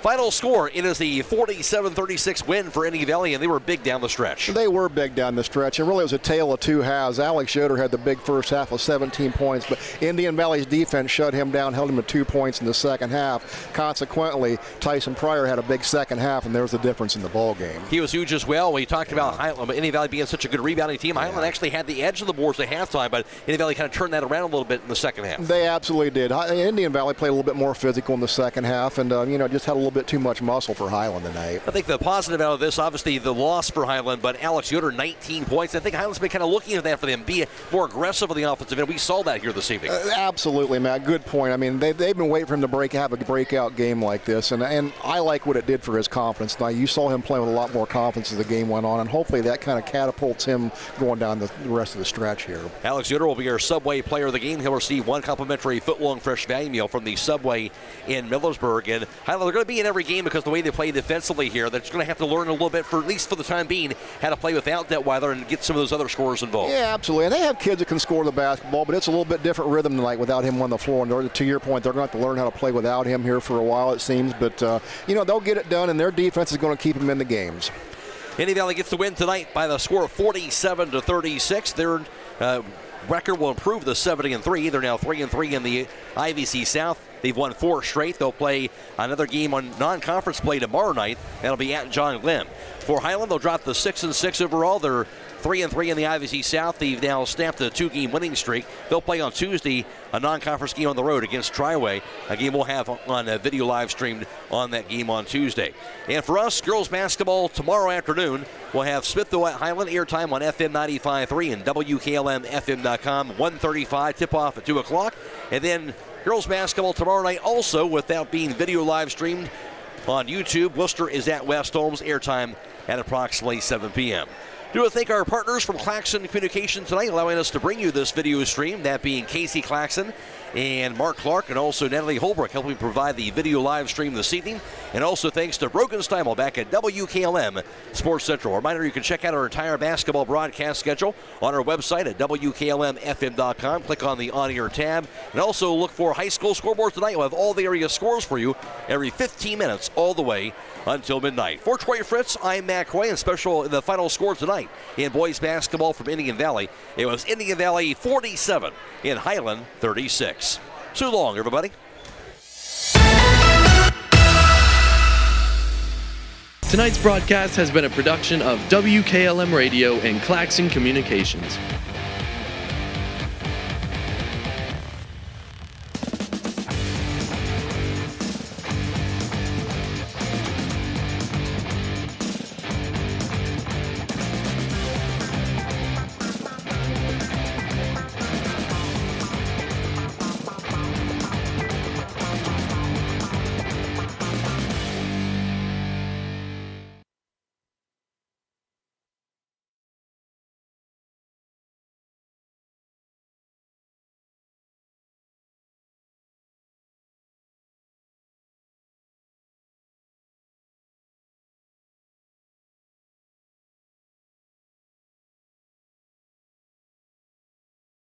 Final score, it is the 47-36 win for Indian Valley, and they were big down the stretch. They were big down the stretch, and really it was a tale of two halves. Alex Yoder had the big first half of 17 points, but Indian Valley's defense shut him down, held him to 2 points in the second half. Consequently, Tyson Pryor had a big second half, and there was the difference in the ball game. He was huge as well. We talked about Indian Valley being such a good rebounding team. Hiland actually had the edge of the boards at halftime, but Indian Valley kind of turned that around a little bit in the second half. They absolutely did. Indian Valley played a little bit more physical in the second half, and just had a little bit too much muscle for Hiland tonight. I think the positive out of this, obviously the loss for Hiland, but Alex Yoder, 19 points. I think Hiland's been kind of looking at that for them, be more aggressive on the offensive end. We saw that here this evening. Absolutely, Matt. Good point. I mean, they've been waiting for him to have a breakout game like this, and I like what it did for his confidence tonight. You saw him playing with a lot more confidence as the game went on, and hopefully that kind of catapults him going down the rest of the stretch here. Alex Yoder will be our Subway player of the game. He'll receive 1 complimentary foot-long fresh value meal from the Subway in Millersburg. And Hiland, they're going to be in every game because the way they play defensively here, they're just going to have to learn a little bit, for at least for the time being, how to play without Detweiler and get some of those other scorers involved. Yeah, absolutely. And they have kids that can score the basketball, but it's a little bit different rhythm tonight without him on the floor. And to your point, they're going to have to learn how to play without him here for a while, it seems. But, they'll get it done, and their defense is going to keep them in the games. Indian Valley gets the win tonight by the score of 47-36. They're record will improve to 70-3. They're now 3-3 in the IVC South. They've won 4 straight. They'll play another game on non-conference play tomorrow night. That'll be at John Glenn. For Hiland, they'll drop to 6-6 overall. They're 3-3 in the IVC South. They've now snapped a 2-game winning streak. They'll play on Tuesday a non-conference game on the road against Triway, a game we'll have on a video live streamed on that game on Tuesday. And for us, girls basketball tomorrow afternoon, we'll have Smithville at Hiland, airtime on FM 95.3 and WKLM-FM.com, 1:35 tip-off at 2 o'clock. And then girls basketball tomorrow night also, without being video live streamed on YouTube. Worcester is at West Holmes, airtime at approximately 7 p.m. Do want to thank our partners from Claxon Communications tonight, allowing us to bring you this video stream, that being Casey Claxon and Mark Clark, and also Natalie Holbrook, helping provide the video live stream this evening. And also thanks to Brogan Steimel back at WKLM Sports Central. A reminder, you can check out our entire basketball broadcast schedule on our website at WKLM-FM.com. Click on the On-Air tab. And also look for High School Scoreboard tonight. We'll have all the area scores for you every 15 minutes all the way until midnight. For Troy Fritz, I'm Matt Croy, and the final score tonight in boys basketball from Indian Valley. It was Indian Valley 47 in Hiland 36. So long, everybody. Tonight's broadcast has been a production of WKLM Radio and Claxon Communications.